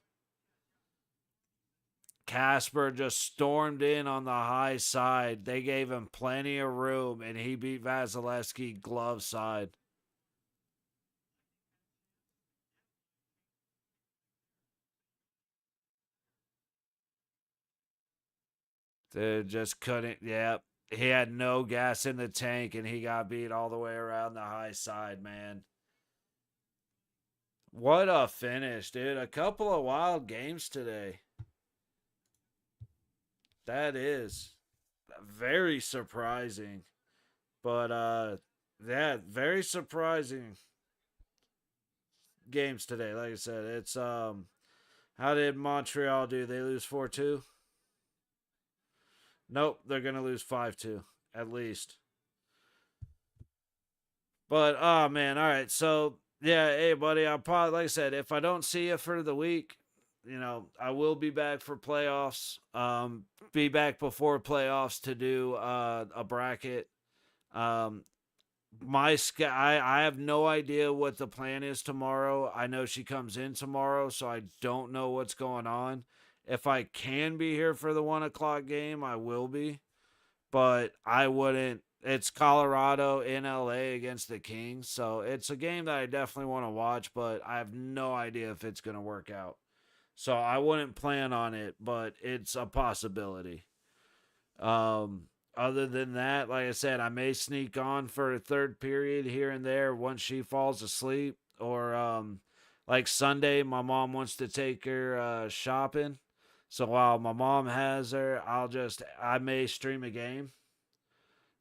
Casper just stormed in on the high side. They gave him plenty of room, and he beat Vasilevsky glove side. Dude just couldn't. Yep. He had no gas in the tank, and he got beat all the way around the high side, man. What a finish, dude. A couple of wild games today. That is very surprising. But yeah, very surprising. games today. Like I said, it's how did Montreal do? They lose 4-2? Nope, they're gonna lose 5-2 at least. But oh man, all right. So yeah, hey buddy, I'll probably like I said, if I don't see you for the week, I will be back for playoffs. Be back before playoffs to do a bracket. Um, I have no idea what the plan is tomorrow. I know she comes in tomorrow, so I don't know what's going on. If I can be here for the 1 o'clock game, I will be, but I wouldn't. It's Colorado in LA against the Kings, so it's a game that I definitely want to watch, but I have no idea if it's going to work out. So I wouldn't plan on it, but it's a possibility. Other than that, like I said, I may sneak on for a third period here and there once she falls asleep. Or like Sunday, my mom wants to take her shopping. So while my mom has her, I may stream a game.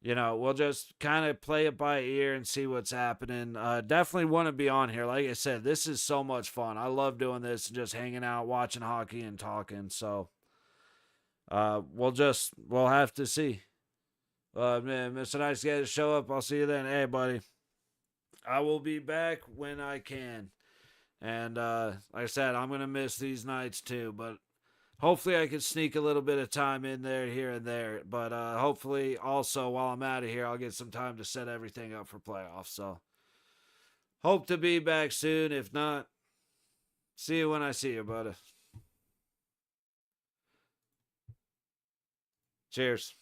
We'll just kind of play it by ear and see what's happening. Definitely want to be on here. Like I said, this is so much fun. I love doing this and just hanging out, watching hockey and talking. So we'll have to see. Man, Mr. Nice Guy to show up. I'll see you then. Hey, buddy. I will be back when I can. And like I said, I'm gonna miss these nights too, but hopefully I can sneak a little bit of time in there here and there. But hopefully also while I'm out of here, I'll get some time to set everything up for playoffs. So hope to be back soon. If not, see you when I see you, buddy. Cheers.